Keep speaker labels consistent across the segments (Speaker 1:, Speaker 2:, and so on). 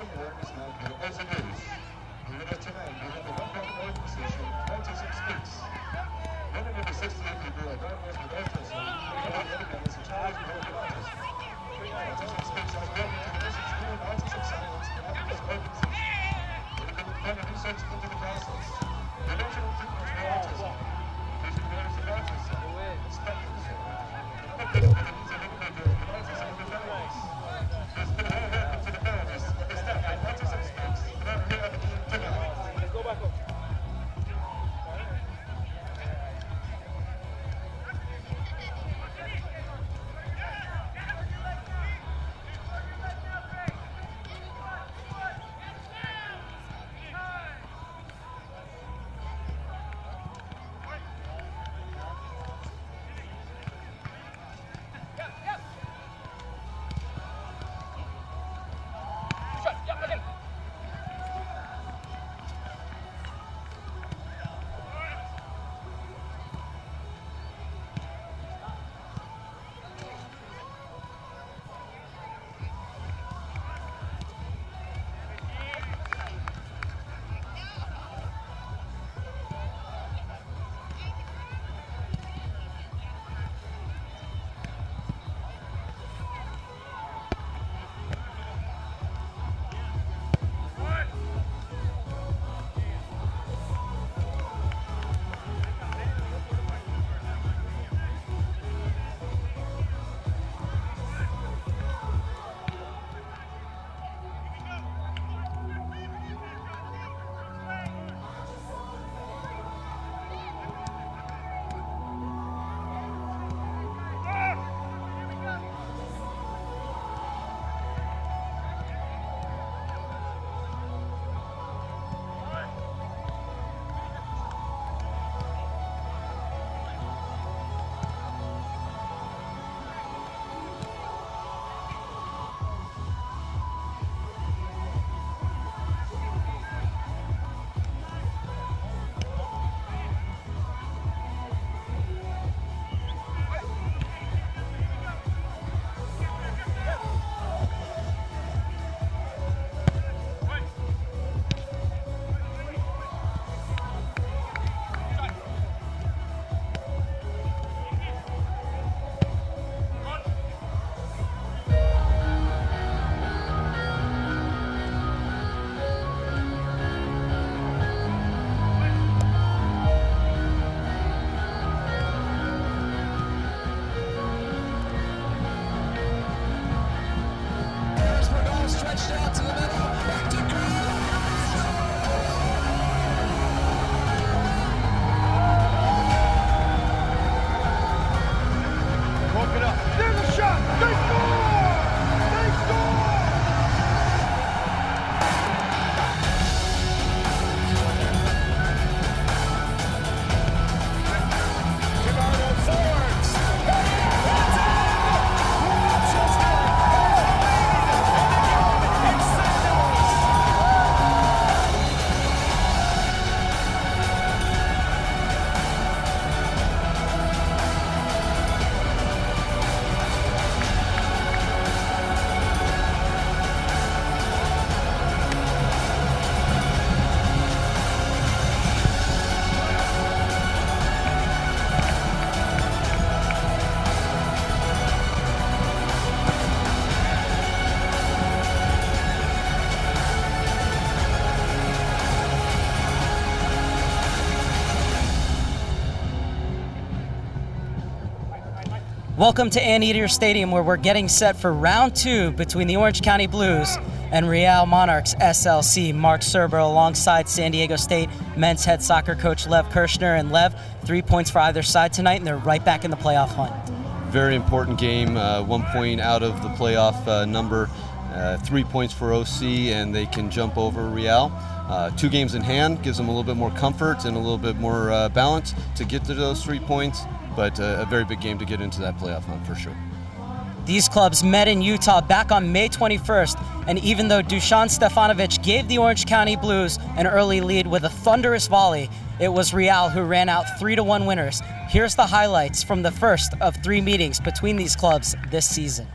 Speaker 1: Passing work is now good as it is. Here it is tonight. We have the one-back oil position, 96 speaks. Running with the 68 people are diagnosed with autism. We have the other members of child with autism. 96 speaks has been to the message school in autism science and Africa's oil position. We can find a research into the process. The national treatment for autism. Patient awareness of autism. Spectrum. There's been a lot of help to the parents of the staff at Autism Speaks, and I'm here at the team tonight. Go back up.
Speaker 2: Welcome to Anteater Stadium, where we're getting set for round 2 between the Orange County Blues and Real Monarchs SLC. Mark Serber alongside San Diego State men's head soccer coach Lev Kirshner. And Lev, 3 points for either side tonight, and they're right back in the playoff hunt.
Speaker 3: Very important game, 1 point out of the playoff number, 3 points for OC, and they can jump over Real. 2 games in hand gives them a little bit more comfort and a little bit more balance to get to those 3 points, but a very big game to get into that playoff hunt for sure.
Speaker 2: These clubs met in Utah back on May 21st, and even though Dusan Stefanovic gave the Orange County Blues an early lead with a thunderous volley, it was Real who ran out 3-1 winners. Here's the highlights from the first of 3 meetings between these clubs this season.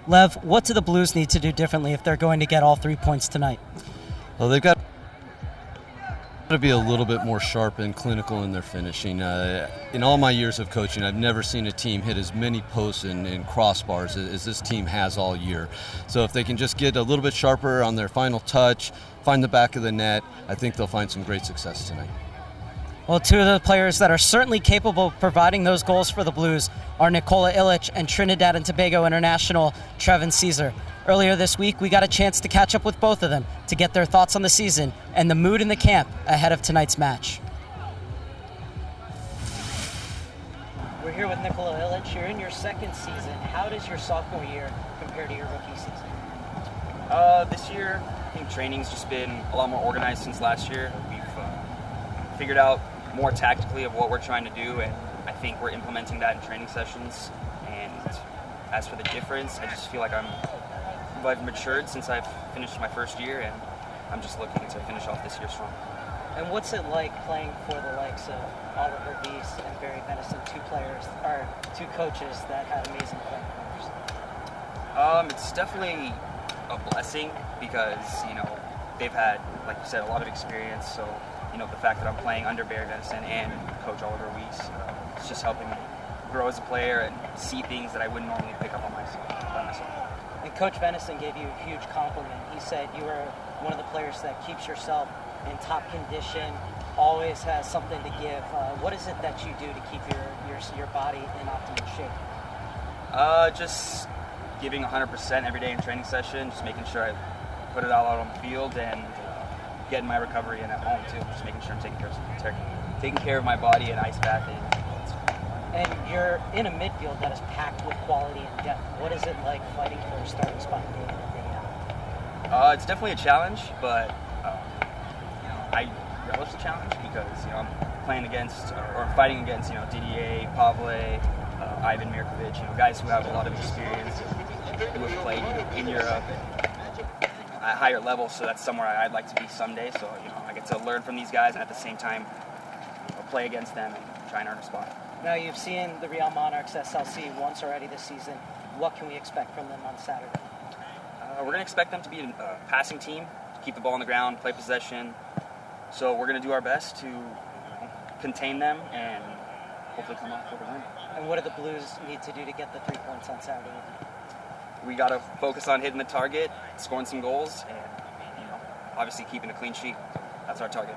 Speaker 2: Lev, what do the Blues need to do differently if they're going to get all 3 points tonight?
Speaker 3: Well, they've got to be a little bit more sharp and clinical in their finishing. In all my years of coaching, I've never seen a team hit as many posts and crossbars as this team has all year. So if they can just get a little bit sharper on their final touch, find the back of the net, I think they'll find some great success tonight.
Speaker 2: Well, two of the players that are certainly capable of providing those goals for the Blues are Nikola Ilic and Trinidad and Tobago international Trevin Caesar. Earlier this week, we got a chance to catch up with both of them to get their thoughts on the season and the mood in the camp ahead of tonight's match. We're here with Nikola Ilic. You're in your second season. How does your sophomore year compare to your rookie season?
Speaker 4: This year, I think training's just been a lot more organized since last year. We've figured out more tactically of what we're trying to do, and I think we're implementing that in training sessions. And as for the difference, I just feel like I've matured since I've finished my first year, and I'm just looking to finish off this year strong.
Speaker 2: And what's it like playing for the likes of Oliver Weiss and Barry Venison, two coaches that had amazing playing careers?
Speaker 4: It's definitely a blessing because, they've had, like you said, a lot of experience. So, the fact that I'm playing under Barry Venison and Coach Oliver Weiss, it's just helping me grow as a player and see things that I wouldn't normally pick up on by myself.
Speaker 2: And Coach Venison gave you a huge compliment. He said you are one of the players that keeps yourself in top condition, always has something to give. What is it that you do to keep your body in optimal shape?
Speaker 4: Just giving 100% every day in training session, just making sure I put it all out on the field and getting my recovery in at home too. Just making sure I'm taking care of my body and ice bathing.
Speaker 2: And you're in a midfield that is packed with quality and depth. What is it like fighting for a starting spot day in and day out?
Speaker 4: It's definitely a challenge, but I relish the challenge because I'm playing against or fighting against Didier, Pavle, Ivan Mirkovic, guys who have a lot of experience, who have played in Europe and at a higher level. So that's somewhere I'd like to be someday. So I get to learn from these guys and at the same time play against them and try and earn a spot.
Speaker 2: Now you've seen the Real Monarchs SLC once already this season. What can we expect from them on Saturday?
Speaker 4: We're going to expect them to be a passing team, to keep the ball on the ground, play possession. So we're going to do our best to contain them and hopefully come off with a win.
Speaker 2: And what do the Blues need to do to get the 3 points on Saturday?
Speaker 4: We got to focus on hitting the target, scoring some goals, and obviously keeping a clean sheet. That's our target.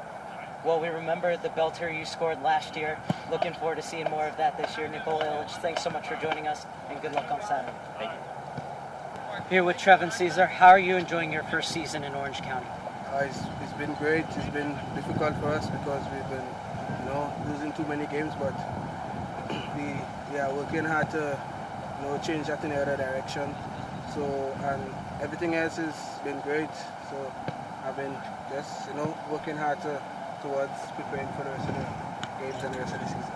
Speaker 2: Well, we remember the belter you scored last year. Looking forward to seeing more of that this year. Nikola Ilic, thanks so much for joining us, and good luck on Saturday.
Speaker 4: Thank you.
Speaker 2: Here with Trevin Caesar. How are you enjoying your first season in Orange County?
Speaker 5: It's been great. It's been difficult for us because we've been, losing too many games, but we are working hard to, change that in the other direction. So, and everything else has been great. So, I've been just, working hard towards preparing for the rest of the games and the rest of the season.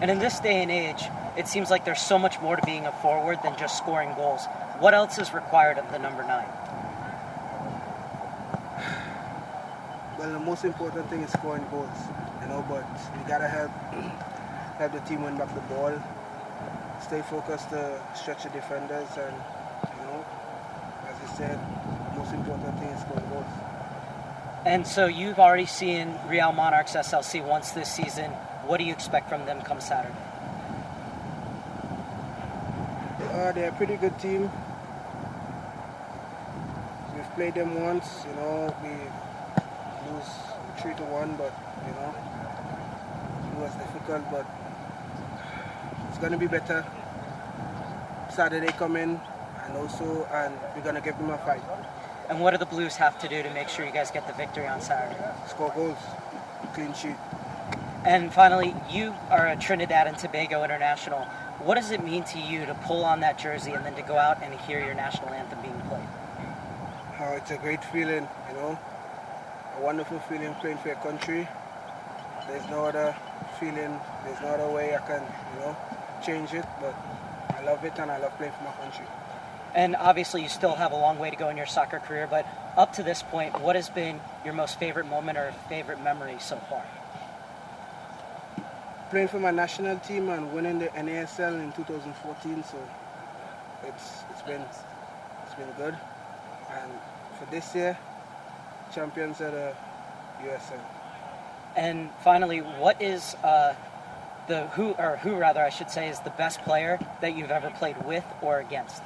Speaker 2: And in this day and age, it seems like there's so much more to being a forward than just scoring goals. What else is required of the number 9?
Speaker 5: Well, the most important thing is scoring goals, but we gotta help the team win back the ball, stay focused to stretch the defenders, and as you said, the most important thing is scoring goals.
Speaker 2: And so you've already seen Real Monarchs SLC once this season. What do you expect from them come Saturday?
Speaker 5: They're a pretty good team. We've played them once, we lose 3-1, but it was difficult, but it's gonna be better. Saturday coming, and we're gonna give them a fight.
Speaker 2: And what do the Blues have to do to make sure you guys get the victory on Saturday?
Speaker 5: Score goals, clean sheet.
Speaker 2: And finally, you are a Trinidad and Tobago international. What does it mean to you to pull on that jersey and then to go out and hear your national anthem being played?
Speaker 5: It's a great feeling, a wonderful feeling playing for your country. There's no other feeling, there's no other way I can, change it, but I love it and I love playing for my country.
Speaker 2: And obviously you still have a long way to go in your soccer career, but up to this point, what has been your most favorite moment or favorite memory so far?
Speaker 5: Playing for my national team and winning the NASL in 2014, so it's been good. And for this year, champions of the USL.
Speaker 2: And finally, what is who I should say, is the best player that you've ever played with or against?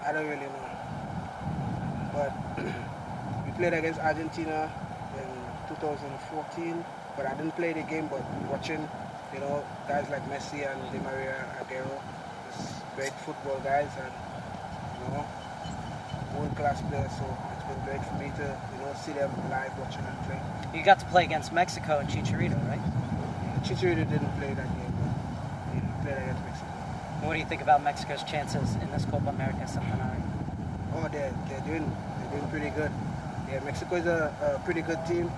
Speaker 5: I don't really know. But we played against Argentina in 2014, but I didn't play the game, but watching, guys like Messi and Di Maria, Aguero, just great football guys and, world-class players, so it's been great for me to, see them live, watching them play.
Speaker 2: You got to play against Mexico and Chicharito, right?
Speaker 5: Chicharito didn't play that game, but he played against Mexico.
Speaker 2: What do you think about Mexico's chances in this Copa America Centenario?
Speaker 5: Oh, they're doing pretty good. Yeah, Mexico is a pretty good team.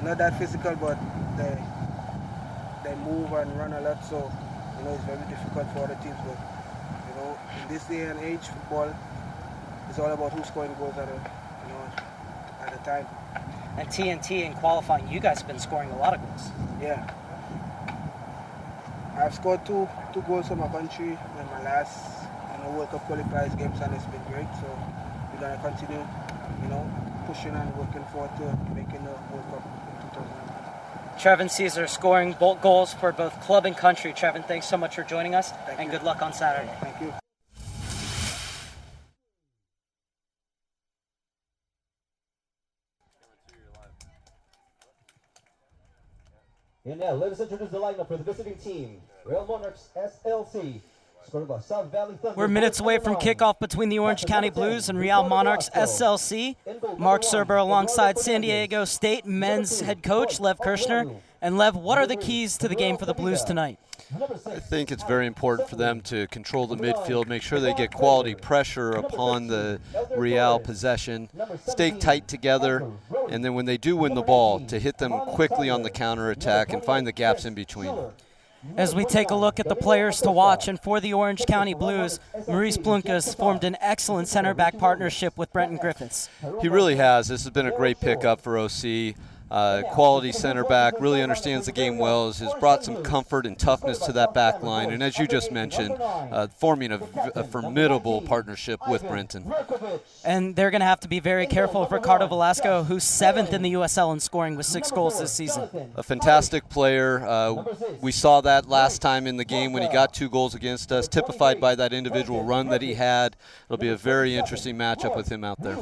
Speaker 5: Not that physical, but they move and run a lot, so it's very difficult for other teams. But in this day and age, football is all about who's scoring goals at a time.
Speaker 2: And TNT in qualifying, you guys have been scoring a lot of goals.
Speaker 5: Yeah. I've scored two goals for my country in my last World Cup qualifiers games, and it's been great. So we're gonna continue, pushing and working forward to making the World Cup in 2019.
Speaker 2: Trevin Caesar scoring both goals for both club and country. Trevin, thanks so much for joining us, and good luck on Saturday.
Speaker 5: Thank you.
Speaker 6: And now, let us introduce the lineup for the visiting team, Real Monarchs SLC.
Speaker 2: We're minutes away from kickoff between the Orange County Blues and Real Monarchs SLC. Mark Serber alongside San Diego State men's head coach Lev Kirshner. And Lev, what are the keys to the game for the Blues tonight?
Speaker 3: I think it's very important for them to control the midfield, make sure they get quality pressure upon the Real possession, stay tight together, and then when they do win the ball, to hit them quickly on the counterattack and find the gaps in between.
Speaker 2: As we take a look at the players to watch, and for the Orange County Blues, Maurice Blunkas formed an excellent center-back partnership with Brenton Griffiths.
Speaker 3: He really has. This has been a great pickup for OC. Quality center back, really understands the game well, has brought some comfort and toughness to that back line, and as you just mentioned, forming a formidable partnership with Brenton.
Speaker 2: And they're going to have to be very careful of Ricardo Velasco, who's 7th in the USL in scoring with 6 goals this season.
Speaker 3: A fantastic player. We saw that last time in the game when he got 2 goals against us, typified by that individual run that he had. It'll be a very interesting matchup with him out there.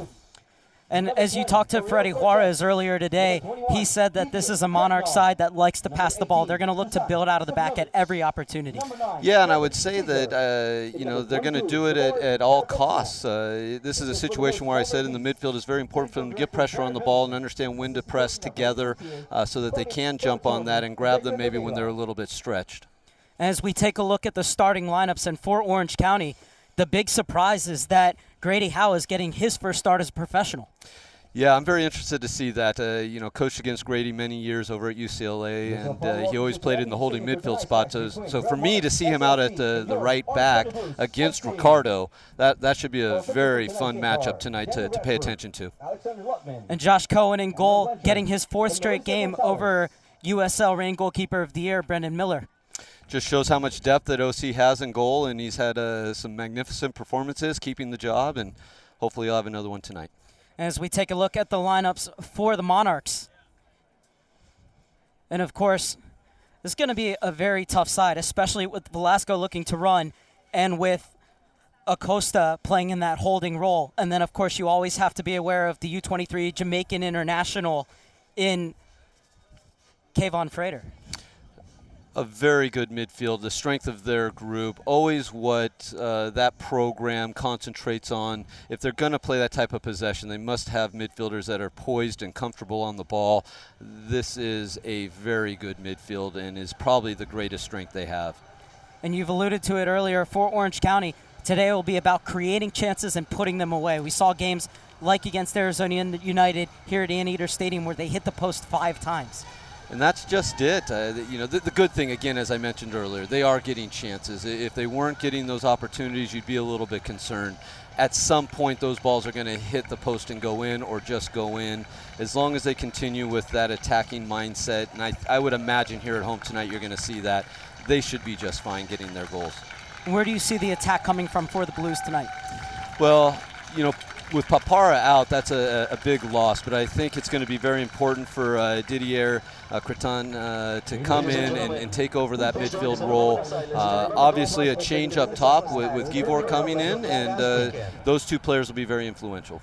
Speaker 2: And as you talked to Freddy Juarez earlier today, he said that this is a Monarch side that likes to pass the ball. They're going to look to build out of the back at every opportunity.
Speaker 3: Yeah, and I would say that, they're going to do it at all costs. This is a situation where I said in the midfield it's very important for them to get pressure on the ball and understand when to press together so that they can jump on that and grab them maybe when they're a little bit stretched.
Speaker 2: As we take a look at the starting lineups, and for Orange County, the big surprise is that Grady Howe is getting his first start as a professional.
Speaker 3: Yeah, I'm very interested to see that. Coached against Grady many years over at UCLA, and he always played in the holding midfield spot. So for me to see him out at the right back against Ricardo, that should be a very fun matchup tonight to pay attention to.
Speaker 2: And Josh Cohen in goal, getting his 4th straight game over USL Reign Goalkeeper of the Year, Brendan Miller.
Speaker 3: Just shows how much depth that OC has in goal, and he's had some magnificent performances, keeping the job, and hopefully he'll have another one tonight.
Speaker 2: As we take a look at the lineups for the Monarchs. And of course, this is going to be a very tough side, especially with Velasco looking to run and with Acosta playing in that holding role. And then, of course, you always have to be aware of the U23 Jamaican international in Kayvon Frater.
Speaker 3: A very good midfield, the strength of their group, always what that program concentrates on. If they're going to play that type of possession, they must have midfielders that are poised and comfortable on the ball. This is a very good midfield and is probably the greatest strength they have.
Speaker 2: And you've alluded to it earlier, for Orange County, Today will be about creating chances and putting them away. We saw games like against Arizona United here at Anteater Stadium where they hit the post 5 times.
Speaker 3: And that's just it. The good thing, again, as I mentioned earlier, they are getting chances. If they weren't getting those opportunities, you'd be a little bit concerned. At some point, those balls are going to hit the post and go in or just go in. As long as they continue with that attacking mindset, and I would imagine here at home tonight you're going to see that, they should be just fine getting their goals.
Speaker 2: Where do you see the attack coming from for the Blues tonight?
Speaker 3: Well, with Papara out, that's a big loss, but I think it's going to be very important for Didier Cretin to come in and take over that midfield role. Obviously, a change up top with Givor coming in, and those 2 players will be very influential.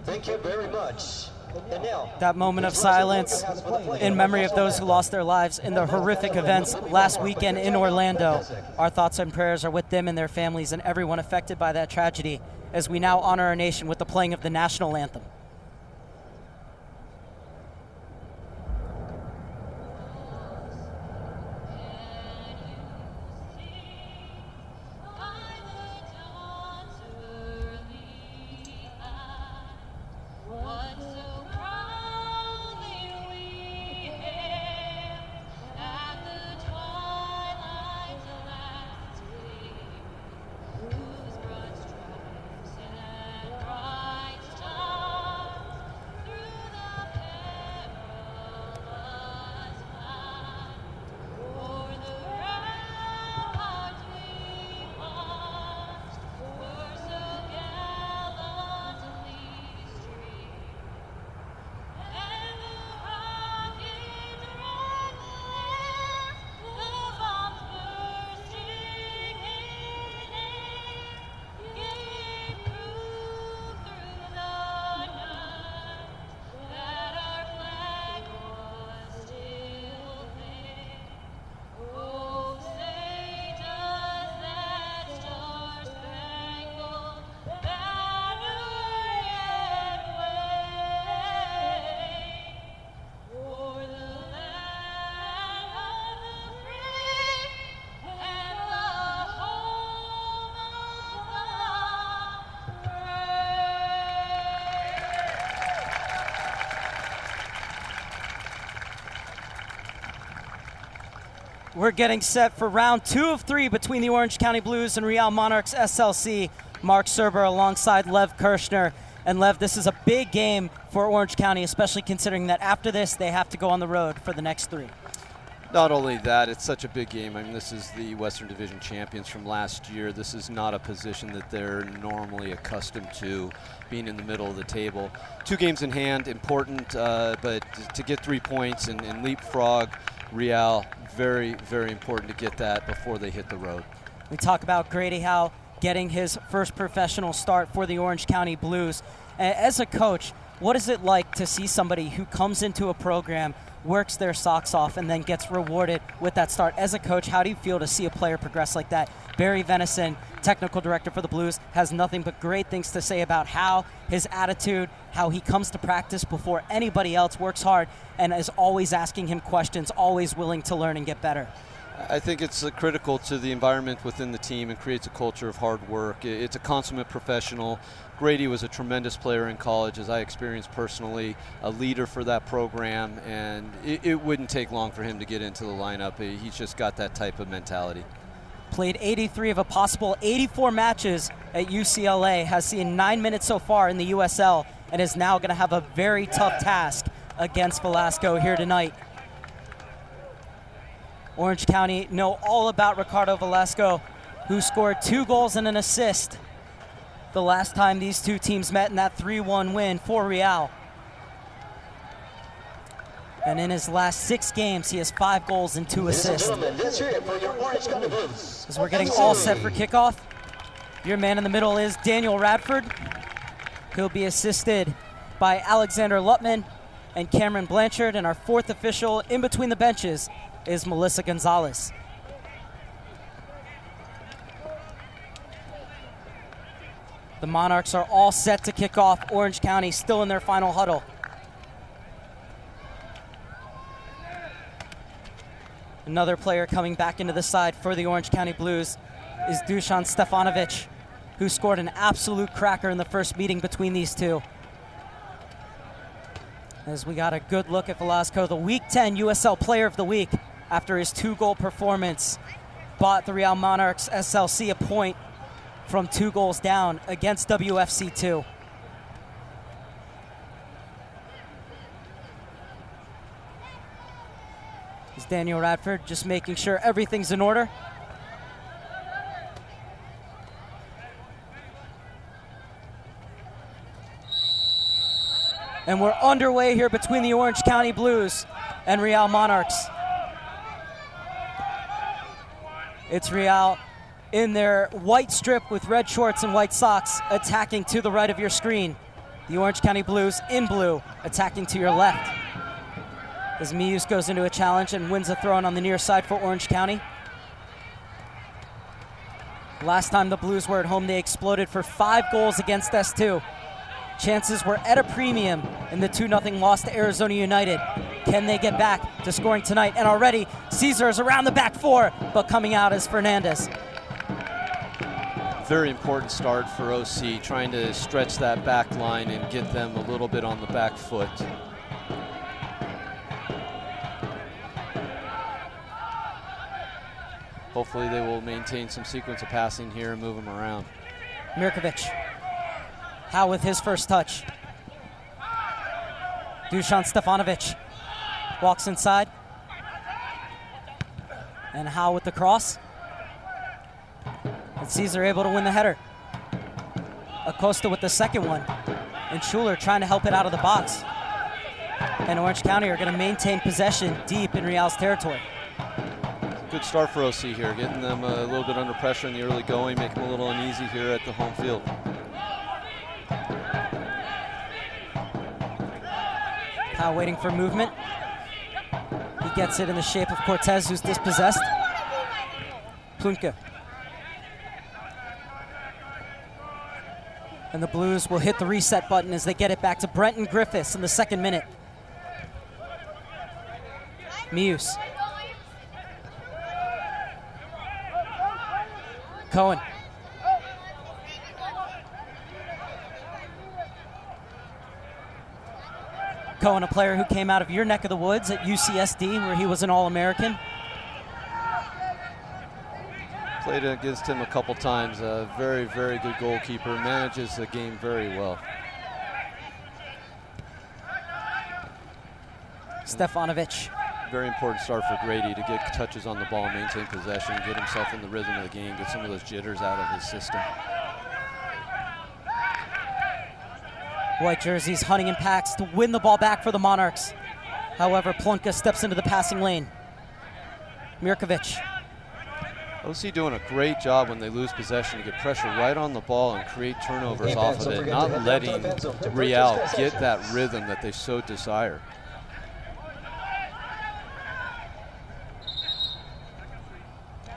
Speaker 6: Thank you very much. And now,
Speaker 2: That moment of silence in memory of those who lost their lives in the horrific events last weekend in Orlando. Our thoughts and prayers are with them and their families and everyone affected by that tragedy as we now honor our nation with the playing of the national anthem. We're getting set for round 2 of 3 between the Orange County Blues and Real Monarchs SLC. Mark Serber alongside Lev Kirshner. And Lev, this is a big game for Orange County, especially considering that after this they have to go on the road for the next 3.
Speaker 3: Not only that, it's such a big game. I mean, this is the Western Division champions from last year. This is not a position that they're normally accustomed to, being in the middle of the table. 2 games in hand, important, but to get 3 points and leapfrog Real, very, very important to get that before they hit the road.
Speaker 2: We talk about Grady Howe getting his first professional start for the Orange County Blues. As a coach, what is it like to see somebody who comes into a program, works their socks off, and then gets rewarded with that start? As a coach, how do you feel to see a player progress like that? Barry Venison, technical director for the Blues, has nothing but great things to say about how his attitude, how he comes to practice before anybody else, works hard, and is always asking him questions, always willing to learn and get better.
Speaker 3: I think it's critical to the environment within the team and creates a culture of hard work. It's a consummate professional. Grady was a tremendous player in college, as I experienced personally, a leader for that program, and it wouldn't take long for him to get into the lineup. He's just got that type of mentality.
Speaker 2: Played 83 of a possible 84 matches at UCLA, has seen 9 minutes so far in the USL, and is now going to have a very tough task against Velasco here tonight. Orange County know all about Ricardo Velasco, who scored 2 goals and an assist the last time these 2 teams met in that 3-1 win for Real. And in his last 6 games, he has 5 goals and 2 assists. As we're getting all set for kickoff, your man in the middle is Daniel Radford. He'll be assisted by Alexander Lutman and Cameron Blanchard, and our 4th official in between the benches is Melissa Gonzalez. The Monarchs are all set to kick off. Orange County still in their final huddle. Another player coming back into the side for the Orange County Blues is Dusan Stefanovic, who scored an absolute cracker in the first meeting between these two. As we got a good look at Velasco, the Week 10 USL Player of the Week, after his 2-goal performance, bought the Real Monarchs SLC a point from 2 goals down against WFC2. Is Daniel Radford just making sure everything's in order. And we're underway here between the Orange County Blues and Real Monarchs. It's Real in their white strip with red shorts and white socks, attacking to the right of your screen. The Orange County Blues in blue, attacking to your left. As Mius goes into a challenge and wins a throw-in on the near side for Orange County. Last time the Blues were at home, they exploded for 5 goals against S2. Chances were at a premium in the 2-0 loss to Arizona United. Can they get back to scoring tonight? And already, Caesar is around the back 4, but coming out is Fernandez.
Speaker 3: Very important start for OC, trying to stretch that back line and get them a little bit on the back foot. Hopefully they will maintain some sequence of passing here and move them around.
Speaker 2: Mirkovic. Howe with his first touch. Dusan Stefanovic walks inside. And Howe with the cross. And Caesar able to win the header. Acosta with the second one. And Schuler trying to help it out of the box. And Orange County are going to maintain possession deep in Real's territory.
Speaker 3: Good start for OC here, getting them a little bit under pressure in the early going, make them a little uneasy here at the home field.
Speaker 2: Howe waiting for movement. He gets it in the shape of Cortez, who's dispossessed. Plunke. And the Blues will hit the reset button as they get it back to Brenton Griffiths in the 2nd minute. Mius. Cohen. Cohen, a player who came out of your neck of the woods at UCSD, where he was an All-American.
Speaker 3: Played against him a couple times. A very, very good goalkeeper. Manages the game very well.
Speaker 2: Stefanovic.
Speaker 3: Very important start for Grady to get touches on the ball, maintain possession, get himself in the rhythm of the game, get some of those jitters out of his system.
Speaker 2: White jerseys hunting in packs to win the ball back for the Monarchs. However, Plunke steps into the passing lane. Mirkovic.
Speaker 3: OC doing a great job when they lose possession to get pressure right on the ball and create turnovers off of it, not letting Real get that rhythm that they so desire.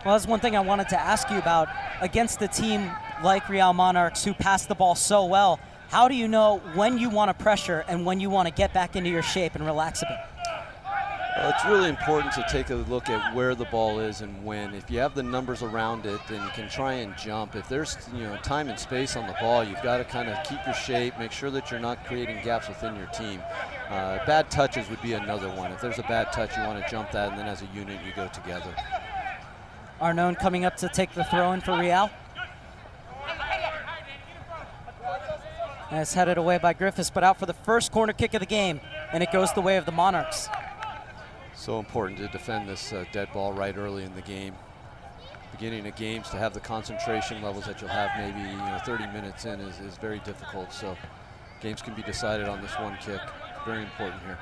Speaker 2: Well, that's one thing I wanted to ask you about. Against a team like Real Monarchs who pass the ball so well, how do you know when you want to pressure and when you want to get back into your shape and relax a bit?
Speaker 3: Well, it's really important to take a look at where the ball is and when. If you have the numbers around it, then you can try and jump. If there's time and space on the ball, you've got to kind of keep your shape, make sure that you're not creating gaps within your team. Bad touches would be another one. If there's a bad touch, you want to jump that, and then as a unit, you go together.
Speaker 2: Arnone coming up to take the throw in for Real. And it's headed away by Griffiths, but out for the first corner kick of the game, and it goes the way of the Monarchs.
Speaker 3: So important to defend this dead ball right early in the game. Beginning of games, to have the concentration levels that you'll have maybe 30 minutes in is very difficult. So games can be decided on this one kick. Very important here.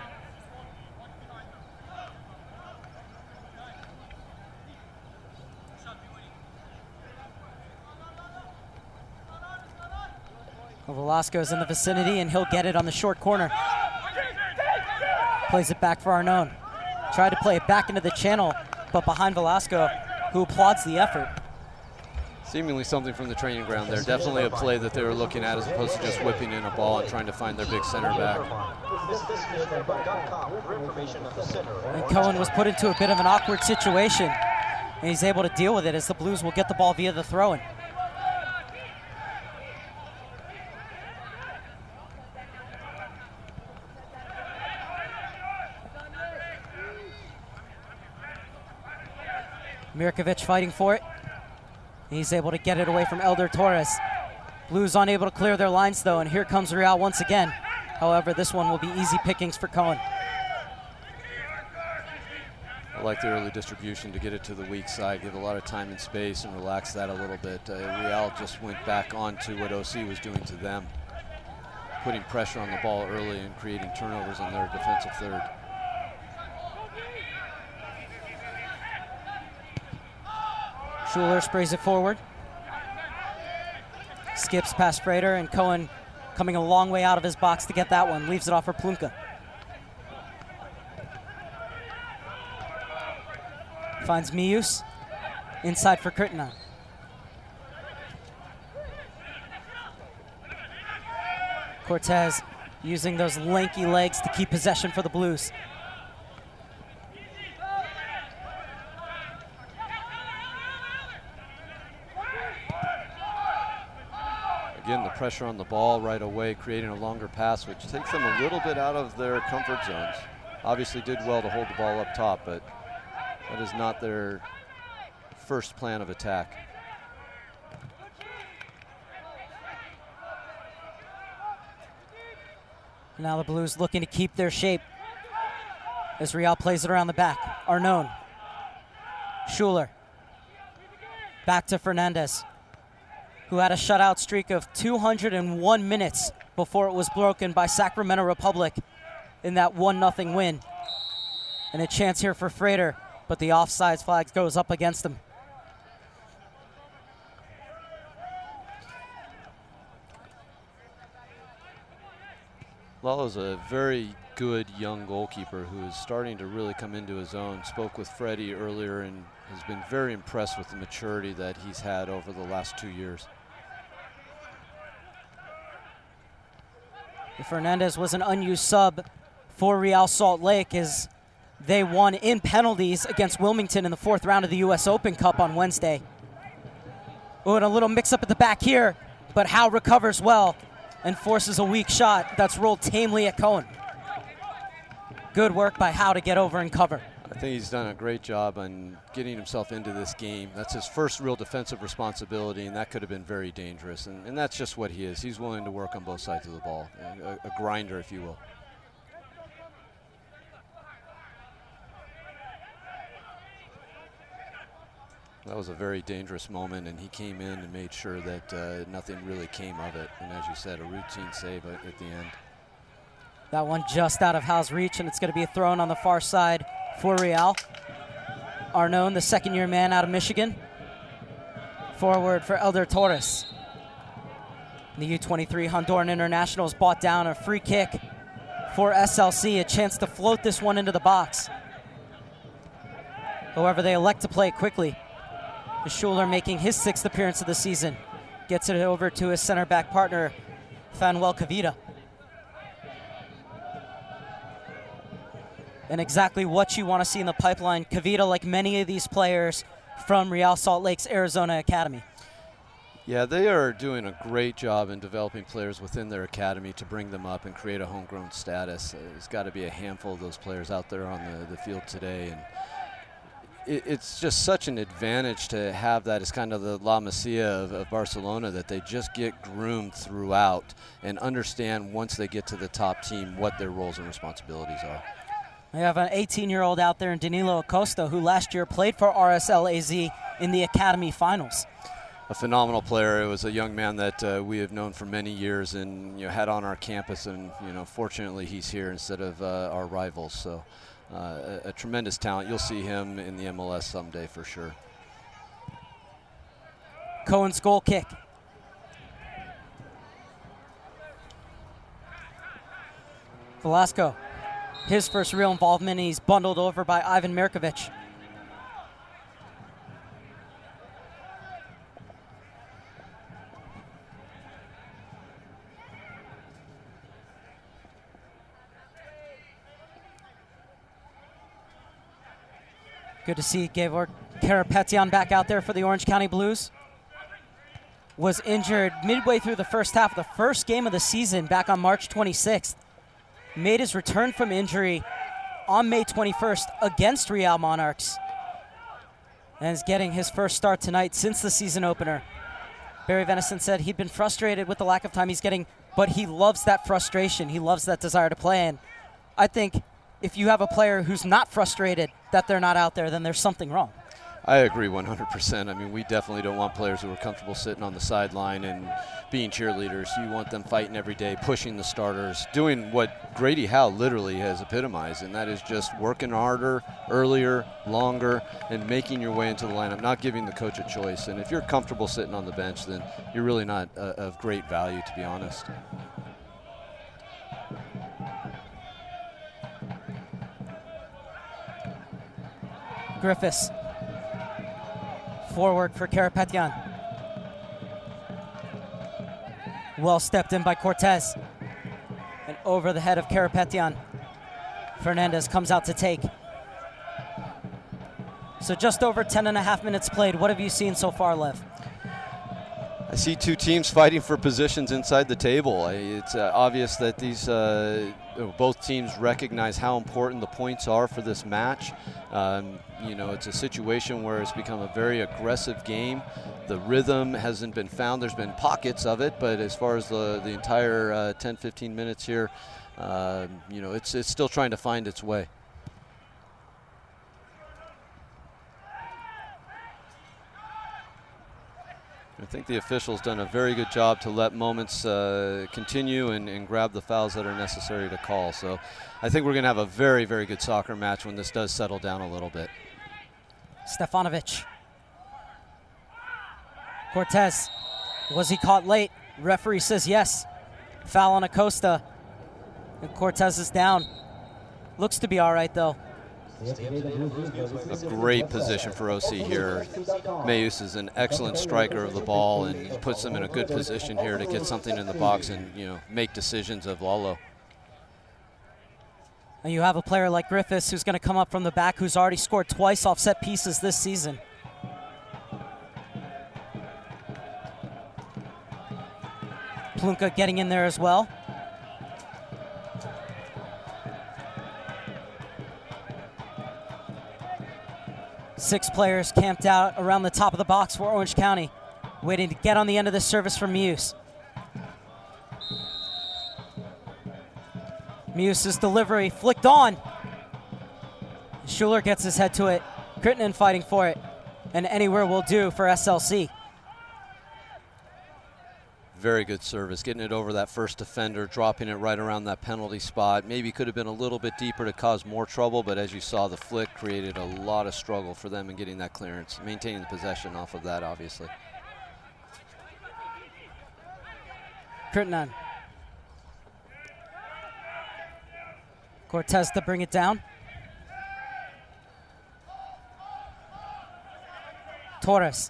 Speaker 2: Velasco's in the vicinity, and he'll get it on the short corner. Plays it back for Arnone. Tried to play it back into the channel, but behind Velasco, who applauds the effort.
Speaker 3: Seemingly something from the training ground there. Definitely a play that they were looking at as opposed to just whipping in a ball and trying to find their big center back.
Speaker 2: And Cohen was put into a bit of an awkward situation, and he's able to deal with it as the Blues will get the ball via the throw-in. Mirkovic fighting for it. He's able to get it away from Elder Torres. Blues unable to clear their lines though, and here comes Real once again. However, this one will be easy pickings for Cohen.
Speaker 3: I like the early distribution to get it to the weak side, give a lot of time and space and relax that a little bit. Real just went back onto what OC was doing to them, putting pressure on the ball early and creating turnovers on their defensive third.
Speaker 2: Schuler sprays it forward. Skips past Frater, and Cohen coming a long way out of his box to get that one. Leaves it off for Plunka. Finds Mius. Inside for Krittna. Cortez using those lanky legs to keep possession for the Blues.
Speaker 3: Again, the pressure on the ball right away, creating a longer pass, which takes them a little bit out of their comfort zones. Obviously did well to hold the ball up top, but that is not their first plan of attack.
Speaker 2: Now the Blues looking to keep their shape as Real plays it around the back. Arnone. Schuler. Back to Fernandez, who had a shutout streak of 201 minutes before it was broken by Sacramento Republic in that 1-0 win. And a chance here for Frater, but the offsides flag goes up against him.
Speaker 3: Lalo's a very good young goalkeeper who is starting to really come into his own. Spoke with Freddie earlier and has been very impressed with the maturity that he's had over the last 2 years.
Speaker 2: Fernandez was an unused sub for Real Salt Lake as they won in penalties against Wilmington in the 4th round of the U.S. Open Cup on Wednesday. Oh, and a little mix-up at the back here, but Howe recovers well and forces a weak shot that's rolled tamely at Cohen. Good work by Howe to get over and cover.
Speaker 3: I think he's done a great job on getting himself into this game. That's his first real defensive responsibility, and that could have been very dangerous. And that's just what he is. He's willing to work on both sides of the ball, a grinder, if you will. That was a very dangerous moment, and he came in and made sure that nothing really came of it. And as you said, a routine save at the end.
Speaker 2: That one just out of Howe's reach, and it's going to be a throw-in on the far side for Real. Arnone, the second-year man out of Michigan. Forward for Elder Torres. The U23 Honduran Internationals bought down a free kick for SLC, a chance to float this one into the box. However, they elect to play it quickly. Schuler making his 6th appearance of the season. Gets it over to his center back partner, Fanuel Cavita. And exactly what you want to see in the pipeline. Cavita, like many of these players from Real Salt Lake's Arizona Academy.
Speaker 3: Yeah, they are doing a great job in developing players within their academy to bring them up and create a homegrown status. There's got to be a handful of those players out there on the field today. And it's just such an advantage to have that as kind of the La Masia of Barcelona, that they just get groomed throughout and understand once they get to the top team what their roles and responsibilities are.
Speaker 2: We have an 18-year-old out there in Danilo Acosta, who last year played for RSLAZ in the Academy Finals.
Speaker 3: A phenomenal player. It was a young man that we have known for many years and had on our campus, and fortunately he's here instead of our rivals. So a tremendous talent. You'll see him in the MLS someday for sure.
Speaker 2: Cohen's goal kick. Velasco. His first real involvement, he's bundled over by Ivan Mirkovic. Good to see Gavor Karapetyan back out there for the Orange County Blues. Was injured midway through the first half of the first game of the season back on March 26th. Made his return from injury on May 21st against Real Monarchs. And is getting his first start tonight since the season opener. Barry Venison said he'd been frustrated with the lack of time he's getting, but he loves that frustration. He loves that desire to play. And I think if you have a player who's not frustrated that they're not out there, then there's something wrong.
Speaker 3: I agree 100%. I mean, we definitely don't want players who are comfortable sitting on the sideline and being cheerleaders. You want them fighting every day, pushing the starters, doing what Grady Howe literally has epitomized, and that is just working harder, earlier, longer, and making your way into the lineup, not giving the coach a choice. And if you're comfortable sitting on the bench, then you're really not of great value, to be honest.
Speaker 2: Griffiths. Forward for Karapetyan. Well stepped in by Cortez. And over the head of Karapetyan. Fernandez comes out to take. So just over 10.5 minutes played. What have you seen so far, Lev?
Speaker 3: I see two teams fighting for positions inside the table. It's obvious that these both teams recognize how important the points are for this match. You know, it's a situation where it's become a very aggressive game. The rhythm hasn't been found. There's been pockets of it, but as far as the entire 10-15 minutes here, you know, it's still trying to find its way. I think the officials done a very good job to let moments continue and grab the fouls that are necessary to call. So I think we're going to have a very, very good soccer match when this does settle down a little bit.
Speaker 2: Stefanovic. Cortez. Was he caught late? Referee says yes. Foul on Acosta. And Cortez is down. Looks to be all right, though.
Speaker 3: A great position for OC here. Mayus is an excellent striker of the ball and puts them in a good position here to get something in the box and, you know, make decisions of Lalo.
Speaker 2: And you have a player like Griffiths who's going to come up from the back, who's already scored twice off set pieces this season. Plunka getting in there as well. Six players camped out around the top of the box for Orange County, waiting to get on the end of this service from Muse. Muse's delivery flicked on. Schuler gets his head to it. Crittenden fighting for it. And anywhere will do for SLC.
Speaker 3: Very good service, getting it over that first defender, dropping it right around that penalty spot. Maybe could have been a little bit deeper to cause more trouble, but as you saw, the flick created a lot of struggle for them in getting that clearance, maintaining the possession off of that, obviously.
Speaker 2: Crittenden. Cortez to bring it down. Torres.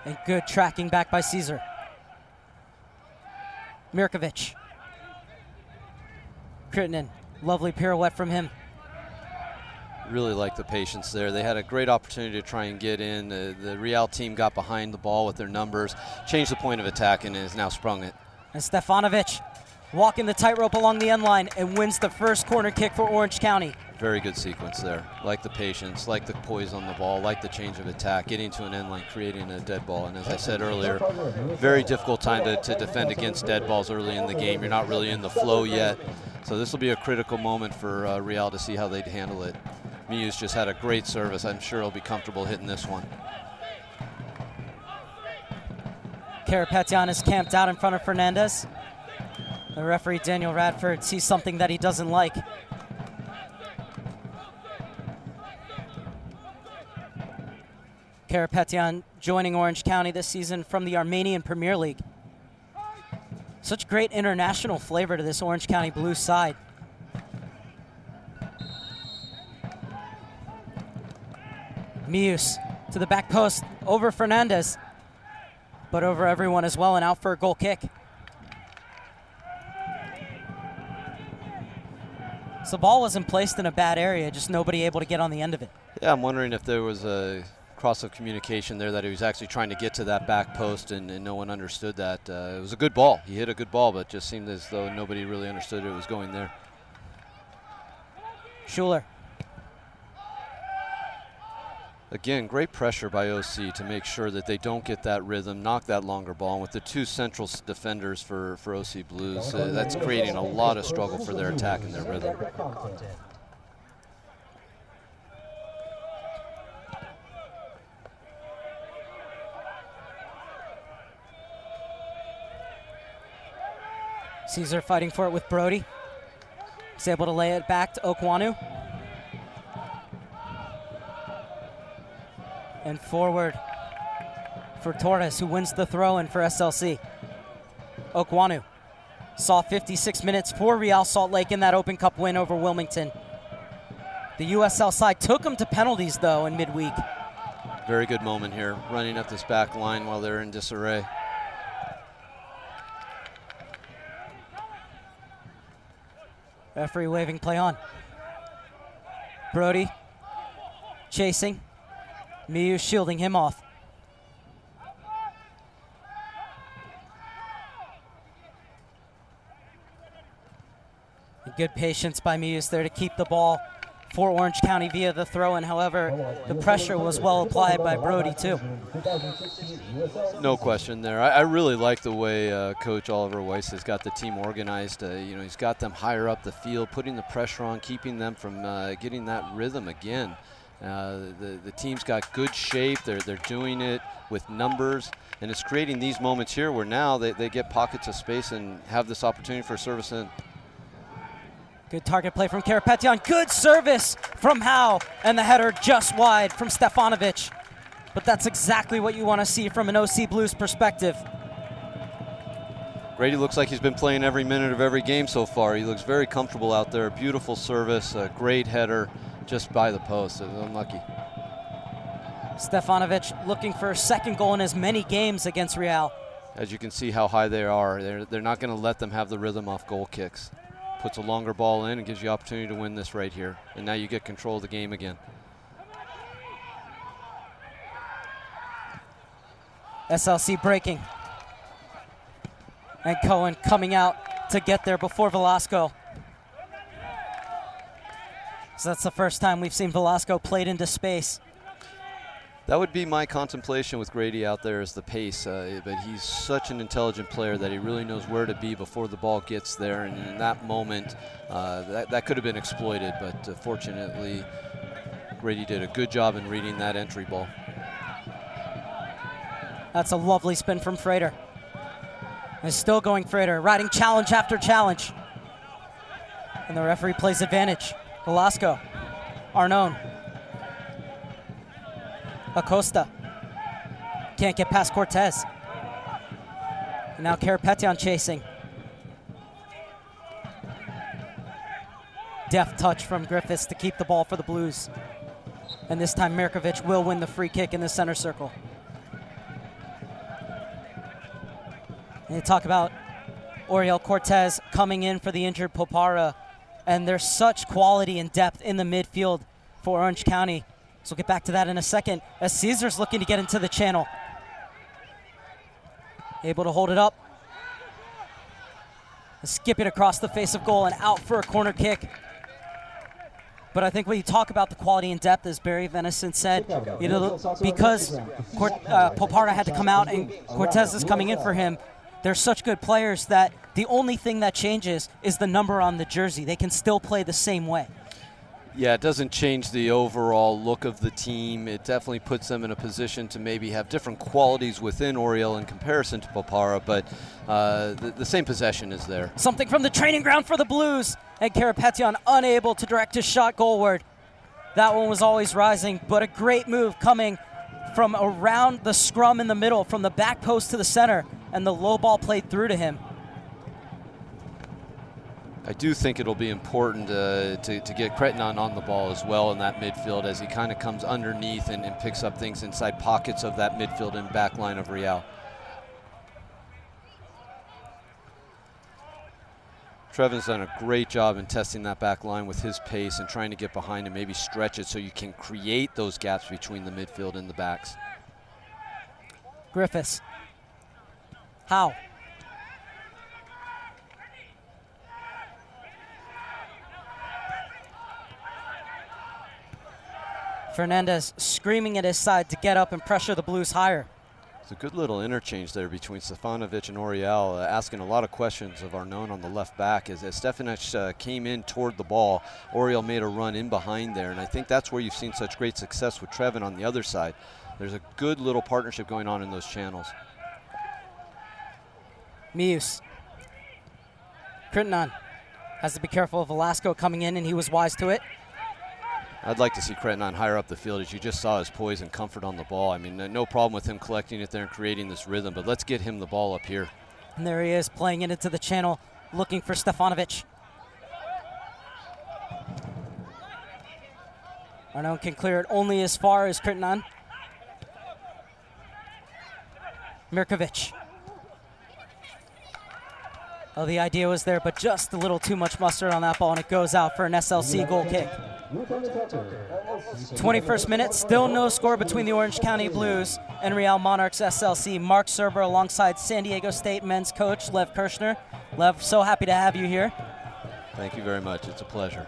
Speaker 2: And good tracking back by Caesar. Mirkovic. Crittenden, lovely pirouette from him.
Speaker 3: Really like the patience there. They had a great opportunity to try and get in. The Real team got behind the ball with their numbers, changed the point of attack, and has now sprung it.
Speaker 2: And Stefanovic walking the tightrope along the end line and wins the first corner kick for Orange County.
Speaker 3: Very good sequence there. Like the patience, like the poise on the ball, like the change of attack, getting to an end line, creating a dead ball. And as I said earlier, very difficult time to defend against dead balls early in the game. You're not really in the flow yet. So this will be a critical moment for Real to see how they handle it. Muse just had a great service. I'm sure he'll be comfortable hitting this one.
Speaker 2: Karapetyan is camped out in front of Fernandez. The referee, Daniel Radford, sees something that he doesn't like. Karapetyan joining Orange County this season from the Armenian Premier League. Such great international flavor to this Orange County Blues side. Muse to the back post, over Fernandez, but over everyone as well, and out for a goal kick. So the ball wasn't placed in a bad area, just nobody able to get on the end of it.
Speaker 3: Yeah, I'm wondering if there was a cross of communication there, that he was actually trying to get to that back post and no one understood that. It was a good ball. He hit a good ball, but it just seemed as though nobody really understood it was going there.
Speaker 2: Schuler.
Speaker 3: Again, great pressure by OC to make sure that they don't get that rhythm, knock that longer ball. And with the two central defenders for OC Blues, that's creating a lot of struggle for their attack and their rhythm.
Speaker 2: Caesar fighting for it with Brody. He's able to lay it back to Okwanu. And forward for Torres, who wins the throw-in for SLC. Okwanu saw 56 minutes for Real Salt Lake in that Open Cup win over Wilmington. The USL side took them to penalties, though, in midweek.
Speaker 3: Very good moment here, running up this back line while they're in disarray.
Speaker 2: Referee waving play on. Brody chasing. Miu shielding him off. Good patience by Mius there to keep the ball for Orange County via the throw-in. However, the pressure was well applied by Brody too.
Speaker 3: No question there. I really like the way Coach Oliver Weiss has got the team organized. He's got them higher up the field, putting the pressure on, keeping them from getting that rhythm again. The team's got good shape. They're doing it with numbers, and it's creating these moments here where now they get pockets of space and have this opportunity for service in.
Speaker 2: Good target play from Karapetyan. Good service from Howe, and the header just wide from Stefanovic. But that's exactly what you want to see from an OC Blues perspective.
Speaker 3: Grady looks like he's been playing every minute of every game so far. He looks very comfortable out there. Beautiful service, a great header, just by the post. It was unlucky.
Speaker 2: Stefanovic looking for a second goal in as many games against Real.
Speaker 3: As you can see how high they are, they're not going to let them have the rhythm off goal kicks. Puts a longer ball in and gives you opportunity to win this right here. And now you get control of the game again.
Speaker 2: SLC breaking. And Cohen coming out to get there before Velasco. So that's the first time we've seen Velasco played into space.
Speaker 3: That would be my contemplation with Grady out there, is the pace. But he's such an intelligent player that he really knows where to be before the ball gets there. And in that moment, that could have been exploited. But fortunately, Grady did a good job in reading that entry ball.
Speaker 2: That's a lovely spin from Frater. And still going Frater, riding challenge after challenge. And the referee plays advantage. Velasco, Arnone. Acosta can't get past Cortez. And now Karapetyan chasing. Deft touch from Griffiths to keep the ball for the Blues. And this time Mirkovic will win the free kick in the center circle. And you talk about Oriel Cortez coming in for the injured Popara. And there's such quality and depth in the midfield for Orange County. So we'll get back to that in a second as Caesar's looking to get into the channel. Able to hold it up. Skipping across the face of goal and out for a corner kick. But I think when you talk about the quality and depth, as Barry Venison said, because Popara had to come out and Cortez is coming in for him, they're such good players that the only thing that changes is the number on the jersey. They can still play the same way.
Speaker 3: Yeah, it doesn't change the overall look of the team. It definitely puts them in a position to maybe have different qualities within Oriel in comparison to Popara, but the same possession is there.
Speaker 2: Something from the training ground for the Blues, and Karapetyan unable to direct his shot goalward. That one was always rising, but a great move coming from around the scrum in the middle, from the back post to the center, and the low ball played through to him.
Speaker 3: I do think it'll be important to get Cretinon on the ball as well in that midfield, as he kind of comes underneath and picks up things inside pockets of that midfield and back line of Real. Trevin's done a great job in testing that back line with his pace and trying to get behind and maybe stretch it so you can create those gaps between the midfield and the backs.
Speaker 2: Griffiths. How? Fernandez screaming at his side to get up and pressure the Blues higher.
Speaker 3: It's a good little interchange there between Stefanovic and Oriel, asking a lot of questions of Arnon on the left back. As Stefanovic came in toward the ball, Oriel made a run in behind there, and I think that's where you've seen such great success with Trevin on the other side. There's a good little partnership going on in those channels.
Speaker 2: Mius. Crittenden has to be careful of Velasco coming in, and he was wise to it.
Speaker 3: I'd like to see Crittenden higher up the field. As you just saw, his poise and comfort on the ball. I mean, no problem with him collecting it there and creating this rhythm, but let's get him the ball up here.
Speaker 2: And there he is, playing it into the channel, looking for Stefanovic. Arnon can clear it only as far as Crittenden. Mirkovic. Oh, the idea was there, but just a little too much mustard on that ball, and it goes out for an SLC goal kick. 21st minute, still no score between the Orange County Blues and Real Monarchs SLC. Mark Serber alongside San Diego State men's coach Lev Kirshner. Lev, so happy to have you here.
Speaker 3: Thank you very much. It's a pleasure.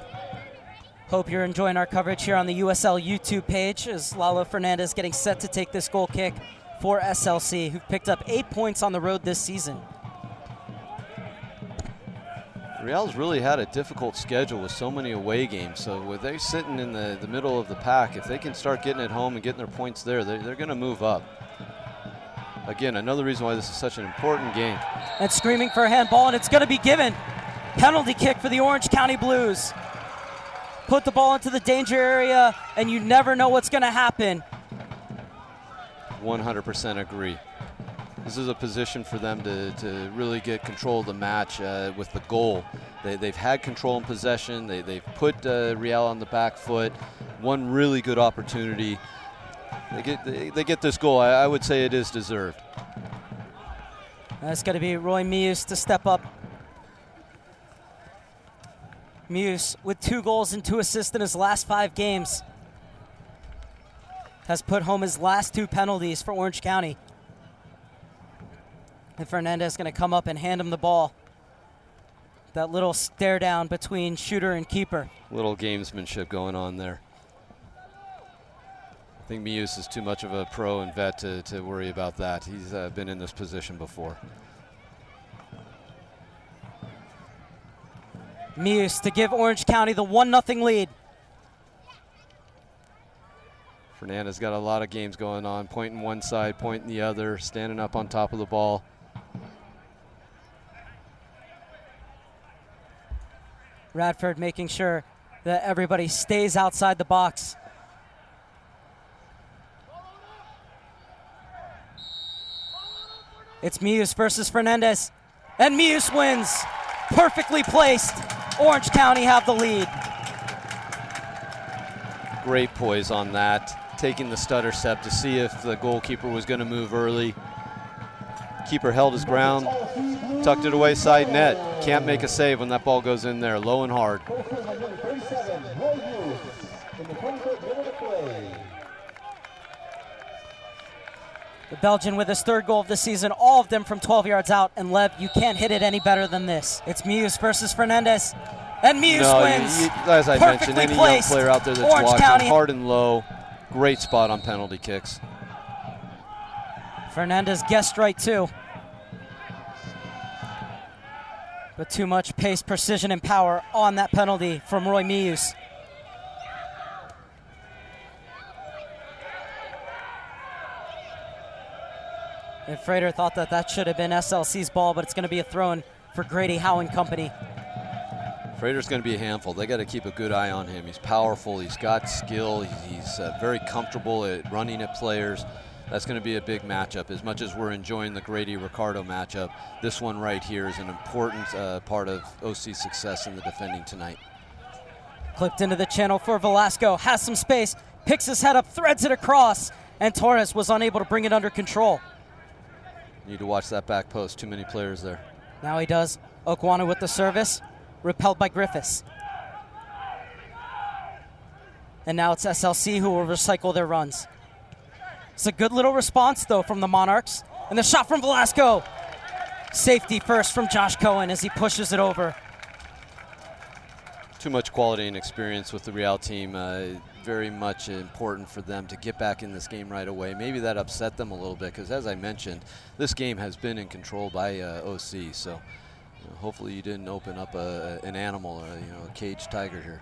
Speaker 2: Hope you're enjoying our coverage here on the USL YouTube page as Lalo Fernandez getting set to take this goal kick for SLC, who've picked up 8 points on the road this season.
Speaker 3: Real's really had a difficult schedule with so many away games, so with they sitting in the middle of the pack, if they can start getting it home and getting their points there, they're going to move up. Again, another reason why this is such an important game.
Speaker 2: And screaming for a handball, and it's going to be given. Penalty kick for the Orange County Blues. Put the ball into the danger area, and you never know what's going to happen.
Speaker 3: 100% agree. This is a position for them to really get control of the match with the goal. They've had control and possession. They've put Real on the back foot. One really good opportunity. They get this goal. I would say it is deserved.
Speaker 2: That's going to be Roy Mius to step up. Mius with 2 goals and 2 assists in his last 5 games has put home his last 2 penalties for Orange County. And Fernandez going to come up and hand him the ball. That little stare down between shooter and keeper.
Speaker 3: Little gamesmanship going on there. I think Mius is too much of a pro and vet to worry about that. He's been in this position before.
Speaker 2: Mius to give Orange County the 1-0 lead.
Speaker 3: Fernandez got a lot of games going on, pointing one side, pointing the other, standing up on top of the ball.
Speaker 2: Radford making sure that everybody stays outside the box. It's Mius versus Fernandez, and Mius wins. Perfectly placed. Orange County have the lead.
Speaker 3: Great poise on that, taking the stutter step to see if the goalkeeper was going to move early. Keeper held his ground, tucked it away side net. Can't make a save when that ball goes in there, low and hard.
Speaker 2: The Belgian with his 3rd goal of the season, all of them from 12 yards out. And Lev, you can't hit it any better than this. It's Mius versus Fernandez. And Mius wins.
Speaker 3: As I mentioned, any young player out there that's
Speaker 2: Orange
Speaker 3: watching,
Speaker 2: County.
Speaker 3: hard and low, great spot on penalty kicks.
Speaker 2: Fernandez guessed right too. But too much pace, precision, and power on that penalty from Roy Mius. And Frater thought that should have been SLC's ball, but it's going to be a throw-in for Grady Howe and company.
Speaker 3: Frater's going to be a handful. They got to keep a good eye on him. He's powerful. He's got skill. He's very comfortable at running at players. That's going to be a big matchup. As much as we're enjoying the Grady-Ricardo matchup, this one right here is an important part of OC's success in the defending tonight.
Speaker 2: Clipped into the channel for Velasco. Has some space. Picks his head up. Threads it across. And Torres was unable to bring it under control.
Speaker 3: Need to watch that back post. Too many players there.
Speaker 2: Now he does. Okwana with the service. repelled by Griffiths. And now it's SLC who will recycle their runs. It's a good little response, though, from the Monarchs. And the shot from Velasco. Safety first from Josh Cohen as he pushes it over.
Speaker 3: Too much quality and experience with the Real team. Very much important for them to get back in this game right away. Maybe that upset them a little bit because, as I mentioned, this game has been in control by OC. So hopefully you didn't open up an animal, a caged tiger here.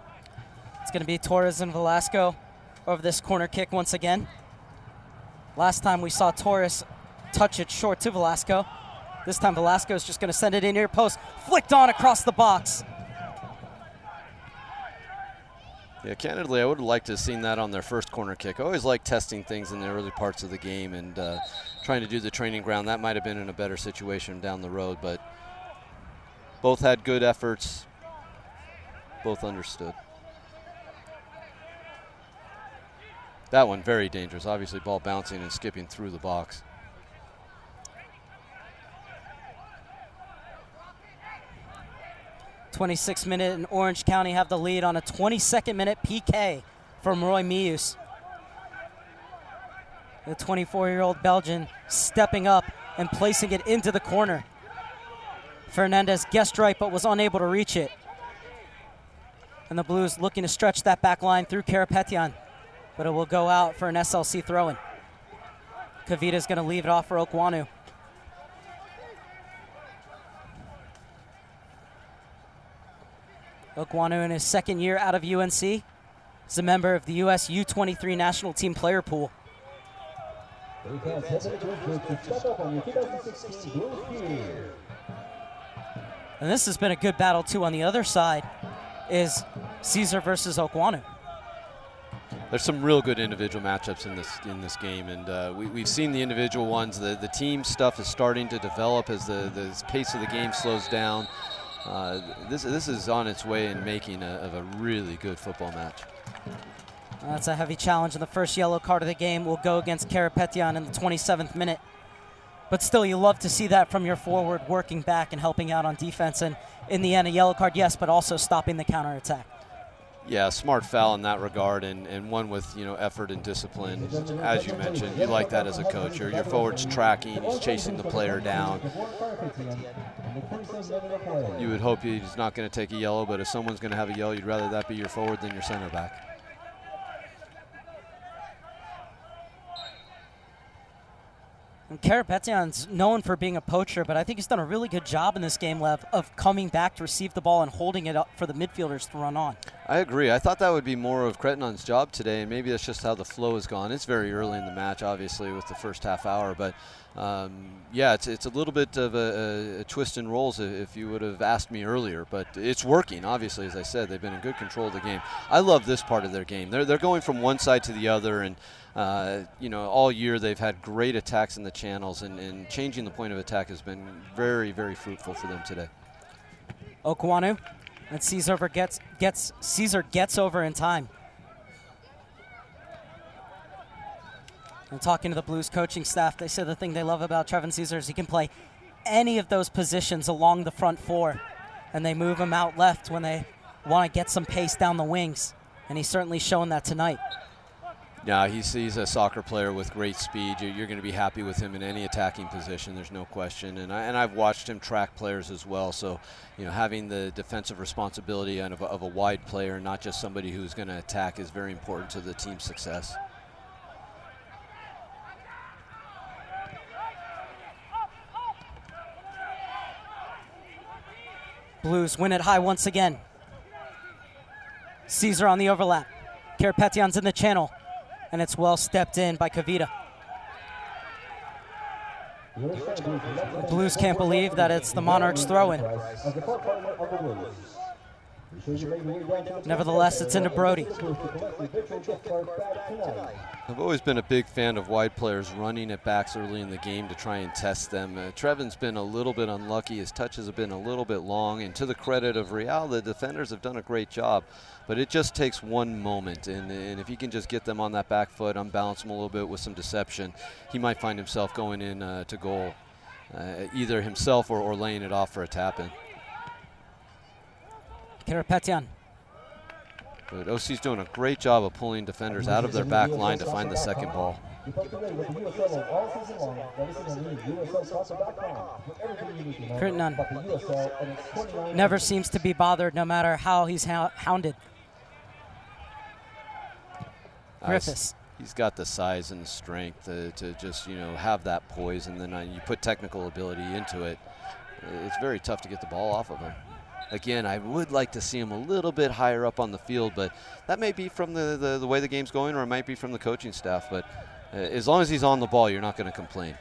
Speaker 2: It's going to be Torres and Velasco over this corner kick once again. Last time we saw Torres touch it short to Velasco. This time Velasco is just going to send it in near post, flicked on across the box.
Speaker 3: Yeah, candidly, I would have liked to have seen that on their first corner kick. I always like testing things in the early parts of the game and trying to do the training ground. That might have been in a better situation down the road, but both had good efforts, both understood. That one, very dangerous. Obviously, ball bouncing and skipping through the box.
Speaker 2: .26 minute and Orange County have the lead on a 22nd minute PK from Roy Mius. The 24-year-old Belgian stepping up and placing it into the corner. Fernandez guessed right but was unable to reach it. And the Blues looking to stretch that back line through Karapetyan, but it will go out for an SLC throw-in. Kavita's going to leave it off for Okwanu. Okwanu in his second year out of UNC is a member of the U.S. U23 national team player pool. And this has been a good battle too. On the other side is Caesar versus Okwanu.
Speaker 3: There's some real good individual matchups in this game, and we've seen the individual ones. The team stuff is starting to develop as the pace of the game slows down. This is on its way in making of a really good football match.
Speaker 2: That's a heavy challenge, and the first yellow card of the game will go against Karapetyan in the 27th minute. But still, you love to see that from your forward working back and helping out on defense. And in the end, a yellow card, yes, but also stopping the counterattack.
Speaker 3: Yeah, smart foul in that regard, and one with effort and discipline. As you mentioned, you like that as a coach. Your forward's tracking, he's chasing the player down. You would hope he's not going to take a yellow, but if someone's going to have a yellow, you'd rather that be your forward than your center back.
Speaker 2: And Karapetyan's known for being a poacher, but I think he's done a really good job in this game, Lev, of coming back to receive the ball and holding it up for the midfielders to run on.
Speaker 3: I agree. I thought that would be more of Kretinon's job today, and maybe that's just how the flow has gone. It's very early in the match, obviously, with the first half hour, but yeah, it's a little bit of a twist and rolls if you would have asked me earlier, but it's working, obviously. As I said, they've been in good control of the game. I love this part of their game. They're going from one side to the other, and all year they've had great attacks in the channels, and changing the point of attack has been very, very fruitful for them today.
Speaker 2: Okwanu, and Caesar gets over in time. And talking to the Blues coaching staff, they say the thing they love about Trevin Caesar is he can play any of those positions along the front four, and they move him out left when they want to get some pace down the wings, and he's certainly shown that tonight.
Speaker 3: Yeah, he's a soccer player with great speed. You're going to be happy with him in any attacking position. There's no question. And I've watched him track players as well. So, having the defensive responsibility of a wide player, not just somebody who's going to attack, is very important to the team's success.
Speaker 2: Blues win it high once again. Caesar on the overlap. Karapetyan's in the channel. And it's well stepped in by Kavita. The Blues can't believe that it's the Monarchs throw-in. Nevertheless, it's into Brody.
Speaker 3: I've always been a big fan of wide players running at backs early in the game to try and test them. Trevin's been a little bit unlucky. His touches have been a little bit long, and to the credit of Real, the defenders have done a great job. But it just takes one moment, and if he can just get them on that back foot, unbalance them a little bit with some deception, he might find himself going in to goal, either himself or laying it off for a tap-in.
Speaker 2: Karapetyan.
Speaker 3: But OC's doing a great job of pulling defenders out of their back line to find the second ball.
Speaker 2: Kirtnan never seems to be bothered no matter how he's hounded. Griffiths.
Speaker 3: He's got the size and the strength to just, have that poise, and then you put technical ability into it. It's very tough to get the ball off of him. Again, I would like to see him a little bit higher up on the field, but that may be from the way the game's going, or it might be from the coaching staff. But as long as he's on the ball, you're not going to complain.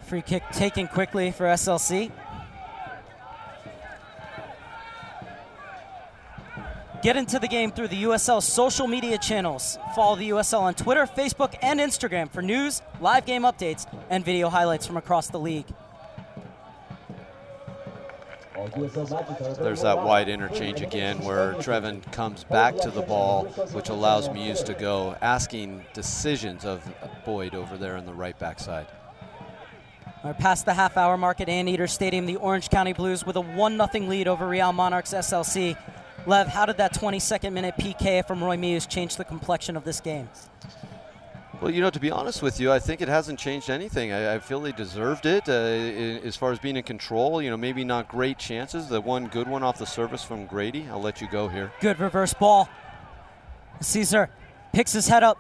Speaker 2: Free kick taken quickly for SLC. Get into the game through the USL social media channels. Follow the USL on Twitter, Facebook, and Instagram for news, live game updates, and video highlights from across the league.
Speaker 3: There's that wide interchange again where Trevin comes back to the ball, which allows Muse to go, asking decisions of Boyd over there on the right back side.
Speaker 2: We're past the half-hour mark at Anteater Stadium. The Orange County Blues with a 1-0 lead over Real Monarchs SLC. Lev, how did that 22nd minute PK from Roy Muse change the complexion of this game?
Speaker 3: Well, to be honest with you, I think it hasn't changed anything. I feel they deserved it as far as being in control. Maybe not great chances. The one good one off the service from Grady. I'll let you go here.
Speaker 2: Good reverse ball. Caesar picks his head up.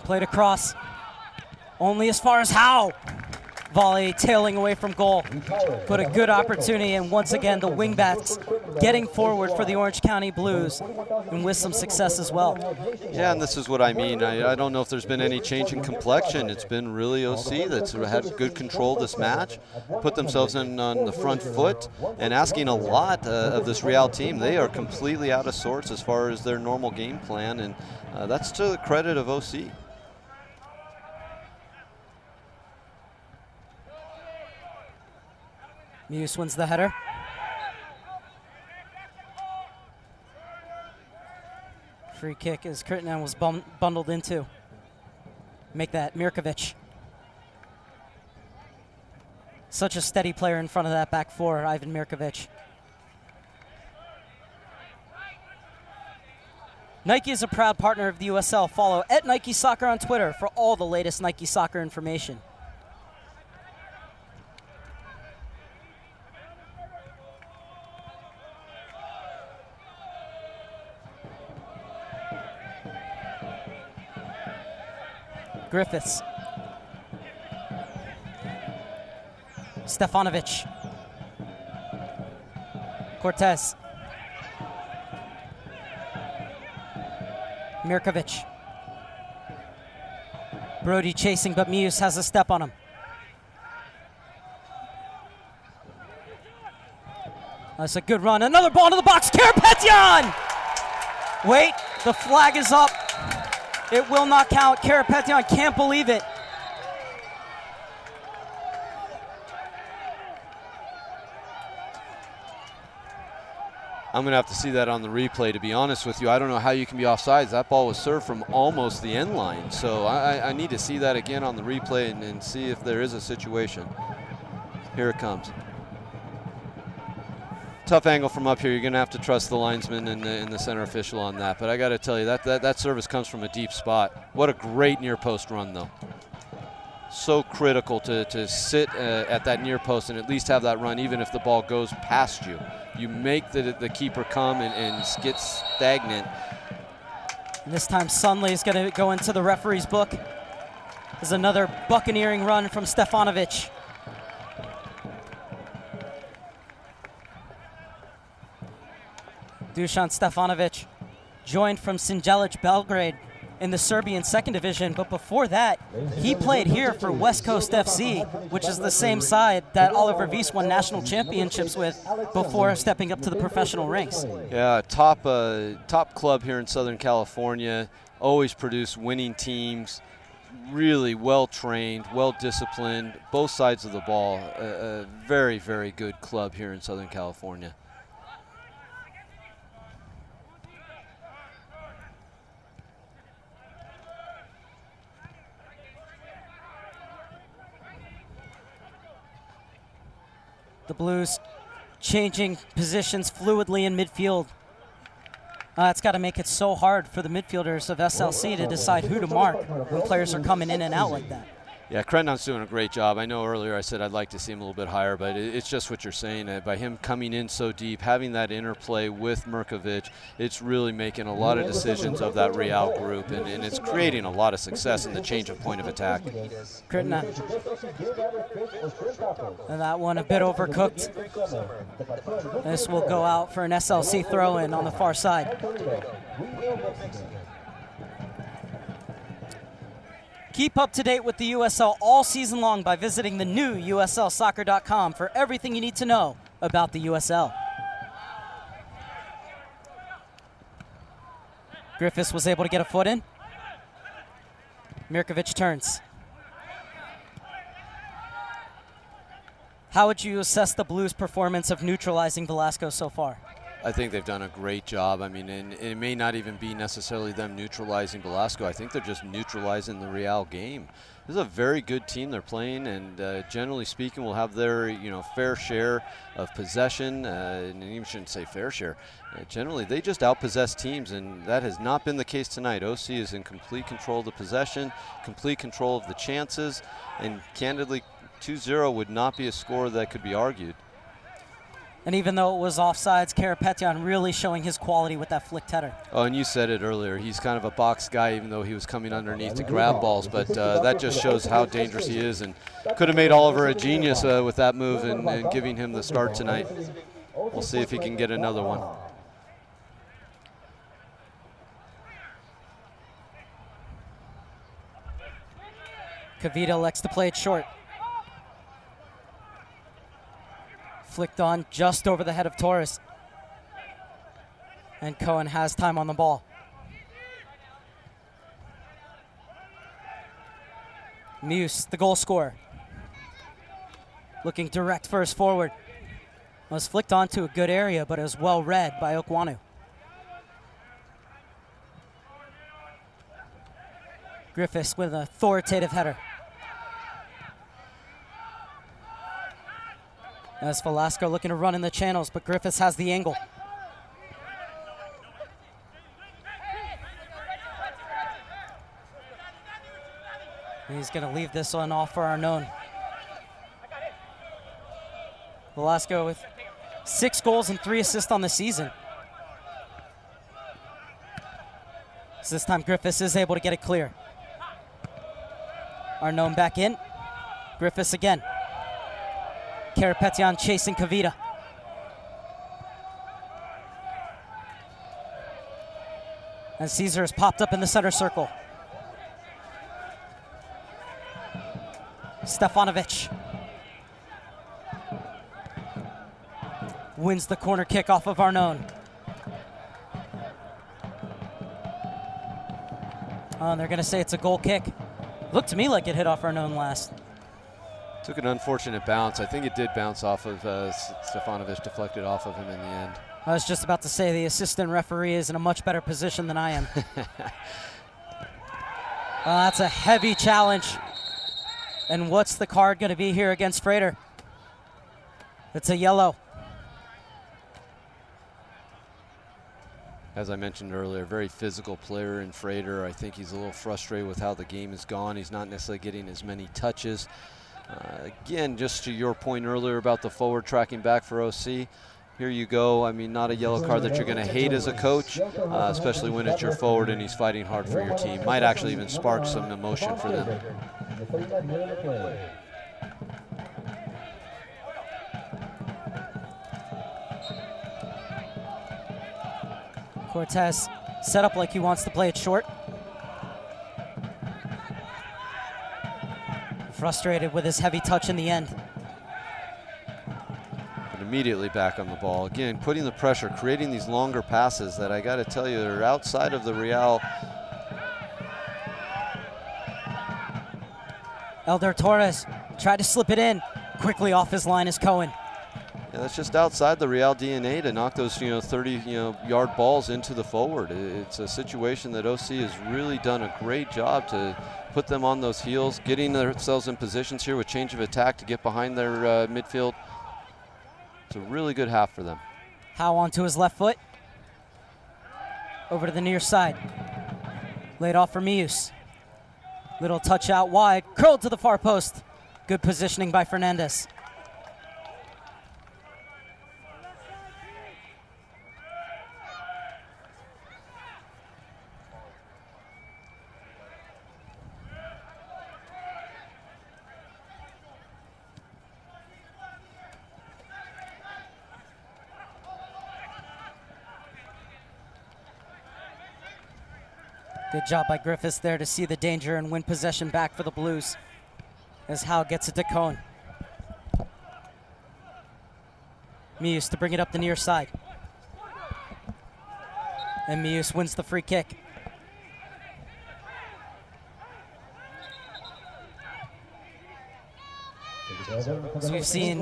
Speaker 2: Played across. Only as far as Howe. Volley tailing away from goal. But a good opportunity, and once again, the wingbacks getting forward for the Orange County Blues, and with some success as well.
Speaker 3: Yeah, and this is what I mean. I don't know if there's been any change in complexion. It's been really OC that's had good control this match, put themselves in on the front foot, and asking a lot of this Real team. They are completely out of sorts as far as their normal game plan, and that's to the credit of OC.
Speaker 2: Muse wins the header. Free kick as Kirtnan was bundled into. Make that Mirkovic. Such a steady player in front of that back four, Ivan Mirkovic. Nike is a proud partner of the USL. Follow @Nike Soccer on Twitter for all the latest Nike Soccer information. Griffiths. Stefanovic. Cortez. Mirkovic. Brody chasing, but Muse has a step on him. That's a good run. Another ball to the box. Karapetyan! Wait, the flag is up. It will not count. Karapetyan can't believe it.
Speaker 3: I'm going to have to see that on the replay, to be honest with you. I don't know how you can be offsides. That ball was served from almost the end line. So I need to see that again on the replay and see if there is a situation. Here it comes. Tough angle from up here. You're going to have to trust the linesman and the center official on that. But I got to tell you, that service comes from a deep spot. What a great near post run, though. So critical to sit at that near post and at least have that run, even if the ball goes past you. You make the keeper come and get stagnant.
Speaker 2: And this time, Sunley is going to go into the referee's book. There's another buccaneering run from Stefanovic. Dusan Stefanovic joined from Sinjelic Belgrade in the Serbian second division, but before that, he played here for West Coast FC, which is the same side that Oliver Wies won national championships with before stepping up to the professional ranks.
Speaker 3: Yeah, top club here in Southern California, always produce winning teams, really well-trained, well-disciplined, both sides of the ball. A very, very good club here in Southern California.
Speaker 2: The Blues changing positions fluidly in midfield. It's got to make it so hard for the midfielders of SLC to decide who to mark when players are coming in and out like that.
Speaker 3: Yeah, Crenton's doing a great job. I know earlier I said I'd like to see him a little bit higher, but it's just what you're saying. By him coming in so deep, having that interplay with Mirkovic, it's really making a lot of decisions of that Real group, and it's creating a lot of success in the change of point of attack.
Speaker 2: Crenton. And that one a bit overcooked. This will go out for an SLC throw-in on the far side. Keep up to date with the USL all season long by visiting the new USLsoccer.com for everything you need to know about the USL. Griffiths was able to get a foot in. Mirkovic turns. How would you assess the Blues' performance of neutralizing Velasco so far?
Speaker 3: I think they've done a great job. I mean, and it may not even be necessarily them neutralizing Velasco. I think they're just neutralizing the Real game. This is a very good team they're playing, and generally speaking, will have their fair share of possession. And you shouldn't say fair share. Generally, they just outpossess teams, and that has not been the case tonight. OC is in complete control of the possession, complete control of the chances, and candidly, 2-0 would not be a score that could be argued.
Speaker 2: And even though it was offsides, Karapetyan really showing his quality with that flicked header.
Speaker 3: Oh, and you said it earlier. He's kind of a box guy, even though he was coming underneath to grab balls. But that just shows how dangerous he is, and could have made Oliver a genius with that move and giving him the start tonight. We'll see if he can get another one.
Speaker 2: Kavita likes to play it short. Flicked on just over the head of Torres. And Cohen has time on the ball. Muse, the goal scorer. Looking direct first forward. Was flicked onto a good area, but it was well read by Okwanu. Griffiths with an authoritative header. As Velasco looking to run in the channels, but Griffiths has the angle. And he's going to leave this one off for Arnon. Velasco with 6 goals and 3 assists on the season. So this time Griffiths is able to get it clear. Arnon back in. Griffiths again. Karapetyan chasing Kavita. And Caesar has popped up in the center circle. Stefanovic wins the corner kick off of Arnon. Oh, and they're going to say it's a goal kick. Looked to me like it hit off Arnon last.
Speaker 3: Took an unfortunate bounce. I think it did bounce off of Stefanovic, deflected off of him in the end.
Speaker 2: I was just about to say the assistant referee is in a much better position than I am. That's a heavy challenge. And what's the card going to be here against Frater? It's a yellow.
Speaker 3: As I mentioned earlier, very physical player in Frater. I think he's a little frustrated with how the game has gone. He's not necessarily getting as many touches. Again, just to your point earlier about the forward tracking back for OC, here you go. I mean, not a yellow card that you're going to hate as a coach, especially when it's your forward and he's fighting hard for your team. Might actually even spark some emotion for them.
Speaker 2: Cortez set up like he wants to play it short. Frustrated with his heavy touch in the end.
Speaker 3: And immediately back on the ball. Again, putting the pressure, creating these longer passes that I got to tell you are outside of the Real.
Speaker 2: Elder Torres tried to slip it in. Quickly off his line is Cohen.
Speaker 3: Yeah, that's just outside the Real DNA to knock those 30-yard balls into the forward. It's a situation that OC has really done a great job to put them on those heels, getting themselves in positions here with change of attack to get behind their midfield. It's a really good half for them.
Speaker 2: Howe onto his left foot. Over to the near side. Laid off for Mius. Little touch out wide. Curled to the far post. Good positioning by Fernandez. Good job by Griffiths there to see the danger and win possession back for the Blues as Howe gets it to Cohn. Mius to bring it up the near side. And Mius wins the free kick. So we've seen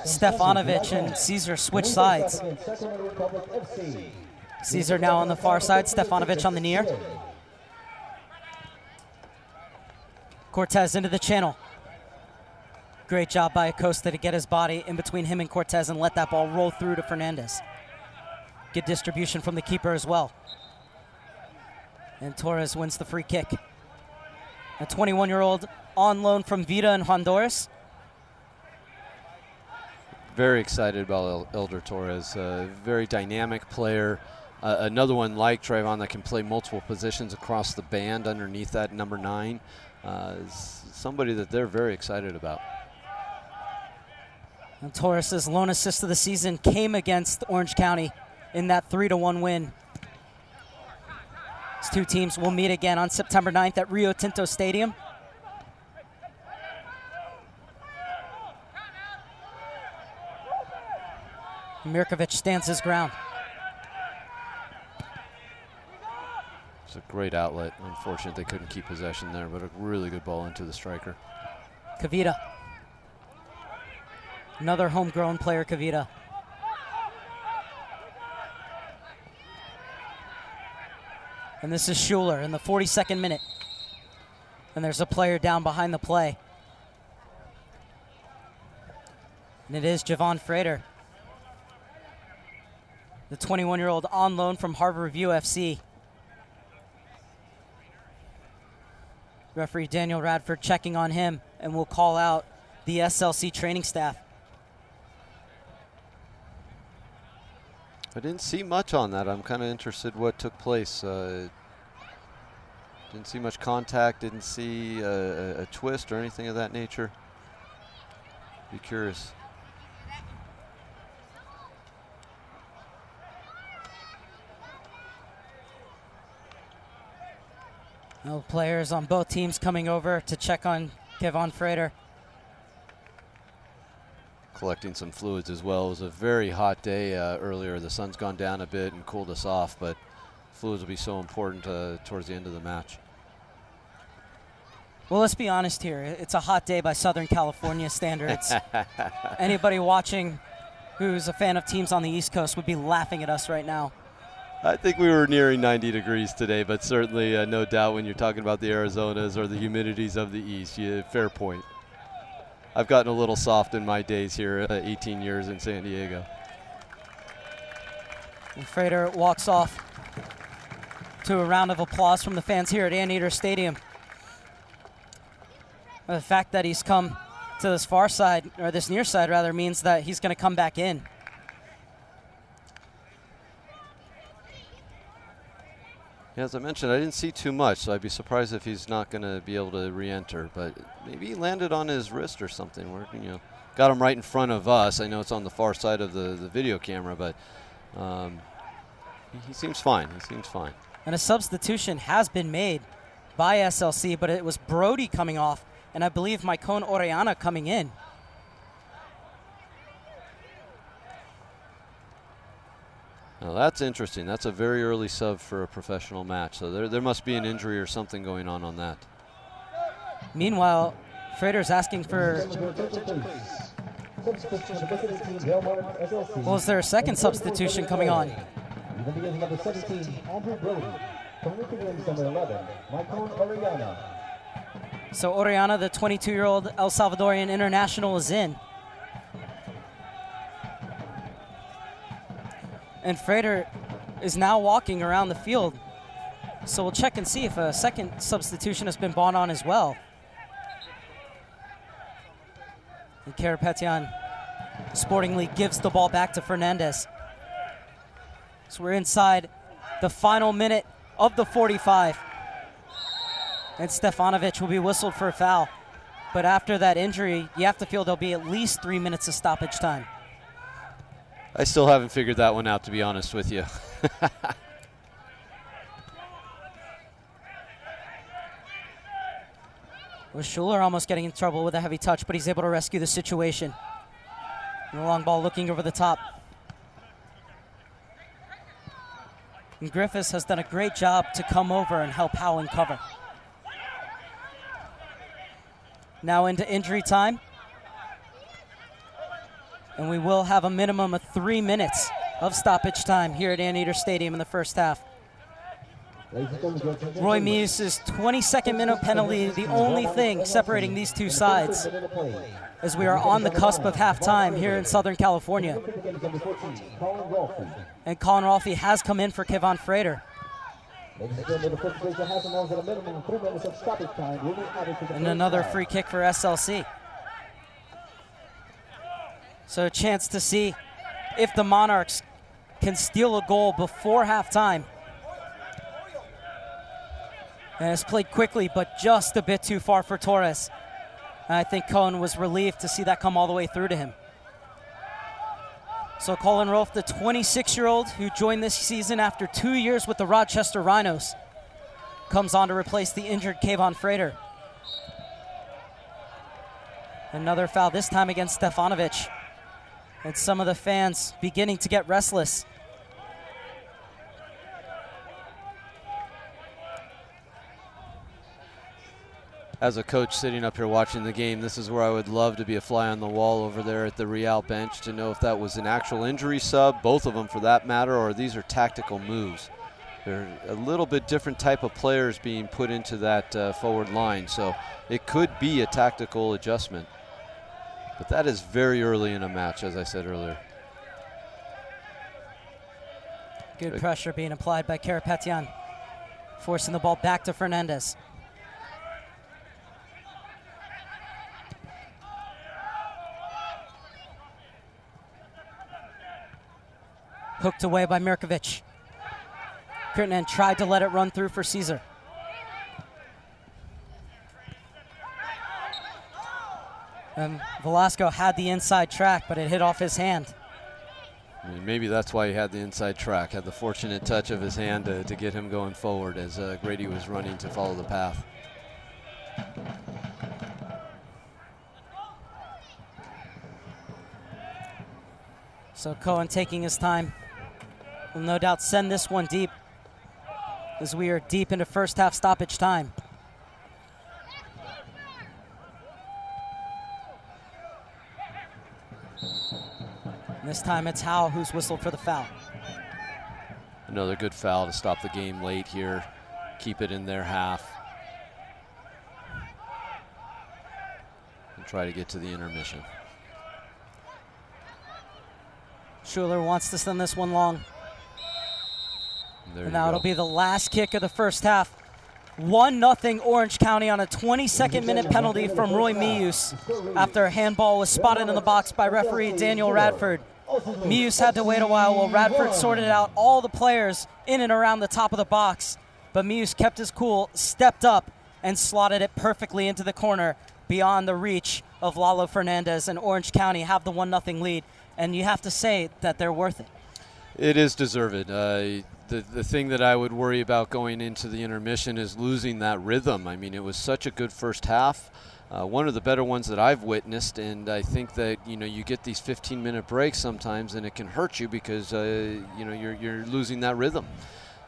Speaker 2: Stefanovic and Caesar switch sides. Caesar now on the far side, Stefanovic on the near. Cortez into the channel. Great job by Acosta to get his body in between him and Cortez and let that ball roll through to Fernandez. Good distribution from the keeper as well. And Torres wins the free kick. A 21-year-old on loan from Vida in Honduras.
Speaker 3: Very excited about Elder Torres. Very dynamic player. Another one like Trayvon that can play multiple positions across the band underneath that number 9. Somebody that they're very excited about.
Speaker 2: And Torres' lone assist of the season came against Orange County in that 3-1 win. These two teams will meet again on September 9th at Rio Tinto Stadium. Mirkovic stands his ground.
Speaker 3: It's a great outlet. Unfortunate they couldn't keep possession there, but a really good ball into the striker.
Speaker 2: Kavita. Another homegrown player, Kavita. And this is Schuler in the 42nd minute. And there's a player down behind the play. And it is Javon Frater, the 21-year-old on loan from Harbor View FC. Referee Daniel Radford checking on him, and will call out the SLC training staff.
Speaker 3: I didn't see much on that. I'm kind of interested what took place. Didn't see much contact, didn't see a twist or anything of that nature. Be curious.
Speaker 2: No players on both teams coming over to check on Kevon Frater.
Speaker 3: Collecting some fluids as well. It was a very hot day earlier. The sun's gone down a bit and cooled us off, but fluids will be so important towards the end of the match.
Speaker 2: Well, let's be honest here. It's a hot day by Southern California standards. Anybody watching who's a fan of teams on the East Coast would be laughing at us right now.
Speaker 3: I think we were nearing 90 degrees today, but certainly no doubt when you're talking about the Arizonas or the humidities of the East, fair point. I've gotten a little soft in my days here, 18 years in San Diego.
Speaker 2: And Frater walks off to a round of applause from the fans here at Anteater Stadium. The fact that he's come to this far side, or this near side rather, means that he's going to come back in.
Speaker 3: Yeah, as I mentioned, I didn't see too much, so I'd be surprised if he's not going to be able to re-enter. But maybe he landed on his wrist or something. Where, got him right in front of us. I know it's on the far side of the video camera, but he seems fine. He seems fine.
Speaker 2: And a substitution has been made by SLC, but it was Brody coming off, and I believe Maicon Orellana coming in.
Speaker 3: Now that's interesting. That's a very early sub for a professional match. So there must be an injury or something going on that.
Speaker 2: Meanwhile, Frater's asking for... Well, is there a second substitution coming on?
Speaker 6: Number 17, Andrew Brody. Number 11, Maicon Orellana.
Speaker 2: So Orellana, the 22-year-old El Salvadorian international, is in. And Frater is now walking around the field. So we'll check and see if a second substitution has been brought on as well. And Karapetyan sportingly gives the ball back to Fernandez. So we're inside the final minute of the 45. And Stefanovic will be whistled for a foul. But after that injury, you have to feel there'll be at least 3 minutes of stoppage time.
Speaker 3: I still haven't figured that one out, to be honest with you.
Speaker 2: Well, Schuler almost getting in trouble with a heavy touch, but he's able to rescue the situation. And the long ball looking over the top. And Griffiths has done a great job to come over and help Howland cover. Now into injury time. And we will have a minimum of 3 minutes of stoppage time here at Anteater Stadium in the first half. Roy Meus' 22nd minute penalty, the only thing separating these two sides, as we are on the cusp of halftime here in Southern California. And Colin Rolfe has come in for Kevon Frater. And another free kick for SLC. So a chance to see if the Monarchs can steal a goal before halftime. And it's played quickly, but just a bit too far for Torres. And I think Cohen was relieved to see that come all the way through to him. So Colin Rolfe, the 26-year-old who joined this season after 2 years with the Rochester Rhinos, comes on to replace the injured Kevon Frater. Another foul, this time against Stefanovic. And some of the fans beginning to get restless.
Speaker 3: As a coach sitting up here watching the game, this is where I would love to be a fly on the wall over there at the Real bench to know if that was an actual injury sub, both of them for that matter, or these are tactical moves. They're a little bit different type of players being put into that forward line, so it could be a tactical adjustment. But that is very early in a match, as I said earlier.
Speaker 2: Good pressure being applied by Karapetyan, forcing the ball back to Fernandez. Hooked away by Mirkovic. Kirtnan tried to let it run through for Caesar. And Velasco had the inside track, but it hit off his hand.
Speaker 3: I mean, maybe that's why he had the inside track, had the fortunate touch of his hand to get him going forward as Grady was running to follow the path.
Speaker 2: So Cohen taking his time will no doubt send this one deep as we are deep into first half stoppage time. And this time it's Howe who's whistled for the foul.
Speaker 3: Another good foul to stop the game late here, keep it in their half, and try to get to the intermission.
Speaker 2: Schuler wants to send this one long.
Speaker 3: And
Speaker 2: now it'll be the last kick of the first half. 1-0 Orange County on a 22nd minute penalty from Roy Meus after a handball was spotted in the box by referee Daniel Radford. Meus had to wait a while Radford sorted out all the players in and around the top of the box. But Meus kept his cool, stepped up, and slotted it perfectly into the corner beyond the reach of Lalo Fernandez, and Orange County have the 1-0 lead. And you have to say that they're worth it.
Speaker 3: It is deserved. The thing that I would worry about going into the intermission is losing that rhythm. I mean, it was such a good first half. One of the better ones that I've witnessed, and I think that you get these 15-minute breaks sometimes, and it can hurt you because you're losing that rhythm.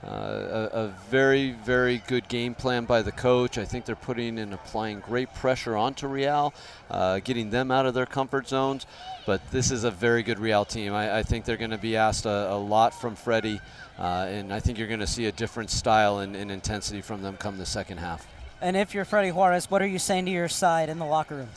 Speaker 3: A very, very good game plan by the coach. I think they're putting and applying great pressure onto Real, getting them out of their comfort zones. But this is a very good Real team. I think they're going to be asked a lot from Freddie, and I think you're going to see a different style and intensity from them come the second half.
Speaker 2: And if you're Freddie Juarez, what are you saying to your side in the locker room?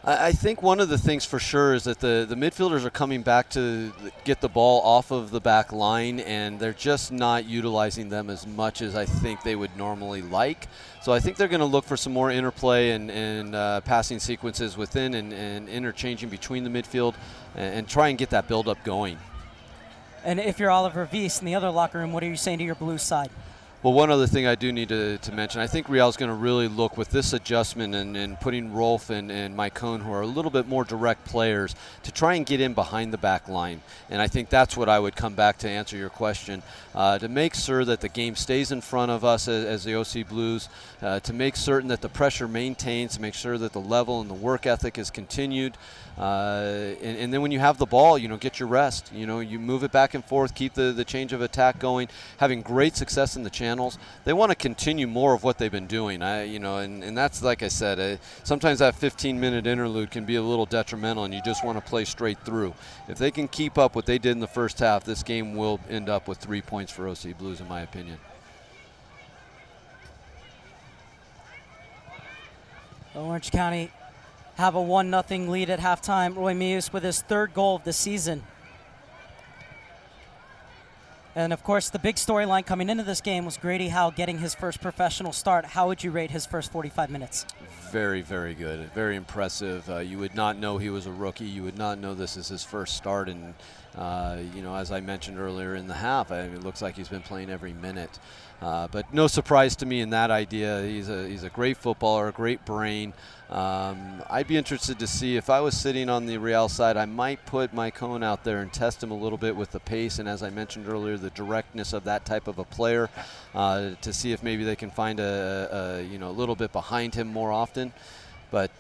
Speaker 3: I think one of the things for sure is that the midfielders are coming back to get the ball off of the back line, and they're just not utilizing them as much as I think they would normally like. So I think they're going to look for some more interplay and passing sequences within and interchanging between the midfield and try and get that build-up going.
Speaker 2: And if you're Oliver Wiese in the other locker room, what are you saying to your Blues side?
Speaker 3: Well, one other thing I do need to mention, I think Real's going to really look with this adjustment and putting Rolf and Maicon, who are a little bit more direct players, to try and get in behind the back line. And I think that's what I would come back to answer your question, to make sure that the game stays in front of us as the OC Blues, to make certain that the pressure maintains, to make sure that the level and the work ethic is continued. And then when you have the ball, get your rest. You move it back and forth, keep the change of attack going, having great success in the channels. They want to continue more of what they've been doing. And that's, like I said, sometimes that 15-minute interlude can be a little detrimental, and you just want to play straight through. If they can keep up what they did in the first half, this game will end up with 3 points for OC Blues, in my opinion.
Speaker 2: Orange County have a 1-0 lead at halftime. Roy Meus with his third goal of the season. And, of course, the big storyline coming into this game was Grady Howe getting his first professional start. How would you rate his first 45 minutes?
Speaker 3: Very, very good. Very impressive. You would not know he was a rookie. You would not know this is his first start. And, as I mentioned earlier in the half, it looks like he's been playing every minute. But no surprise to me in that idea. He's a great footballer, a great brain. I'd be interested to see, if I was sitting on the Real side, I might put Maicon out there and test him a little bit with the pace and, as I mentioned earlier, the directness of that type of a player, to see if maybe they can find a little bit behind him more often. But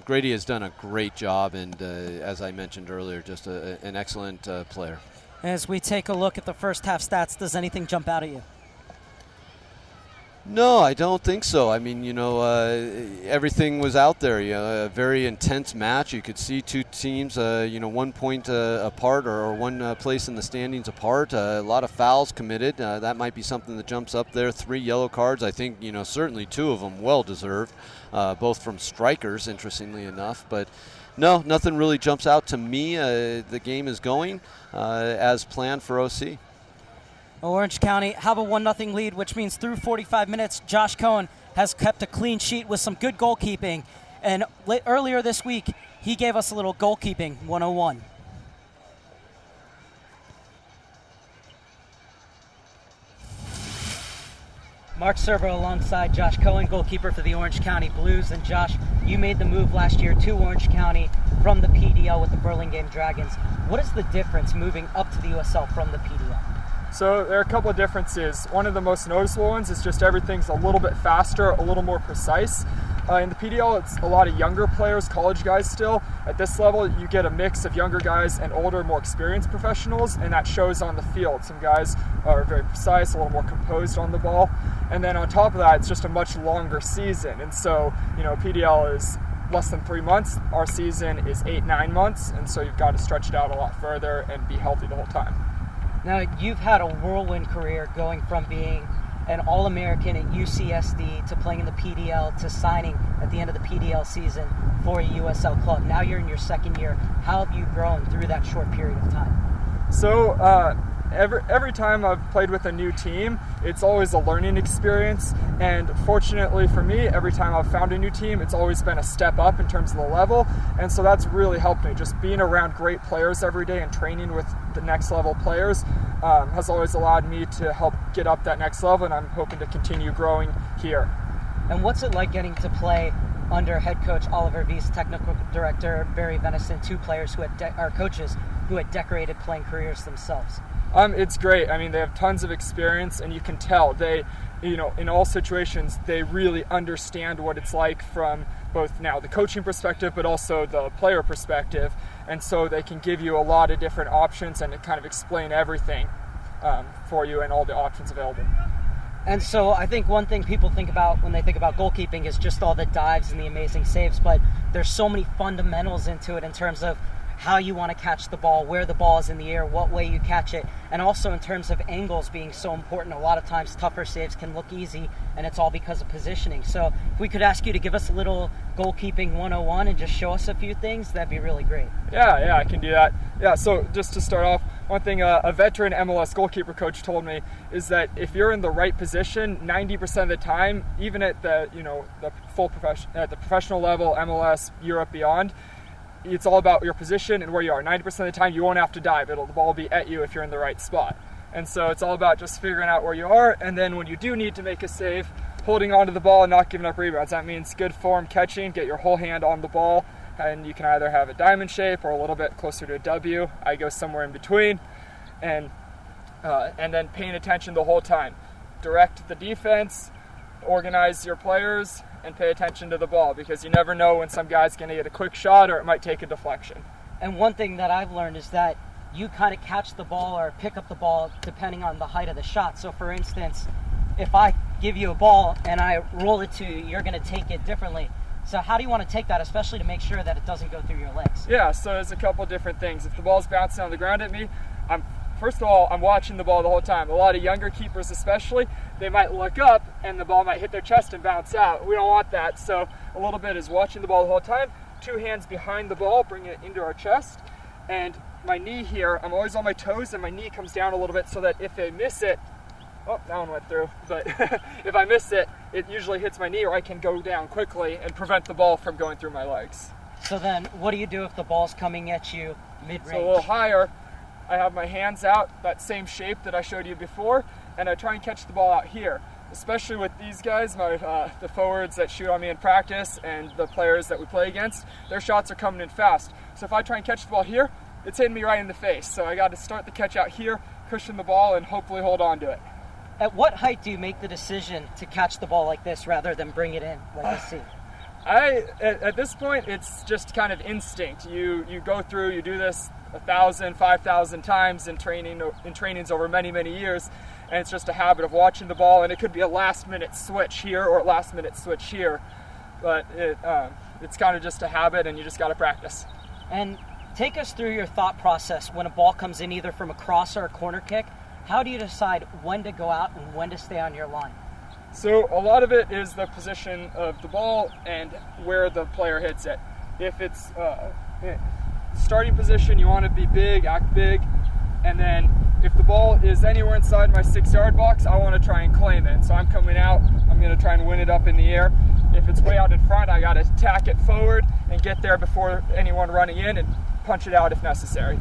Speaker 3: Grady has done a great job, and as I mentioned earlier, just an excellent player.
Speaker 2: As we take a look at the first half stats, does anything jump out at you?
Speaker 3: No, I don't think so. Everything was out there. A very intense match. You could see two teams, 1 point apart or one place in the standings apart. A lot of fouls committed. That might be something that jumps up there. 3 yellow cards. I think, certainly 2 of them well-deserved, both from strikers, interestingly enough. But no, nothing really jumps out to me. The game is going as planned for OC.
Speaker 2: Orange County have a 1-0 lead, which means through 45 minutes, Josh Cohen has kept a clean sheet with some good goalkeeping. And earlier this week, he gave us a little goalkeeping 101. Mark Servo alongside Josh Cohen, goalkeeper for the Orange County Blues. And Josh, you made the move last year to Orange County from the PDL with the Burlingame Dragons. What is the difference moving up to the USL from the PDL?
Speaker 7: So there are a couple of differences. One of the most noticeable ones is just everything's a little bit faster, a little more precise. In the PDL, it's a lot of younger players, college guys still. At this level, you get a mix of younger guys and older, more experienced professionals, and that shows on the field. Some guys are very precise, a little more composed on the ball. And then on top of that, it's just a much longer season. And so, PDL is less than 3 months. Our season is 8-9 months, and so you've got to stretch it out a lot further and be healthy the whole time.
Speaker 2: Now, you've had a whirlwind career, going from being an All-American at UCSD to playing in the PDL to signing at the end of the PDL season for a USL club. Now you're in your second year. How have you grown through that short period of time?
Speaker 7: So every time I've played with a new team, it's always a learning experience. And fortunately for me, every time I've found a new team, it's always been a step up in terms of the level. And so that's really helped me. Just being around great players every day and training with the next level players has always allowed me to help get up that next level, and I'm hoping to continue growing here.
Speaker 2: And what's it like getting to play under head coach Oliver Wiese, technical director Barry Venison, 2 players who are coaches who had decorated playing careers themselves?
Speaker 7: It's great. I mean, they have tons of experience, and you can tell they, in all situations, they really understand what it's like from both now the coaching perspective, but also the player perspective. And so they can give you a lot of different options and kind of explain everything for you and all the options available.
Speaker 2: And so I think one thing people think about when they think about goalkeeping is just all the dives and the amazing saves, but there's so many fundamentals into it in terms of how you want to catch the ball, where the ball is in the air, what way you catch it, and also in terms of angles being so important. A lot of times tougher saves can look easy, and it's all because of positioning. So if we could ask you to give us a little goalkeeping 101 and just show us a few things, that'd be really great.
Speaker 7: Yeah, I can do that. Yeah, so just to start off, one thing a veteran MLS goalkeeper coach told me is that if you're in the right position 90% of the time, even at the the professional level, MLS, Europe, beyond, it's all about your position and where you are. 90% of the time, you won't have to dive. The ball will be at you if you're in the right spot. And so it's all about just figuring out where you are, and then when you do need to make a save, holding onto the ball and not giving up rebounds. That means good form catching, get your whole hand on the ball, and you can either have a diamond shape or a little bit closer to a W. I go somewhere in between, and then paying attention the whole time. Direct the defense, organize your players, and pay attention to the ball, because you never know when some guy's going to get a quick shot or it might take a deflection.
Speaker 2: And one thing that I've learned is that you kind of catch the ball or pick up the ball depending on the height of the shot. So for instance, if I give you a ball and I roll it to you, you're going to take it differently. So how do you want to take that, especially to make sure that it doesn't go through your legs?
Speaker 7: Yeah, so there's a couple different things. If the ball's bouncing on the ground at me, first of all, I'm watching the ball the whole time. A lot of younger keepers especially, they might look up and the ball might hit their chest and bounce out. We don't want that, so a little bit is watching the ball the whole time. 2 hands behind the ball, bring it into our chest. And my knee here, I'm always on my toes and my knee comes down a little bit so that if I miss it, oh, that one went through, but if I miss it, it usually hits my knee, or I can go down quickly and prevent the ball from going through my legs.
Speaker 2: So then what do you do if the ball's coming at you mid-range?
Speaker 7: So a little higher, I have my hands out, that same shape that I showed you before, and I try and catch the ball out here. Especially with these guys, the forwards that shoot on me in practice and the players that we play against, their shots are coming in fast. So if I try and catch the ball here, it's hitting me right in the face. So I got to start the catch out here, cushion the ball, and hopefully hold on to it.
Speaker 2: At what height do you make the decision to catch the ball like this rather than bring it in like I see?
Speaker 7: At this point, it's just kind of instinct. You go through, you do this 1,000, 5,000 times in trainings over many, many years, and it's just a habit of watching the ball, and it could be a last-minute switch here or a last-minute switch here, but it's kind of just a habit, and you just got to practice.
Speaker 2: And take us through your thought process when a ball comes in either from a cross or a corner kick. How do you decide when to go out and when to stay on your line?
Speaker 7: So a lot of it is the position of the ball and where the player hits it. If it's starting position, you want to be big, act big, and then if the ball is anywhere inside my 6-yard box, I want to try and claim it. So I'm coming out, I'm going to try and win it up in the air. If it's way out in front, I got to tack it forward and get there before anyone running in and punch it out if necessary.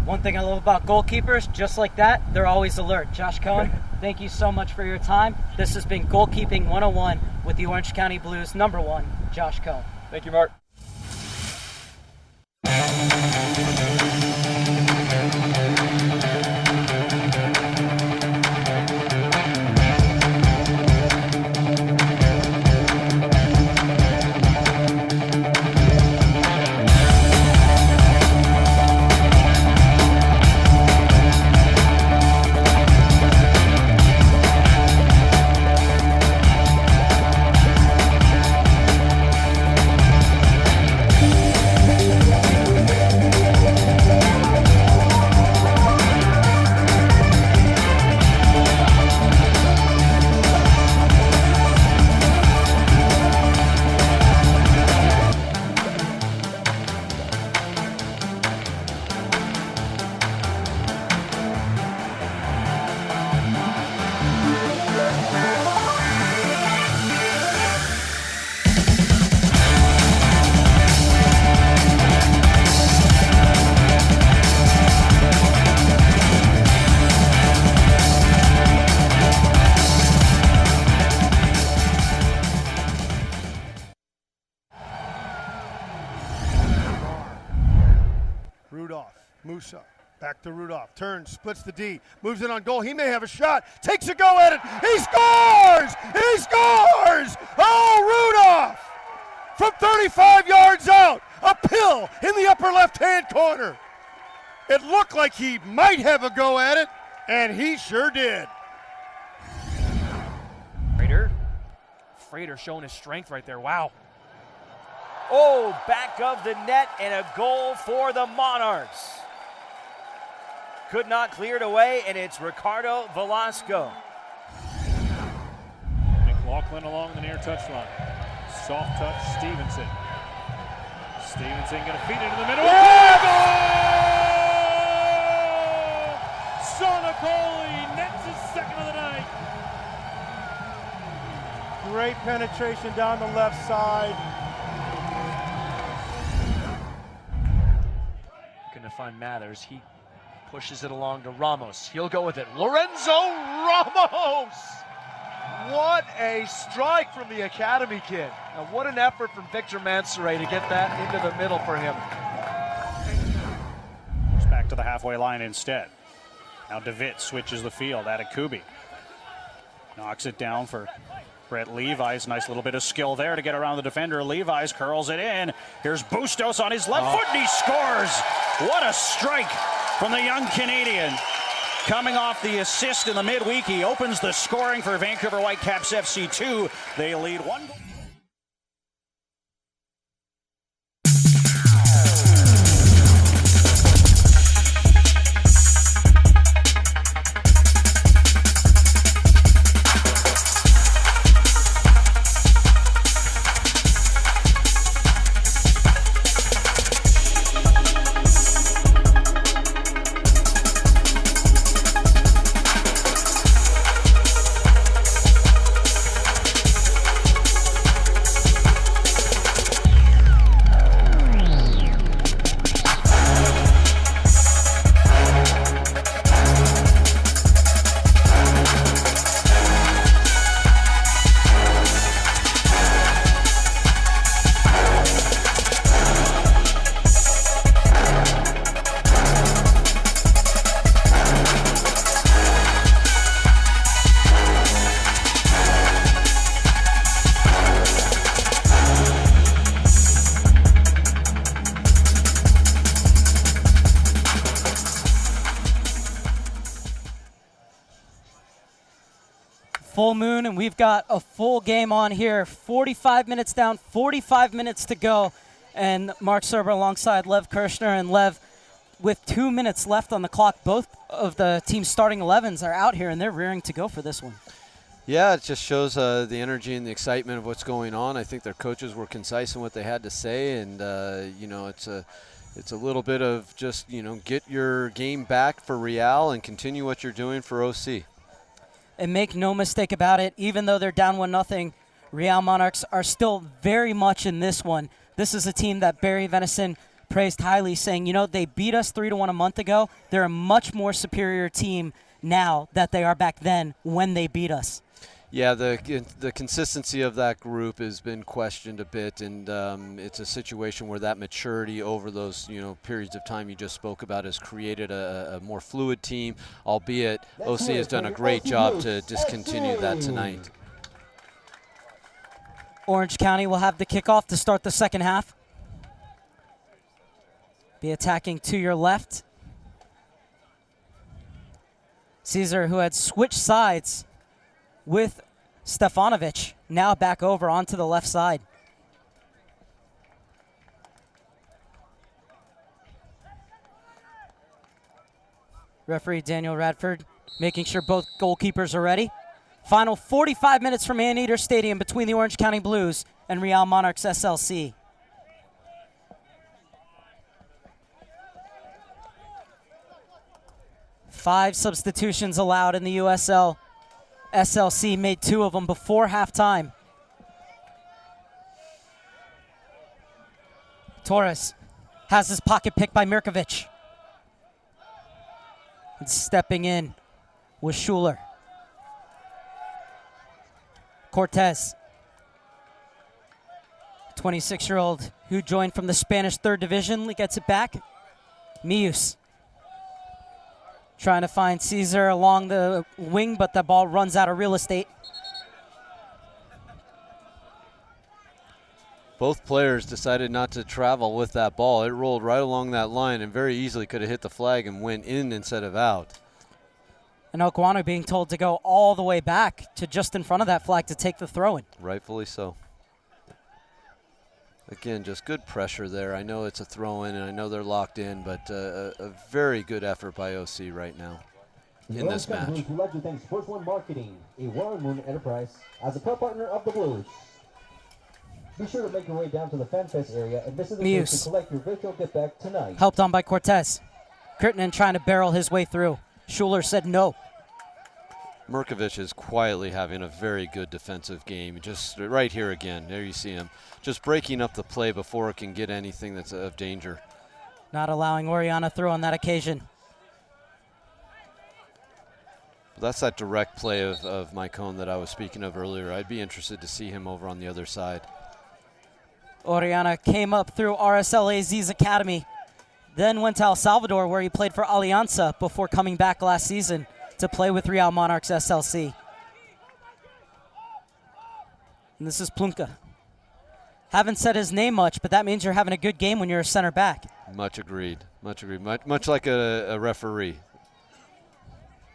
Speaker 2: One thing I love about goalkeepers, just like that, they're always alert. Josh Cohen, thank you so much for your time. This has been Goalkeeping 101 with the Orange County Blues #1, Josh Cohen.
Speaker 7: Thank you, Mark.
Speaker 8: Musa, back to Rudolph, turns, splits the D, moves it on goal, he may have a shot, takes a go at it, he scores! He scores! Oh, Rudolph! From 35 yards out, a pill in the upper left-hand corner. It looked like he might have a go at it, and he sure did.
Speaker 9: Frater showing his strength right there, wow. Oh, back of the net and a goal for the Monarchs. Could not clear it away, and it's Ricardo Velasco.
Speaker 10: McLaughlin along the near touchline. Soft touch, Stevenson. Stevenson going to feed it into the middle. Yeah! Goal! Sonacoli nets his second of the night.
Speaker 8: Great penetration down the left side.
Speaker 9: Going to find Mathers. He pushes it along to Ramos. He'll go with it. Lorenzo Ramos! What a strike from the academy kid. And what an effort from Victor Mansoret to get that into the middle for him.
Speaker 10: Goes back to the halfway line instead. Now DeWitt switches the field at Akubi. Knocks it down for Brett Levi's. Nice little bit of skill there to get around the defender. Levi's curls it in. Here's Bustos on his left foot and he scores. What a strike from the young Canadian. Coming off the assist in the midweek, he opens the scoring for Vancouver Whitecaps FC 2. They lead 1 goal.
Speaker 2: Full moon, and we've got a full game on here. 45 minutes down, 45 minutes to go. And Mark Serber alongside Lev Kirshner. And Lev, with 2 minutes left on the clock, both of the team's starting 11s are out here, and they're rearing to go for this one.
Speaker 3: Yeah, it just shows the energy and the excitement of what's going on. I think their coaches were concise in what they had to say, and you know, it's a little bit of just, you know, get your game back for Real and continue what you're doing for OC.
Speaker 2: And make no mistake about it, even though they're down 1-0, Real Monarchs are still very much in this one. This is a team that Barry Venison praised highly, saying, you know, they beat us 3-1 a month ago. They're a much more superior team now that they are back then when they beat us.
Speaker 3: Yeah, the consistency of that group has been questioned a bit, and it's a situation where that maturity over those, you know, periods of time you just spoke about has created a more fluid team, albeit OC has done a great job to discontinue that tonight.
Speaker 2: Orange County will have the kickoff to start the second half. Be attacking to your left. Caesar, who had switched sides with Stefanovic, now back over onto the left side. Referee Daniel Radford making sure both goalkeepers are ready. Final 45 minutes from Maneater Stadium between the Orange County Blues and Real Monarchs SLC. Five substitutions allowed in the USL. SLC made 2 of them before halftime. Torres has his pocket picked by Mirkovic. And stepping in was Schuler. Cortez, 26-year-old who joined from the Spanish 3rd Division, gets it back. Mius trying to find Caesar along the wing, but the ball runs out of real estate.
Speaker 3: Both players decided not to travel with that ball. It rolled right along that line and very easily could have hit the flag and went in instead of out.
Speaker 2: And Okwano being told to go all the way back to just in front of that flag to take the throw-in.
Speaker 3: Rightfully so. Again, just good pressure there. I know it's a throw-in, and I know they're locked in, but a very good effort by OC right now in this match.
Speaker 6: Blues would like to thank Sports One Marketing, a Warren Moon Enterprise, as a co-partner of the Blues. Be sure to make your way down to the FanFest area and visit the booth to collect your virtual gift bag tonight.
Speaker 2: Helped on by Cortez. Kirtnen trying to barrel his way through. Schuler said no.
Speaker 3: Mirkovic is quietly having a very good defensive game. Just right here again, there you see him. Just breaking up the play before it can get anything that's of danger.
Speaker 2: Not allowing Oriana through on that occasion.
Speaker 3: That's that direct play of Maicon that I was speaking of earlier. I'd be interested to see him over on the other side.
Speaker 2: Oriana came up through RSLAZ's academy, then went to El Salvador where he played for Alianza before coming back last season to play with Real Monarchs SLC. And this is Plunka. Haven't said his name much, but that means you're having a good game when you're a center back.
Speaker 3: Much agreed. Much agreed. Much like a referee.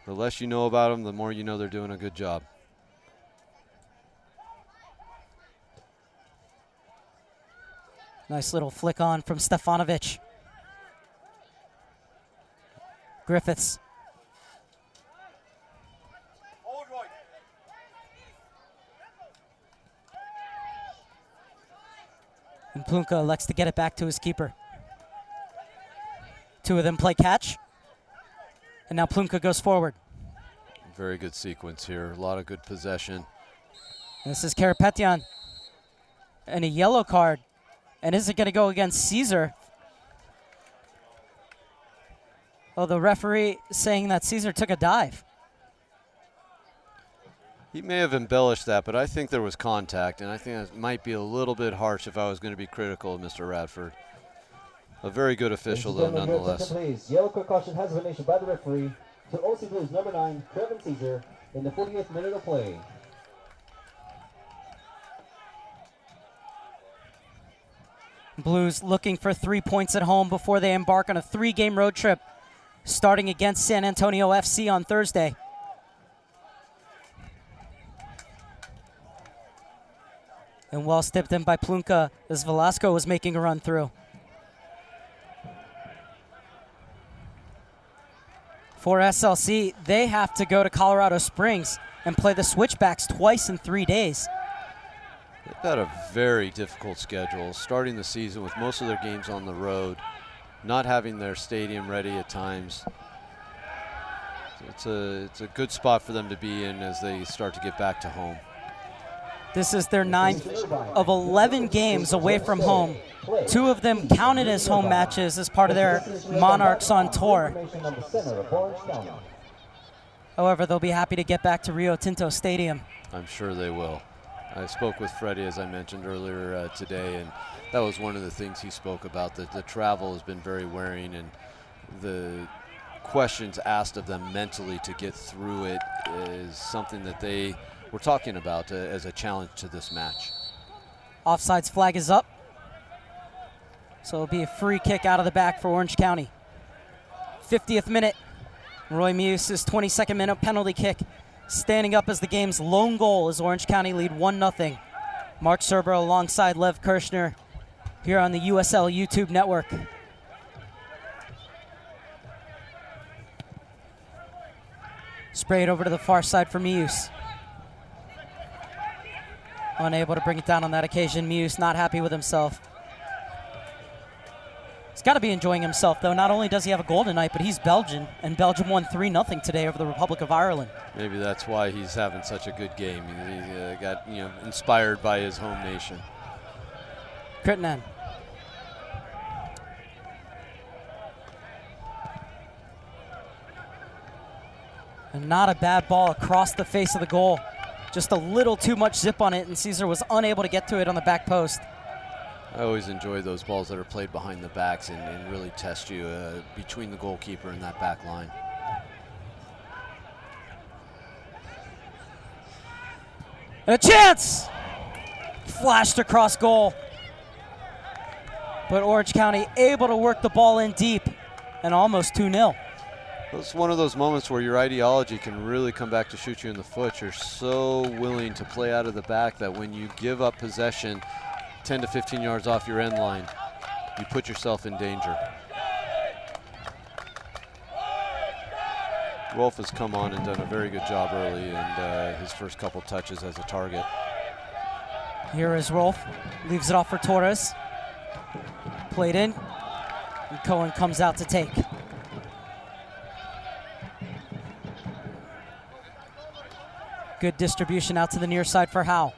Speaker 3: The less you know about them, the more you know they're doing a good job.
Speaker 2: Nice little flick on from Stefanovic. Griffiths. And Plunka elects to get it back to his keeper. Two of them play catch. And now Plunka goes forward.
Speaker 3: Very good sequence here. A lot of good possession.
Speaker 2: And this is Karapetyan. And a yellow card. And is it going to go against Caesar? Oh, the referee saying that Caesar took a dive.
Speaker 3: He may have embellished that, but I think there was contact, and I think that might be a little bit harsh if I was going to be critical of Mr. Radford. A very good official, though, nonetheless.
Speaker 6: Please. Yellow card caution has been issued by the referee to OC Blues number 9, Trevin Caesar, in the 48th minute of play.
Speaker 2: Blues looking for 3 points at home before they embark on a 3-game road trip, starting against San Antonio FC on Thursday. And well stepped in by Plunka as Velasco was making a run through. For SLC, they have to go to Colorado Springs and play the Switchbacks twice in 3 days.
Speaker 3: They've had a very difficult schedule, starting the season with most of their games on the road, not having their stadium ready at times. It's a good spot for them to be in as they start to get back to home.
Speaker 2: This is their 9th of 11 games away from home. 2 of them counted as home matches as part of their Monarchs on tour. However, they'll be happy to get back to Rio Tinto Stadium.
Speaker 3: I'm sure they will. I spoke with Freddie, as I mentioned earlier today, and that was one of the things he spoke about, that the travel has been very wearing, and the questions asked of them mentally to get through it is something that they were talking about as a challenge to this match.
Speaker 2: Offsides flag is up. So it'll be a free kick out of the back for Orange County. 50th minute. Roy Muse's 22nd minute penalty kick. Standing up as the game's lone goal as Orange County lead 1-0. Mark Serber alongside Lev Kirshner here on the USL YouTube network. Sprayed over to the far side for Muse. Unable to bring it down on that occasion. Muse not happy with himself. He's got to be enjoying himself, though. Not only does he have a goal tonight, but he's Belgian, and Belgium won 3-0 today over the Republic of Ireland.
Speaker 3: Maybe that's why he's having such a good game. He got inspired by his home nation.
Speaker 2: Kirtnen. And not a bad ball across the face of the goal. Just a little too much zip on it, and Caesar was unable to get to it on the back post.
Speaker 3: I always enjoy those balls that are played behind the backs and really test you between the goalkeeper and that back line.
Speaker 2: And a chance! Flashed across goal. But Orange County able to work the ball in deep and almost 2-0.
Speaker 3: It's one of those moments where your ideology can really come back to shoot you in the foot. You're so willing to play out of the back that when you give up possession, 10 to 15 yards off your end line, you put yourself in danger. Rolf has come on and done a very good job early, and his first couple touches as a target.
Speaker 2: Here is Rolf, leaves it off for Torres. Played in, and Cohen comes out to take. Good distribution out to the near side for Howe.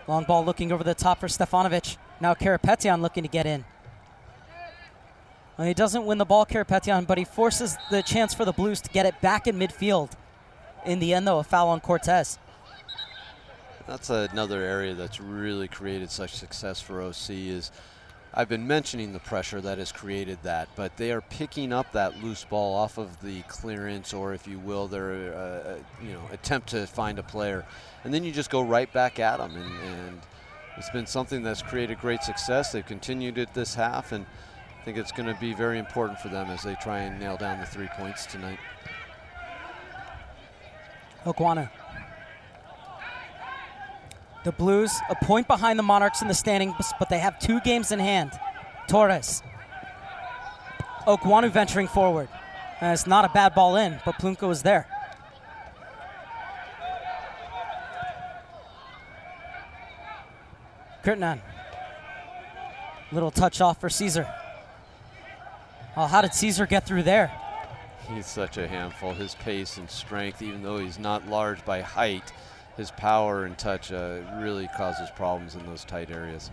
Speaker 2: Long ball looking over the top for Stefanovic. Now Karapetyan looking to get in. Well, he doesn't win the ball, Karapetyan, but he forces the chance for the Blues to get it back in midfield. In the end, though, a foul on Cortez.
Speaker 3: That's another area that's really created such success for OC. Is I've been mentioning the pressure that has created that, but they are picking up that loose ball off of the clearance, or if you will, their attempt to find a player, and then you just go right back at them. And it's been something that's created great success. They've continued it this half, and I think it's going to be very important for them as they try and nail down the 3 points tonight.
Speaker 2: Okwanu. The Blues, a point behind the Monarchs in the standings, but they have 2 games in hand. Torres. Okwanu venturing forward. And it's not a bad ball in, but Plumka was there. Kurtanen. Little touch off for Caesar. Oh, how did Caesar get through there?
Speaker 3: He's such a handful. His pace and strength, even though he's not large by height, his power and touch really causes problems in those tight areas.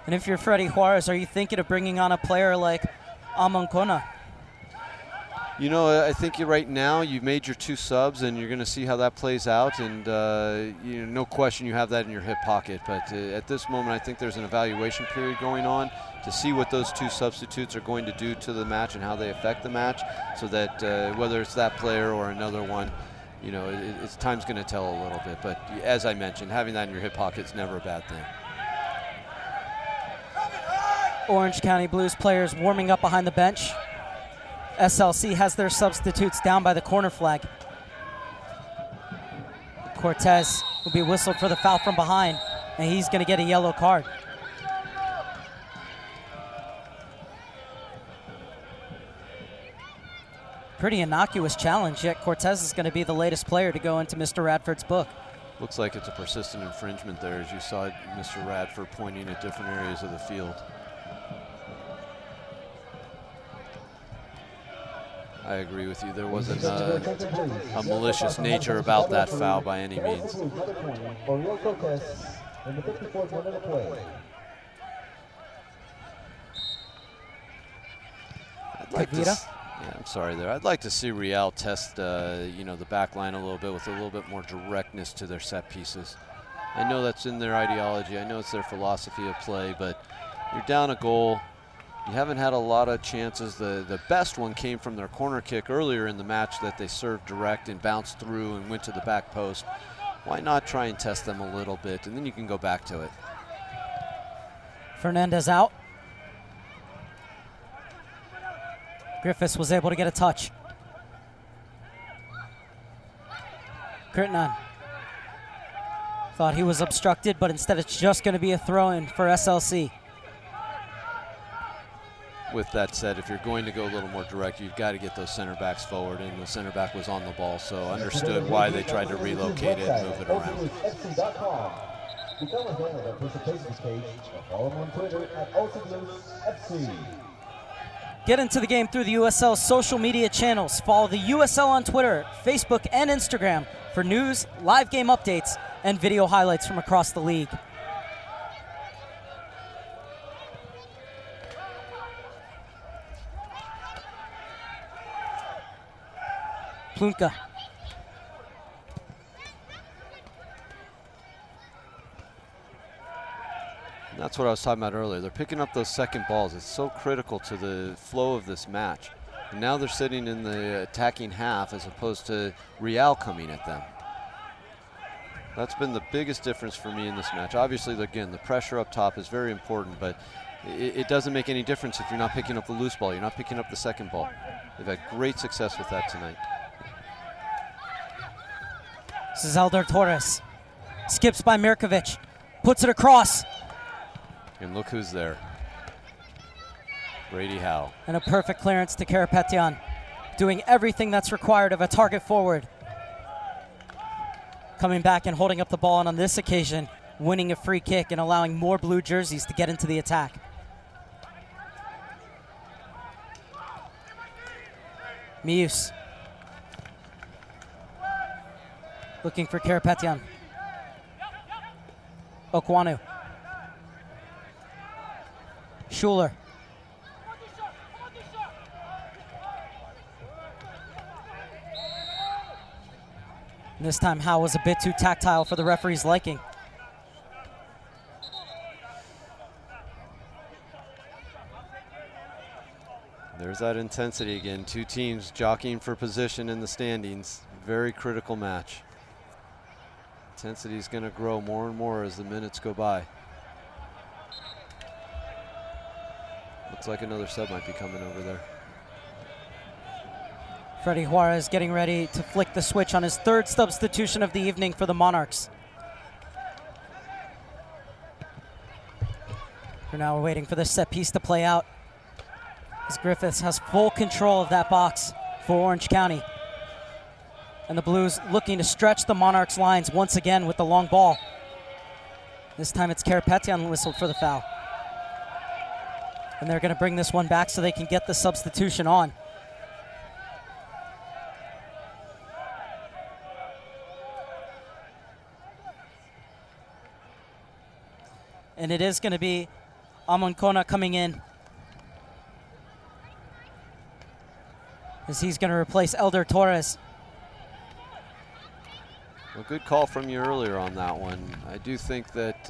Speaker 2: And if you're Freddie Juarez, are you thinking of bringing on a player like Amankona?
Speaker 3: You know, I think right now you've made your 2 subs, and you're going to see how that plays out. And no question you have that in your hip pocket. But at this moment, I think there's an evaluation period going on to see what those 2 substitutes are going to do to the match and how they affect the match, so that whether it's that player or another one, it's time's going to tell a little bit. But as I mentioned, having that in your hip pocket is never a bad thing.
Speaker 2: Orange County Blues players warming up behind the bench. SLC has their substitutes down by the corner flag. Cortez will be whistled for the foul from behind, and he's going to get a yellow card. Pretty innocuous challenge, yet Cortez is going to be the latest player to go into Mr. Radford's book.
Speaker 3: Looks like it's a persistent infringement there, as you saw Mr. Radford pointing at different areas of the field. I agree with you. There wasn't a malicious nature about that foul by any means. I'm sorry there. I'd like to see Real test, the back line a little bit with a little bit more directness to their set pieces. I know that's in their ideology. I know it's their philosophy of play, but you're down a goal. You haven't had a lot of chances. The best one came from their corner kick earlier in the match that they served direct and bounced through and went to the back post. Why not try and test them a little bit, and then you can go back to it.
Speaker 2: Fernandez out. Griffiths was able to get a touch. Kurtanen thought he was obstructed, but instead it's just going to be a throw-in for SLC.
Speaker 3: With that said, if you're going to go a little more direct, you've got to get those center backs forward, and the center back was on the ball, so understood why they tried to relocate it and move it around.
Speaker 6: Become a fan of our presentations page or follow them on Twitter at @OCBluesFC.
Speaker 2: Get into the game through the USL social media channels. Follow the USL on Twitter, Facebook, and Instagram for news, live game updates, and video highlights from across the league. Plumka.
Speaker 3: That's what I was talking about earlier. They're picking up those second balls. It's so critical to the flow of this match. And now they're sitting in the attacking half as opposed to Real coming at them. That's been the biggest difference for me in this match. Obviously, again, the pressure up top is very important, but it doesn't make any difference if you're not picking up the loose ball. You're not picking up the second ball. They've had great success with that tonight.
Speaker 2: This is Eldar Torres. Skips by Mirkovic. Puts it across.
Speaker 3: And look who's there. Brady Howe.
Speaker 2: And a perfect clearance to Karapetyan, doing everything that's required of a target forward. Coming back and holding up the ball, and on this occasion, winning a free kick and allowing more blue jerseys to get into the attack. Mius. Looking for Karapetyan. Okwanu. Schuler. And this time Howe was a bit too tactile for the referee's liking.
Speaker 3: There's that intensity again. Two teams jockeying for position in the standings. Very critical match. Intensity is going to grow more and more as the minutes go by. Looks like another sub might be coming over there.
Speaker 2: Freddy Juarez getting ready to flick the switch on his third substitution of the evening for the Monarchs. For now, we're waiting for this set piece to play out, as Griffiths has full control of that box for Orange County. And the Blues looking to stretch the Monarchs' lines once again with the long ball. This time it's Karapetyan whistled for the foul. And they're going to bring this one back so they can get the substitution on. And it is going to be Amonkona coming in, as he's going to replace Elder Torres.
Speaker 3: Well, good call from you earlier on that one. I do think that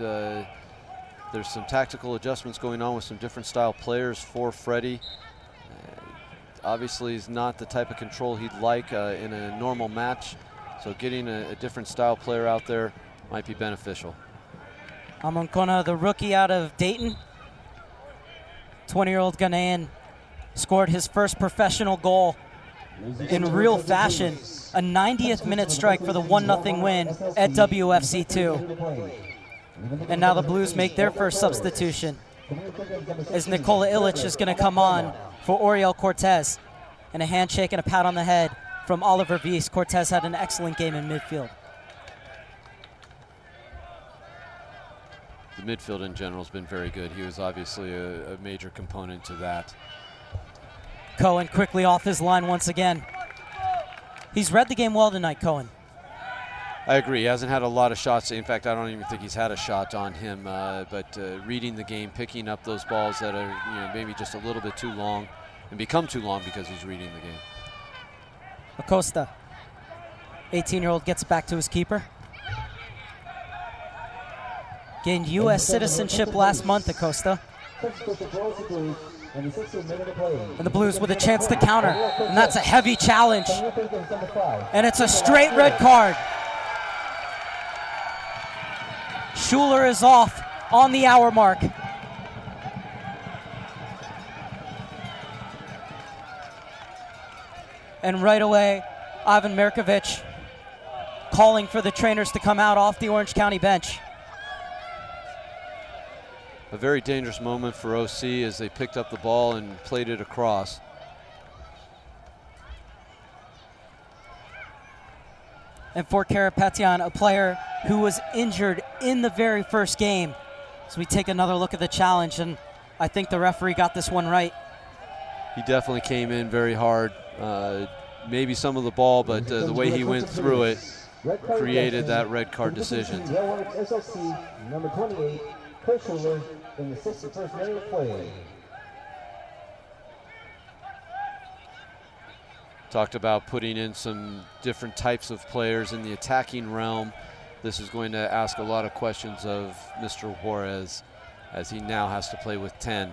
Speaker 3: there's some tactical adjustments going on with some different style players for Freddie. Obviously, he's not the type of control he'd like in a normal match, so getting a different style player out there might be beneficial.
Speaker 2: Amonkona, the rookie out of Dayton, 20-year-old Ghanaian, scored his first professional goal in real fashion. A 90th minute strike for the 1-0 win at WFC2. And now the Blues make their first substitution, as Nikola Illich is going to come on for Oriel Cortez. And a handshake and a pat on the head from Oliver Wies. Cortez had an excellent game in midfield.
Speaker 3: The midfield in general has been very good. He was obviously a major component to that.
Speaker 2: Cohen quickly off his line once again. He's read the game well tonight, Cohen.
Speaker 3: I agree. He hasn't had a lot of shots. In fact, I don't even think he's had a shot on him. But reading the game, picking up those balls that are maybe just a little bit too long and become too long because he's reading the game.
Speaker 2: Acosta, 18-year-old, gets back to his keeper. Gained U.S. citizenship last month, Acosta. And the Blues with a chance to counter. And that's a heavy challenge. And it's a straight red card. Schuler is off on the hour mark. And right away, Ivan Mirkovic calling for the trainers to come out off the Orange County bench.
Speaker 3: A very dangerous moment for OC as they picked up the ball and played it across.
Speaker 2: And for Karapetyan, a player who was injured in the very first game. So we take another look at the challenge, and I think the referee got this one right.
Speaker 3: He definitely came in very hard. Maybe some of the ball, but the way he went through it created that red card decision.
Speaker 6: Monarchs SLC, number 28, Chris Schuler, in the 61st minute of play.
Speaker 3: Talked about putting in some different types of players in the attacking realm. This is going to ask a lot of questions of Mr. Juarez, as he now has to play with 10,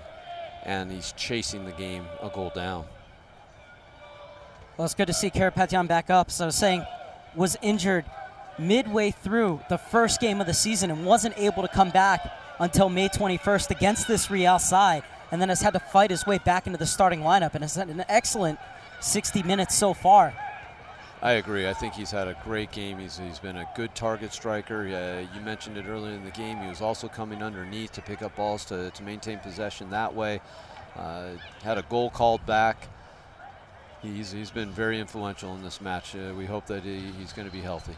Speaker 3: and he's chasing the game a goal down.
Speaker 2: Well, it's good to see Karapetyan back up. So I was saying, was injured midway through the first game of the season and wasn't able to come back until May 21st against this Real side, and then has had to fight his way back into the starting lineup and has had an excellent 60 minutes so far.
Speaker 3: I agree. I think he's had a great game. He's been a good target striker. You mentioned it earlier in the game. He was also coming underneath to pick up balls to maintain possession that way. Had a goal called back. He's been very influential in this match. We hope that he's going to be healthy.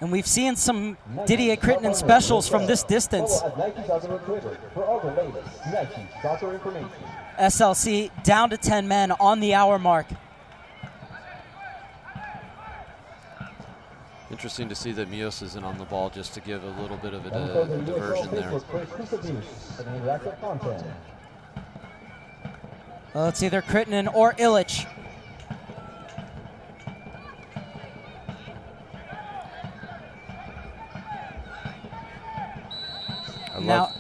Speaker 2: And we've seen some Didier Crittenden specials from this distance. SLC down to 10 men on the hour mark.
Speaker 3: Interesting to see that Mios isn't on the ball, just to give a little bit of a diversion there.
Speaker 2: Well, it's either Crittenden or Illich. Now,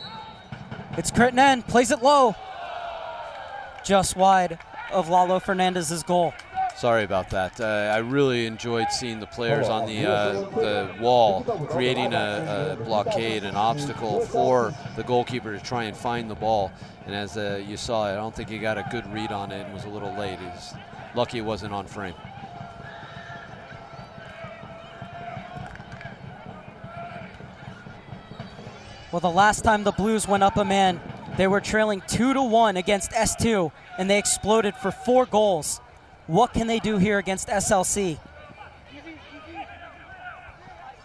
Speaker 2: it's Crittenden, plays it low. Just wide of Lalo Fernandez's goal.
Speaker 3: Sorry about that. I really enjoyed seeing the players on the wall creating a blockade, an obstacle for the goalkeeper to try and find the ball. And as you saw, I don't think he got a good read on it and was a little late. He's lucky it wasn't on frame.
Speaker 2: Well, the last time the Blues went up a man, they were trailing 2-1 against S2, and they exploded for 4 goals. What can they do here against SLC?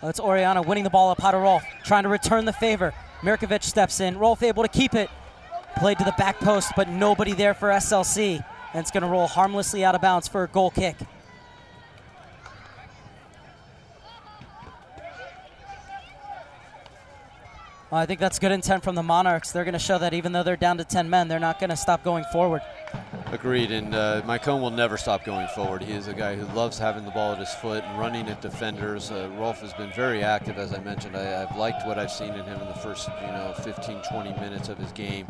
Speaker 2: Well, it's Oriana winning the ball up high to Rolf, trying to return the favor. Mirkovic steps in. Rolf able to keep it. Played to the back post, but nobody there for SLC. And it's going to roll harmlessly out of bounds for a goal kick. Well, I think that's good intent from the Monarchs. They're going to show that even though they're down to 10 men, they're not going to stop going forward.
Speaker 3: Agreed, and Mycone will never stop going forward. He is a guy who loves having the ball at his foot and running at defenders. Rolf has been very active, as I mentioned. I've liked what I've seen in him in the first 15, 20 minutes of his game.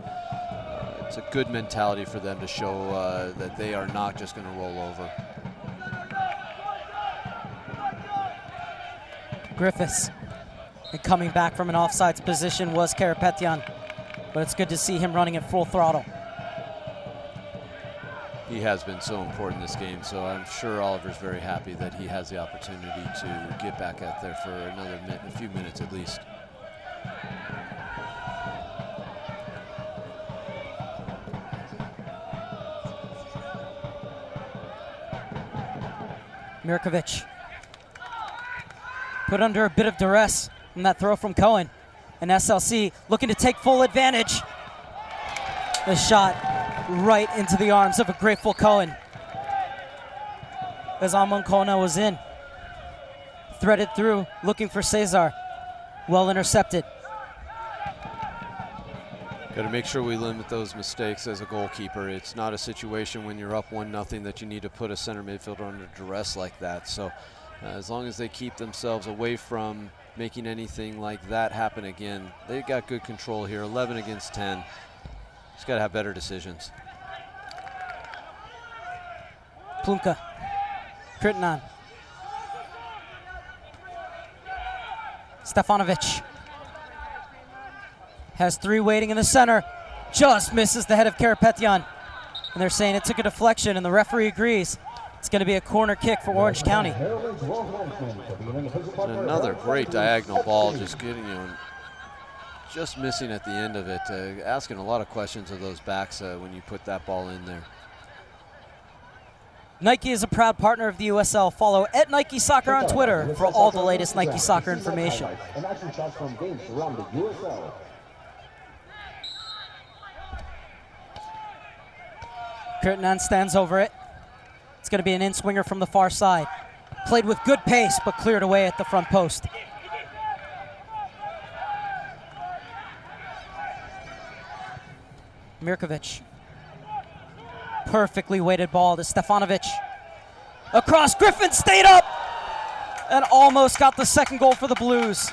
Speaker 3: It's a good mentality for them to show that they are not just going to roll over.
Speaker 2: Griffiths. And coming back from an offsides position was Karapetyan, but it's good to see him running at full throttle.
Speaker 3: He has been so important this game, so I'm sure Oliver's very happy that he has the opportunity to get back out there for a few minutes at least.
Speaker 2: Mirkovic put under a bit of duress from that throw from Cohen. And SLC looking to take full advantage. The shot right into the arms of a grateful Cohen. As Amon Kona was in. Threaded through, looking for Cesar. Well intercepted.
Speaker 3: Got to make sure we limit those mistakes as a goalkeeper. It's not a situation when you're up 1-0 that you need to put a center midfielder under duress like that. So as long as they keep themselves away from making anything like that happen again, they've got good control here. 11 against 10. Just got to have better decisions.
Speaker 2: Plunka. Crittenden. Stefanovic. Has 3 waiting in the center. Just misses the head of Karapetyan. And they're saying it took a deflection, and the referee agrees. It's going to be a corner kick for Orange County.
Speaker 3: Another great diagonal ball, just getting just missing at the end of it. Asking a lot of questions of those backs when you put that ball in there.
Speaker 2: Nike is a proud partner of the USL. Follow @Nike Soccer on Twitter for all the latest Nike Soccer information. Crittenden stands over it. It's going to be an in-swinger from the far side. Played with good pace, but cleared away at the front post. Mirkovic. Perfectly weighted ball to Stefanovic. Across, Griffin stayed up and almost got the second goal for the Blues.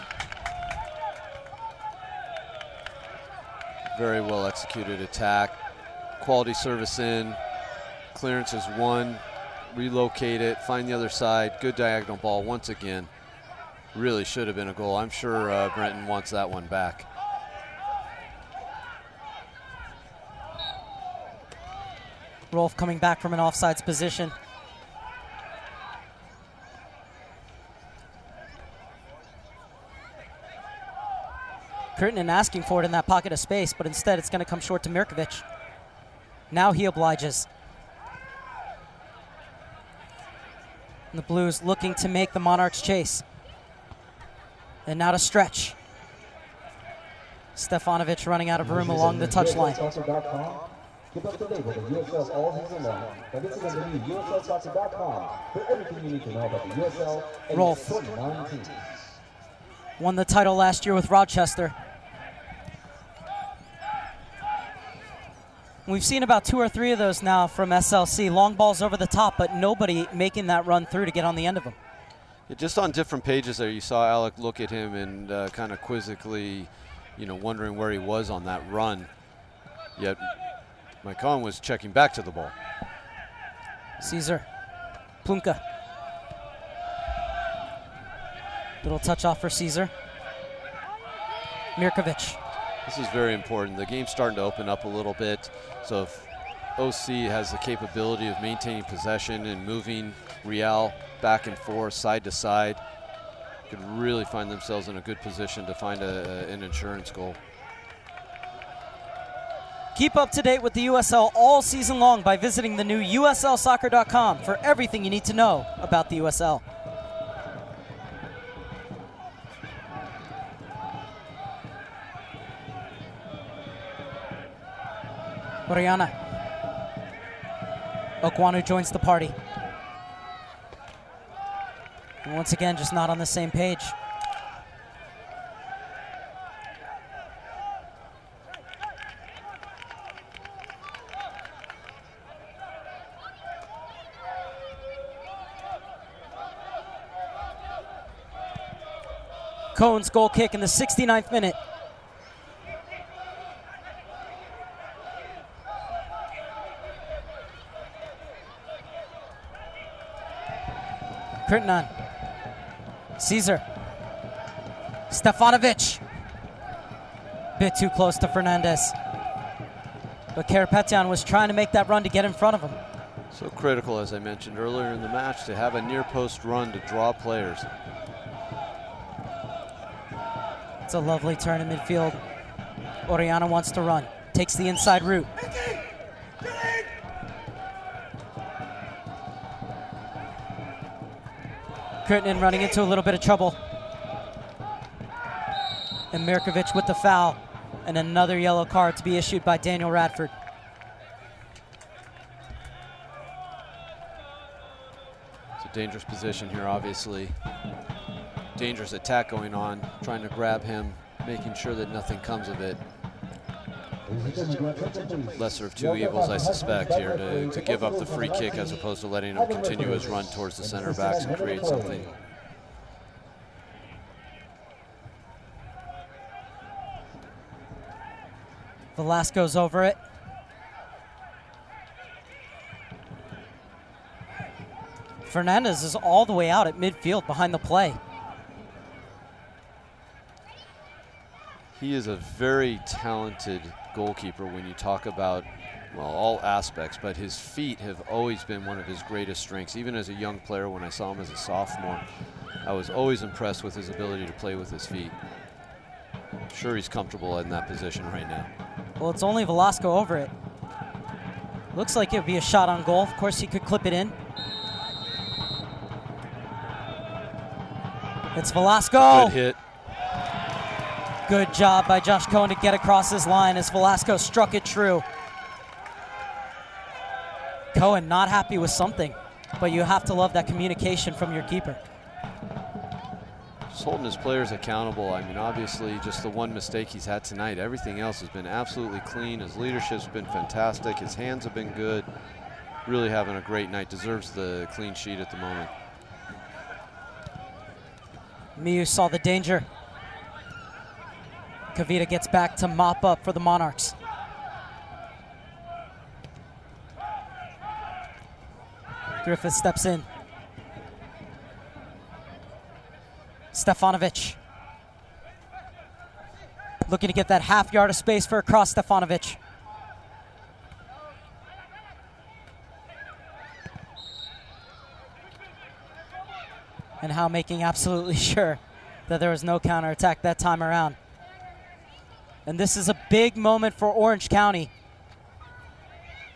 Speaker 3: Very well executed attack. Quality service in. Clearance is 1. Relocate it, find the other side. Good diagonal ball once again. Really should have been a goal. I'm sure Brenton wants that one back.
Speaker 2: Rolf coming back from an offsides position. Krittinen asking for it in that pocket of space, but instead it's going to come short to Mirkovic. Now he obliges. And the Blues looking to make the Monarchs chase. And now to stretch. Stefanovic running out of room along the touchline.
Speaker 6: Keep up to date with the USL all season long by visiting the new USLsoccer.com for everything you need to know about the USL and
Speaker 2: Rolf.
Speaker 6: 2019.
Speaker 2: Won the title last year with Rochester. We've seen about 2 or 3 of those now from SLC. Long balls over the top, but nobody making that run through to get on the end of them.
Speaker 3: Yeah, just on different pages there, you saw Alec look at him and kind of quizzically, wondering where he was on that run. Yet Maikon was checking back to the ball.
Speaker 2: Caesar, Plunka. Little touch off for Caesar. Mirkovic.
Speaker 3: This is very important. The game's starting to open up a little bit. So if OC has the capability of maintaining possession and moving Real back and forth, side to side, could really find themselves in a good position to find an insurance goal.
Speaker 2: Keep up to date with the USL all season long by visiting the new USLsoccer.com for everything you need to know about the USL. Oriana. Okwanu joins the party. And once again, just not on the same page. Cohen's goal kick in the 69th minute. Krittinen. Caesar. Stefanovic. Bit too close to Fernandez. But Karapetyan was trying to make that run to get in front of him.
Speaker 3: So critical, as I mentioned earlier in the match, to have a near post run to draw players.
Speaker 2: It's a lovely turn in midfield. Oriana wants to run. Takes the inside route. Krittinen running into a little bit of trouble. And Mirkovic with the foul. And another yellow card to be issued by Daniel Radford.
Speaker 3: It's a dangerous position here, obviously. Dangerous attack going on, trying to grab him, making sure that nothing comes of it. Lesser of two evils, I suspect, here to give up the free kick as opposed to letting him continue his run towards the center backs and create something.
Speaker 2: Velasco's over it. Fernandez is all the way out at midfield behind the play.
Speaker 3: He is a very talented goalkeeper when you talk about, well, all aspects, but his feet have always been one of his greatest strengths. Even as a young player, when I saw him as a sophomore, I was always impressed with his ability to play with his feet. I'm sure he's comfortable in that position right now.
Speaker 2: Well, it's only Velasco over it. Looks like it would be a shot on goal. Of course, he could clip it in. It's Velasco.
Speaker 3: Good hit.
Speaker 2: Good job by Josh Cohen to get across his line as Velasco struck it true. Cohen not happy with something, but you have to love that communication from your keeper.
Speaker 3: Just holding his players accountable. I mean, obviously, just the one mistake he's had tonight. Everything else has been absolutely clean. His leadership's been fantastic. His hands have been good. Really having a great night. Deserves the clean sheet at the moment.
Speaker 2: Miu saw the danger. Kavita gets back to mop up for the Monarchs. Griffith steps in. Stefanovic. Looking to get that half yard of space for a cross, Stefanovic. And Howe making absolutely sure that there was no counterattack that time around. And this is a big moment for Orange County.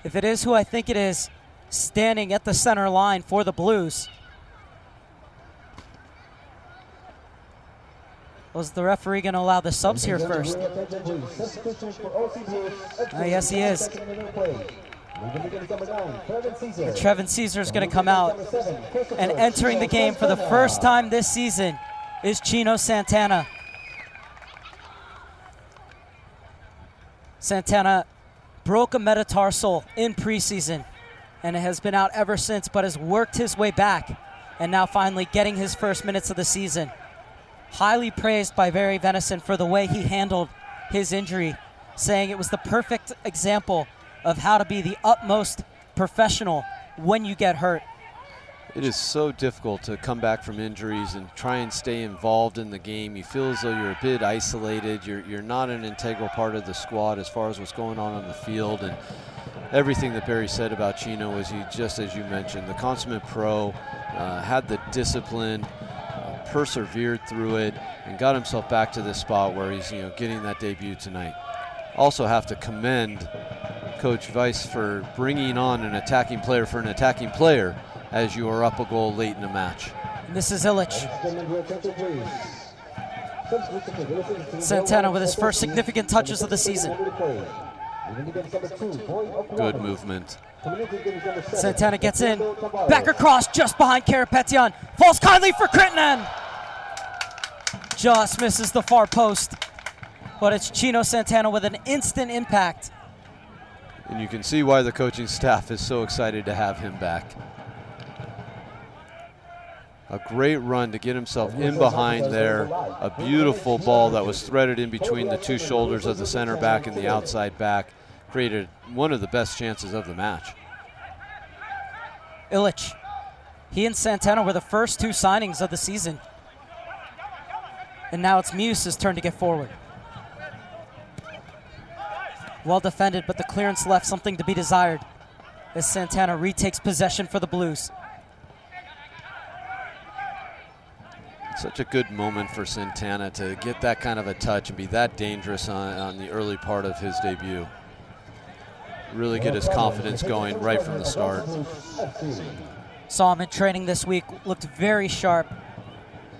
Speaker 2: If it is who I think it is, standing at the center line for the Blues. Was the referee going to allow the subs here first? Yes, he is. Trevin Caesar is going to come out. And entering the game for the first time this season is Chino Santana. Santana broke a metatarsal in preseason and has been out ever since, but has worked his way back and now finally getting his first minutes of the season. Highly praised by Barry Venison for the way he handled his injury, saying it was the perfect example of how to be the utmost professional when you get hurt.
Speaker 3: It is so difficult to come back from injuries and try and stay involved in the game. You feel as though you're a bit isolated. You're not an integral part of the squad as far as what's going on the field. And everything that Barry said about Chino was, he, just as you mentioned, the consummate pro, had the discipline, persevered through it, and got himself back to this spot where he's getting that debut tonight. Also have to commend Coach Weiss for bringing on an attacking player for an attacking player as you are up a goal late in the match.
Speaker 2: And this is Illich. Santana with his first significant touches of the season.
Speaker 3: Good movement.
Speaker 2: Santana gets in, back across just behind Karapetyan. Falls kindly for Crittenden. Just misses the far post. But it's Chino Santana with an instant impact.
Speaker 3: And you can see why the coaching staff is so excited to have him back. A great run to get himself in behind there. A beautiful ball that was threaded in between the two shoulders of the center back and the outside back. Created one of the best chances of the match.
Speaker 2: Illich. He and Santana were the first two signings of the season. And now it's Muse's turn to get forward. Well defended, but the clearance left something to be desired as Santana retakes possession for the Blues.
Speaker 3: Such a good moment for Santana to get that kind of a touch and be that dangerous on the early part of his debut. Really get his confidence going right from the start.
Speaker 2: Saw him in training this week, looked very sharp.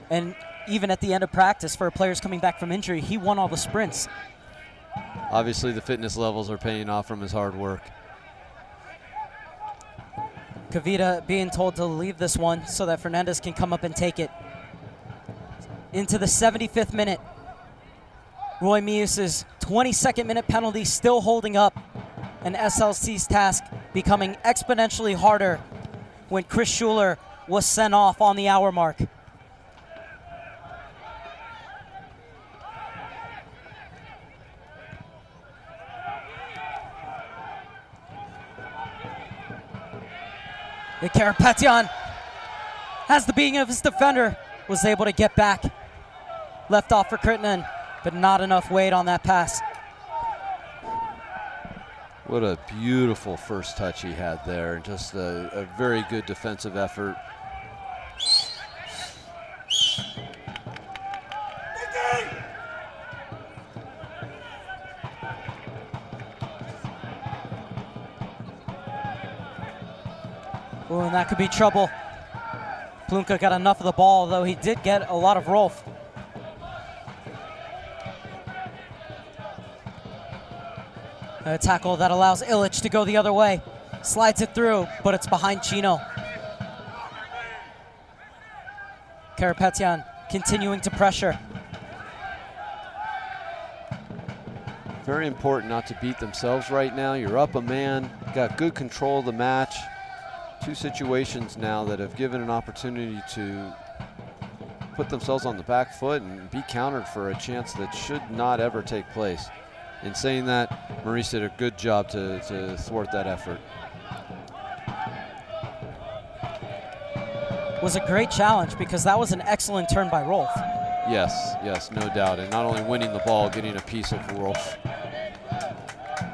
Speaker 2: And even at the end of practice for players coming back from injury, he won all the sprints.
Speaker 3: Obviously the fitness levels are paying off from his hard work.
Speaker 2: Kavita being told to leave this one so that Fernandez can come up and take it. Into the 75th minute. Roy Mius's 22nd minute penalty still holding up, and SLC's task becoming exponentially harder when Chris Schuler was sent off on the hour mark. And Karapetyan has the being of his defender, was able to get back. Left off for Crittenden, but not enough weight on that pass.
Speaker 3: What a beautiful first touch he had there. Just a very good defensive effort.
Speaker 2: Ooh, and that could be trouble. Plunka got enough of the ball, though he did get a lot of Rolf. A tackle that allows Illich to go the other way. Slides it through, but it's behind Chino. Karapetyan continuing to pressure.
Speaker 3: Very important not to beat themselves right now. You're up a man, got good control of the match. Two situations now that have given an opportunity to put themselves on the back foot and be countered for a chance that should not ever take place. In saying that, Maurice did a good job to thwart that effort.
Speaker 2: Was a great challenge because that was an excellent turn by Rolf.
Speaker 3: Yes, no doubt. And not only winning the ball, getting a piece of Rolf.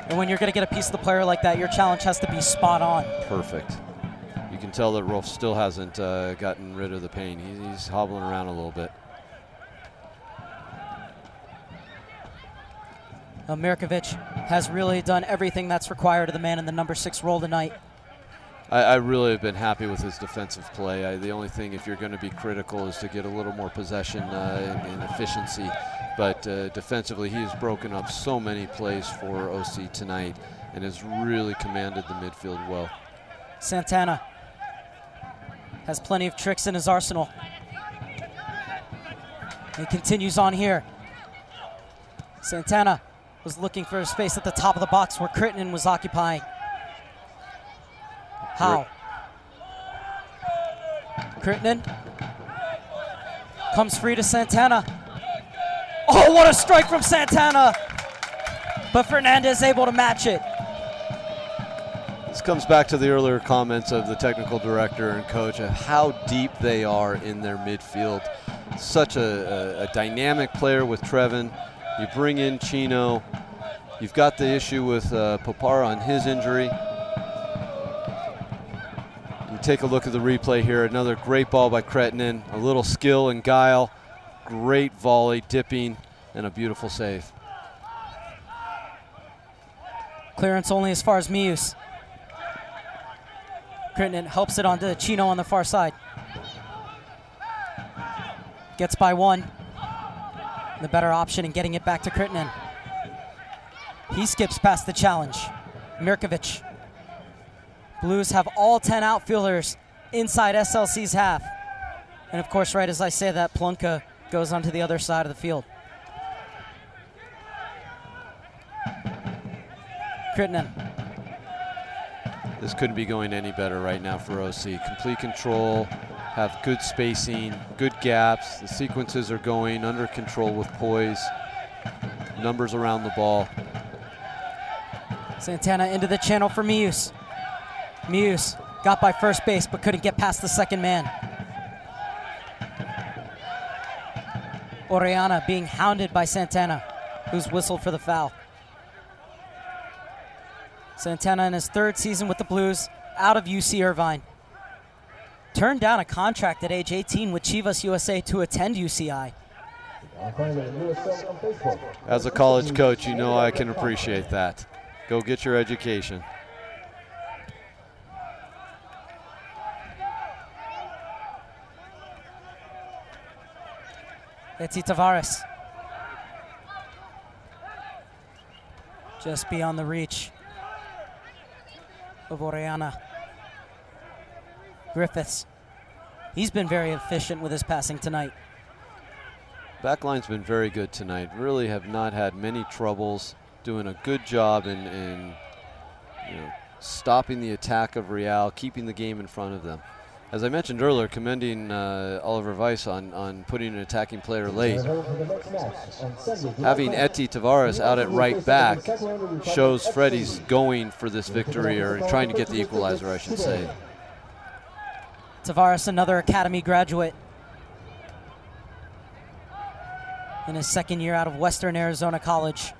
Speaker 2: And when you're going to get a piece of the player like that, your challenge has to be spot on.
Speaker 3: Perfect. You can tell that Rolf still hasn't gotten rid of the pain. He's hobbling around a little bit.
Speaker 2: Mirkovic has really done everything that's required of the man in the number 6 role tonight.
Speaker 3: I really have been happy with his defensive play. The only thing, if you're going to be critical, is to get a little more possession and efficiency. But defensively, he has broken up so many plays for OC tonight and has really commanded the midfield well.
Speaker 2: Santana has plenty of tricks in his arsenal. He continues on here. Santana was looking for a space at the top of the box where Crittenden was occupying. How? Crittenden comes free to Santana. Oh, what a strike from Santana! But Fernandez able to match it.
Speaker 3: This comes back to the earlier comments of the technical director and coach of how deep they are in their midfield. Such a dynamic player with Trevin. You bring in Chino. You've got the issue with Popara on his injury. You take a look at the replay here. Another great ball by Crittenden. A little skill and guile. Great volley, dipping, and a beautiful save.
Speaker 2: Clearance only as far as Mius. Crittenden helps it onto Chino on the far side. Gets by one. The better option in getting it back to Crittenden. He skips past the challenge. Mirkovic. Blues have all 10 outfielders inside SLC's half. And of course, right as I say that, Plunka goes onto the other side of the field. Crittenden.
Speaker 3: This couldn't be going any better right now for OC. Complete control, have good spacing, good gaps. The sequences are going under control with poise. Numbers around the ball.
Speaker 2: Santana into the channel for Mius. Mius got by first base but couldn't get past the second man. Orellana being hounded by Santana, who's whistled for the foul. Santana in his 3rd season with the Blues, out of UC Irvine. Turned down a contract at age 18 with Chivas USA to attend UCI.
Speaker 3: As a college coach, you know I can appreciate that. Go get your education.
Speaker 2: Eti Tavares. Just beyond the reach of Orellana. Griffiths. He's been very efficient with his passing tonight.
Speaker 3: Backline's been very good tonight. Really have not had many troubles. Doing a good job in stopping the attack of Real, keeping the game in front of them. As I mentioned earlier, commending Oliver Weiss on putting an attacking player late. Having Eti Tavares out at right back shows Freddie's going for this victory, or trying to get the equalizer, I should say.
Speaker 2: Tavares, another academy graduate. In his 2nd year out of Western Arizona College.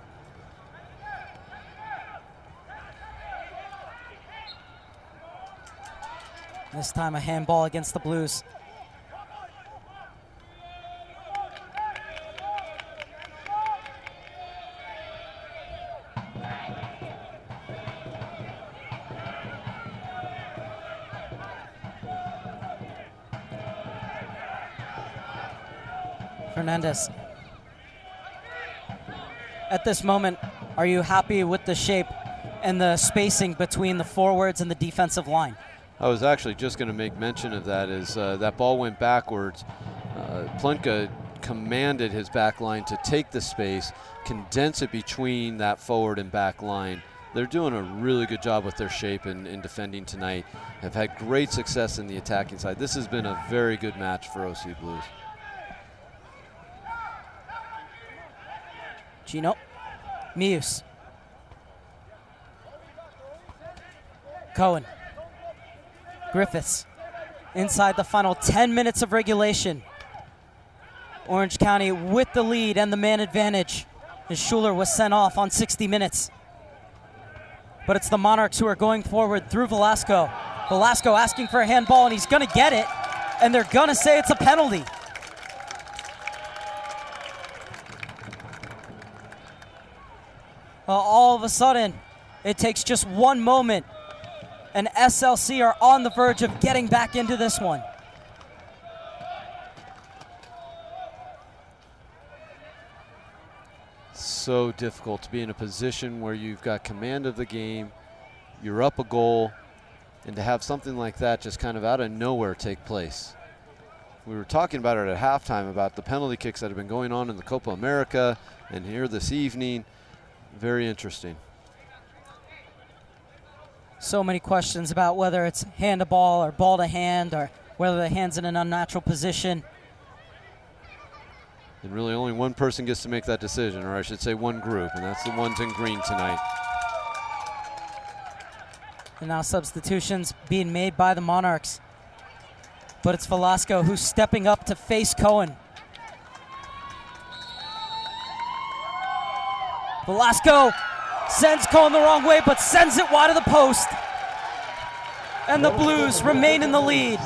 Speaker 2: This time a handball against the Blues. Fernandez. At this moment, are you happy with the shape and the spacing between the forwards and the defensive line?
Speaker 3: I was actually just going to make mention of that as that ball went backwards. Plunka commanded his back line to take the space, condense it between that forward and back line. They're doing a really good job with their shape in defending tonight. Have had great success in the attacking side. This has been a very good match for OC Blues.
Speaker 2: Chino. Mius. Cohen. Griffiths. Inside the final 10 minutes of regulation. Orange County with the lead and the man advantage, as Schuler was sent off on 60 minutes. But it's the Monarchs who are going forward through Velasco. Velasco asking for a handball, and he's going to get it, and they're going to say it's a penalty. All of a sudden, it takes just one moment, and SLC are on the verge of getting back into this one.
Speaker 3: So difficult to be in a position where you've got command of the game, you're up a goal, and to have something like that just kind of out of nowhere take place. We were talking about it at halftime about the penalty kicks that have been going on in the Copa America and here this evening. Very interesting.
Speaker 2: So many questions about whether it's hand to ball or ball to hand, or whether the hand's in an unnatural position.
Speaker 3: And really only one person gets to make that decision, or I should say one group, and that's the ones in green tonight.
Speaker 2: And now substitutions being made by the Monarchs. But it's Velasco who's stepping up to face Cohen. Velasco sends Cohen the wrong way, but sends it wide of the post. And the Blues remain in the lead.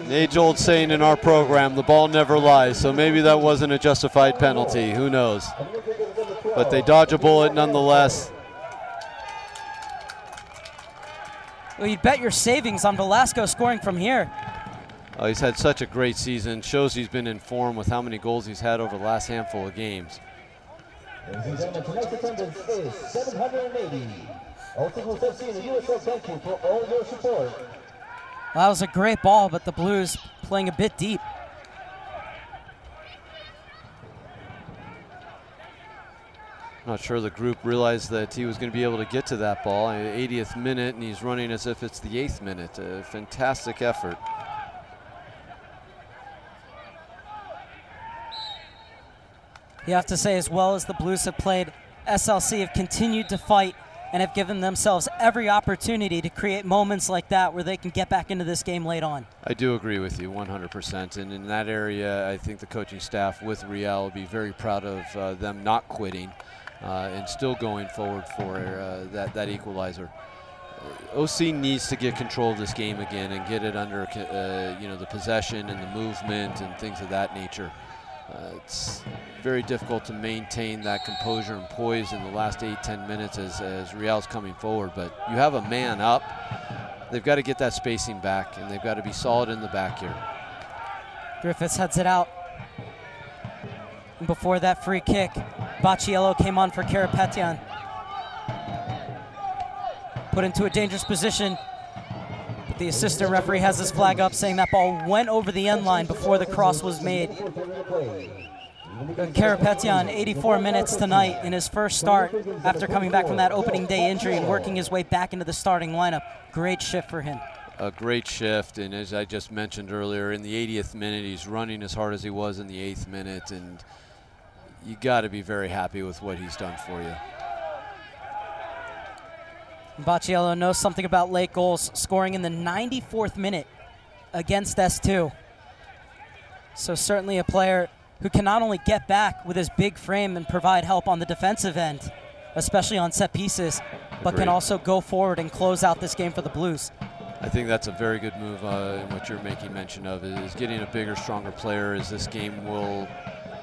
Speaker 3: The age-old saying in our program, the ball never lies, so maybe that wasn't a justified penalty. Who knows? But they dodge a bullet nonetheless.
Speaker 2: Well, you'd bet your savings on Velasco scoring from here.
Speaker 3: Oh, he's had such a great season. Shows he's been in form with how many goals he's had over the last handful of games.
Speaker 6: Ladies and gentlemen, tonight's attendance is 780. Ultimately, FC and the USL thank you for all your support.
Speaker 2: That was a great ball, but the Blues playing a bit deep.
Speaker 3: Not sure the group realized that he was going to be able to get to that ball. 80th minute, and he's running as if it's the 8th minute. A fantastic effort.
Speaker 2: You have to say, as well as the Blues have played, SLC have continued to fight and have given themselves every opportunity to create moments like that where they can get back into this game late on.
Speaker 3: I do agree with you 100%. And in that area, I think the coaching staff with Real will be very proud of them not quitting and still going forward for that equalizer. OC needs to get control of this game again and get it under the possession and the movement and things of that nature. It's very difficult to maintain that composure and poise in the last 8-10 minutes as Real's coming forward, but you have a man up. They've got to get that spacing back, and they've got to be solid in the back here.
Speaker 2: Griffiths heads it out. And before that free kick, Bacciello came on for Karapetyan. Put into a dangerous position. But the assistant referee has his flag up saying that ball went over the end line before the cross was made. Karapetyan, 84 minutes tonight in his first start after coming back from that opening day injury and working his way back into the starting lineup. Great shift for him.
Speaker 3: A great shift, and as I just mentioned earlier, in the 80th minute, he's running as hard as he was in the 8th minute, and you got to be very happy with what he's done for you.
Speaker 2: Bacciello knows something about late goals, scoring in the 94th minute against S2. So certainly a player who can not only get back with his big frame and provide help on the defensive end, especially on set pieces, but can also go forward and close out this game for the Blues.
Speaker 3: I think that's a very good move in what you're making mention of, is getting a bigger, stronger player as this game will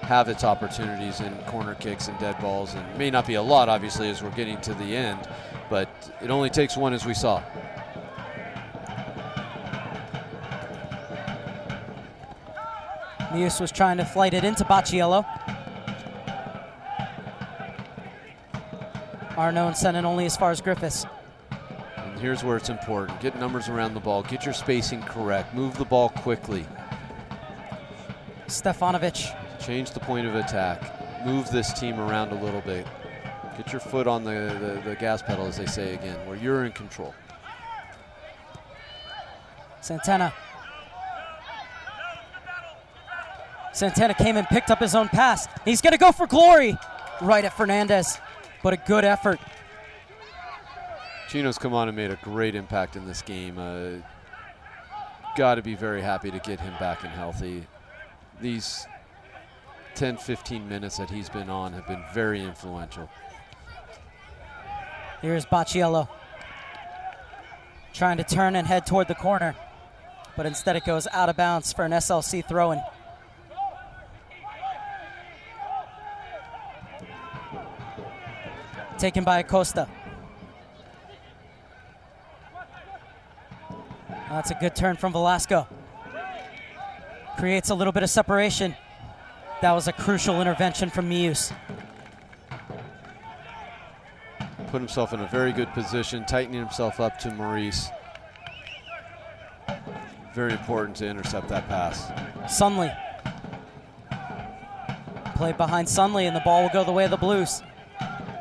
Speaker 3: have its opportunities in corner kicks and dead balls, and may not be a lot, obviously, as we're getting to the end, but it only takes one, as we saw.
Speaker 2: Muse was trying to flight it into Bacciello. Arnone sent it only as far as Griffiths.
Speaker 3: And here's where it's important. Get numbers around the ball. Get your spacing correct. Move the ball quickly.
Speaker 2: Stefanovic.
Speaker 3: Change the point of attack. Move this team around a little bit. Get your foot on the gas pedal, as they say again, where you're in control.
Speaker 2: Santana came and picked up his own pass. He's going to go for glory right at Fernandez, but a good effort.
Speaker 3: Chino's come on and made a great impact in this game. Got to be very happy to get him back and healthy. These 10, 15 minutes that he's been on have been very influential.
Speaker 2: Here's Bacciello trying to turn and head toward the corner, but instead it goes out of bounds for an SLC throw-in. Taken by Acosta. That's a good turn from Velasco. Creates a little bit of separation. That was a crucial intervention from Mius.
Speaker 3: Put himself in a very good position, tightening himself up to Maurice. Very important to intercept that pass.
Speaker 2: Sunley. Played behind Sunley, and the ball will go the way of the Blues.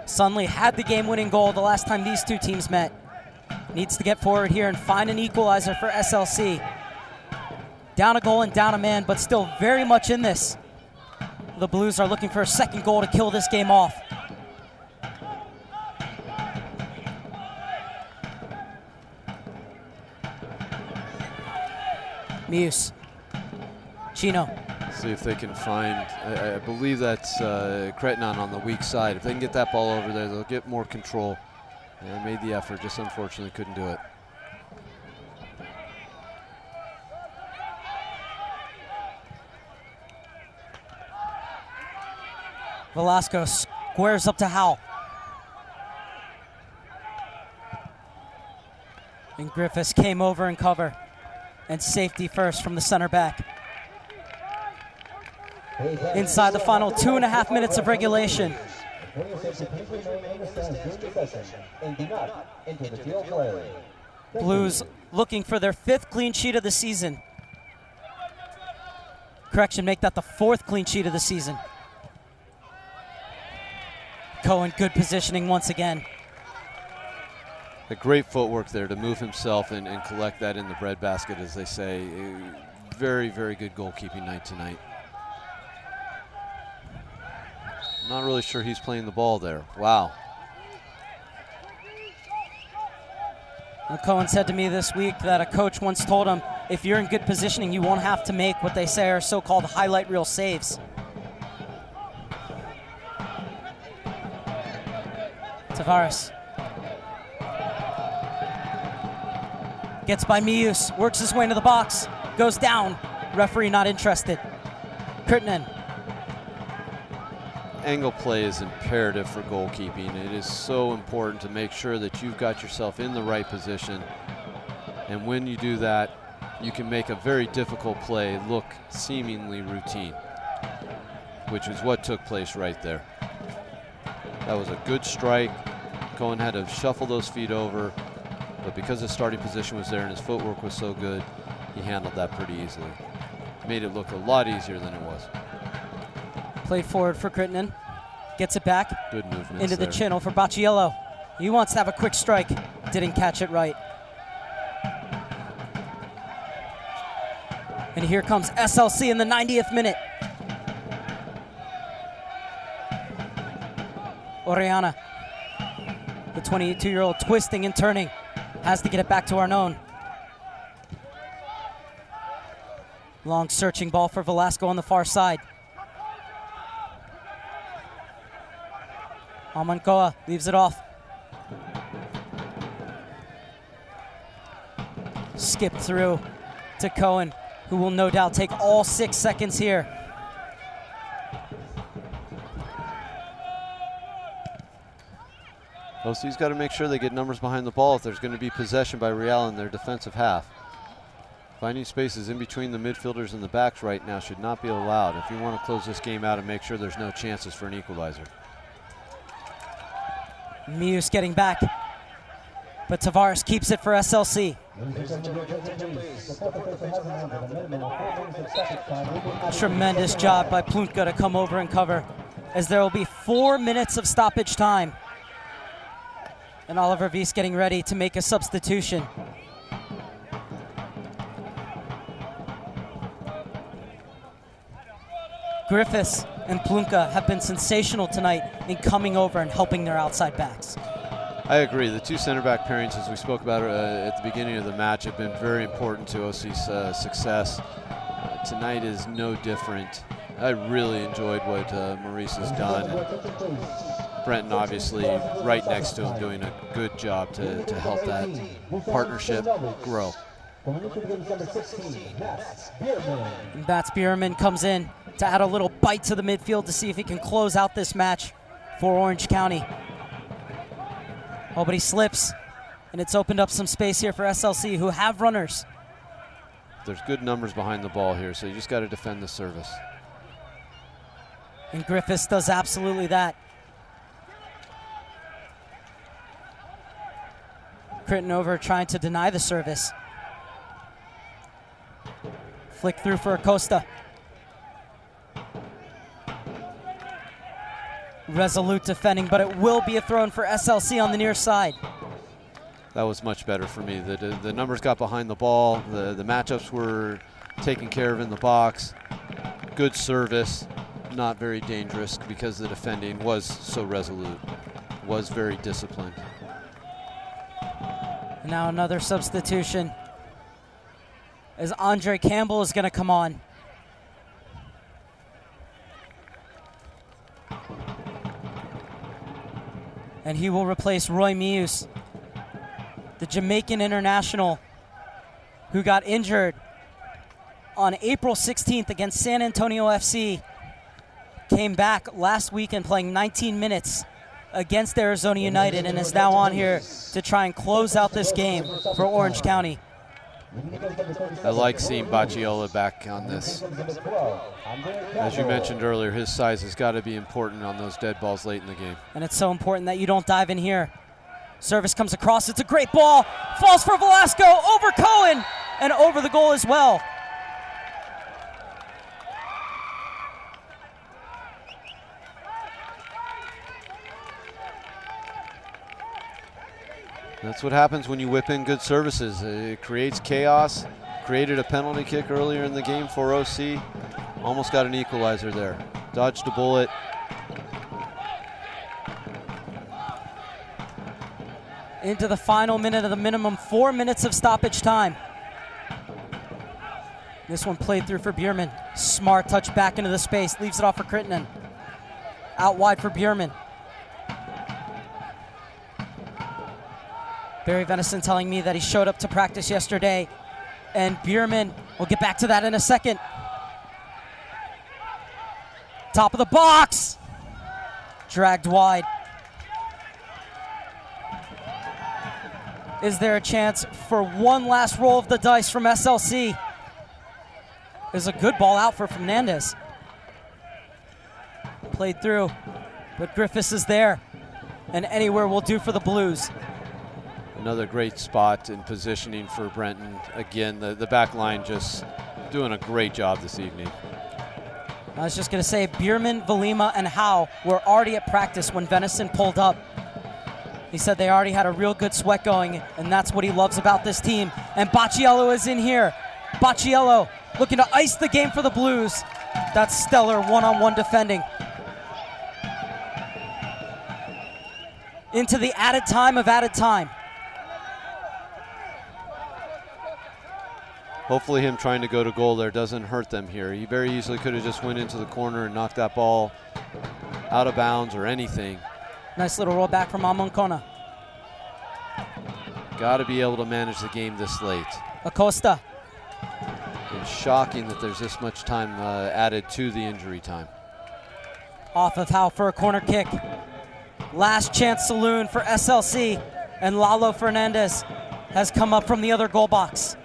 Speaker 2: Sunley had the game-winning goal the last time these two teams met. Needs to get forward here and find an equalizer for SLC. Down a goal and down a man, but still very much in this. The Blues are looking for a second goal to kill this game off. Muse. Chino.
Speaker 3: See if they can find, I believe that's Cretinon on the weak side. If they can get that ball over there, they'll get more control. And made the effort, just unfortunately couldn't do it.
Speaker 2: Velasco squares up to Howell. And Griffiths came over and cover. And safety first from the center back. Inside the final 2.5 minutes of regulation. Blues looking for their 5th clean sheet of the season. Correction, make that the 4th clean sheet of the season. Cohen, good positioning once again.
Speaker 3: A great footwork there to move himself and collect that in the breadbasket, as they say. Very, very good goalkeeping night tonight. Not really sure he's playing the ball there. Wow.
Speaker 2: Well, Cohen said to me this week that a coach once told him, if you're in good positioning, you won't have to make what they say are so-called highlight reel saves. Tavares. Gets by Mius, works his way into the box, goes down. Referee not interested. Kurtinen.
Speaker 3: Angle play is imperative for goalkeeping. It is so important to make sure that you've got yourself in the right position. And when you do that, you can make a very difficult play look seemingly routine, which is what took place right there. That was a good strike. Cohen had to shuffle those feet over, but because his starting position was there and his footwork was so good, he handled that pretty easily. Made it look a lot easier than it was.
Speaker 2: Played forward for Crittenden. Gets it back.
Speaker 3: Good movement
Speaker 2: into the channel for Bacciello. He wants to have a quick strike. Didn't catch it right. And here comes SLC in the 90th minute. Oriana, the 22-year-old, twisting and turning. Has to get it back to Arnon. Long searching ball for Velasco on the far side. Almancoa leaves it off. Skip through to Cohen, who will no doubt take all 6 seconds here.
Speaker 3: OC's got to make sure they get numbers behind the ball if there's going to be possession by Real in their defensive half. Finding spaces in between the midfielders and the backs right now should not be allowed if you want to close this game out and make sure there's no chances for an equalizer.
Speaker 2: Mius getting back, but Tavares keeps it for SLC. Tremendous job by Plunka to come over and cover, as there will be 4 minutes of stoppage time. And Oliver Wies getting ready to make a substitution. Griffiths and Plunka have been sensational tonight in coming over and helping their outside backs.
Speaker 3: I agree. The two center back pairings, as we spoke about at the beginning of the match, have been very important to OC's success. Tonight is no different. I really enjoyed what Maurice has done. Brenton, obviously, right next to him, doing a good job to help that partnership grow.
Speaker 2: Bats Bierman comes in to add a little bite to the midfield to see if he can close out this match for Orange County. Oh, but he slips, and it's opened up some space here for SLC, who have runners.
Speaker 3: There's good numbers behind the ball here, so you just got to defend the service.
Speaker 2: And Griffiths does absolutely that. Critton over trying to deny the service. Flick through for Acosta. Resolute defending, but it will be a throw in for SLC on the near side.
Speaker 3: That was much better for me. The numbers got behind the ball. The matchups were taken care of in the box. Good service, not very dangerous because the defending was so resolute, was very disciplined.
Speaker 2: And now another substitution as Andre Campbell is going to come on. And he will replace Roy Mius, the Jamaican international who got injured on April 16th against San Antonio FC. Came back last weekend playing 19 minutes against Arizona United and is now on here to try and close out this game for Orange County.
Speaker 3: I like seeing Bacciola back on this. As you mentioned earlier, his size has got to be important on those dead balls late in the game.
Speaker 2: And it's so important that you don't dive in here. Service comes across, it's a great ball, falls for Velasco, over Cohen, and over the goal as well.
Speaker 3: That's what happens when you whip in good services. It creates chaos. Created a penalty kick earlier in the game for OC. Almost got an equalizer there. Dodged a bullet.
Speaker 2: Into the final minute of the minimum 4 minutes of stoppage time. This one played through for Bierman. Smart touch back into the space, leaves it off for Crittenden. Out wide for Bierman. Barry Venison telling me that he showed up to practice yesterday, and Bierman, we'll get back to that in a second. Top of the box, dragged wide. Is there a chance for one last roll of the dice from SLC? There's a good ball out for Fernandez. Played through, but Griffiths is there, and anywhere will do for the Blues.
Speaker 3: Another great spot in positioning for Brenton. Again, the back line just doing a great job this evening.
Speaker 2: I was just going to say, Bierman, Valima, and Howe were already at practice when Venison pulled up. He said they already had a real good sweat going, and that's what he loves about this team. And Bacciola is in here. Bacciola looking to ice the game for the Blues. That's stellar one-on-one defending. Into the added time of added time.
Speaker 3: Hopefully him trying to go to goal there doesn't hurt them here. He very easily could have just went into the corner and knocked that ball out of bounds or anything.
Speaker 2: Nice little roll back from Amoncona.
Speaker 3: Got to be able to manage the game this late.
Speaker 2: Acosta.
Speaker 3: It's shocking that there's this much time added to the injury time.
Speaker 2: Off of Howe for a corner kick. Last chance saloon for SLC, and Lalo Fernandez has come up from the other goal box.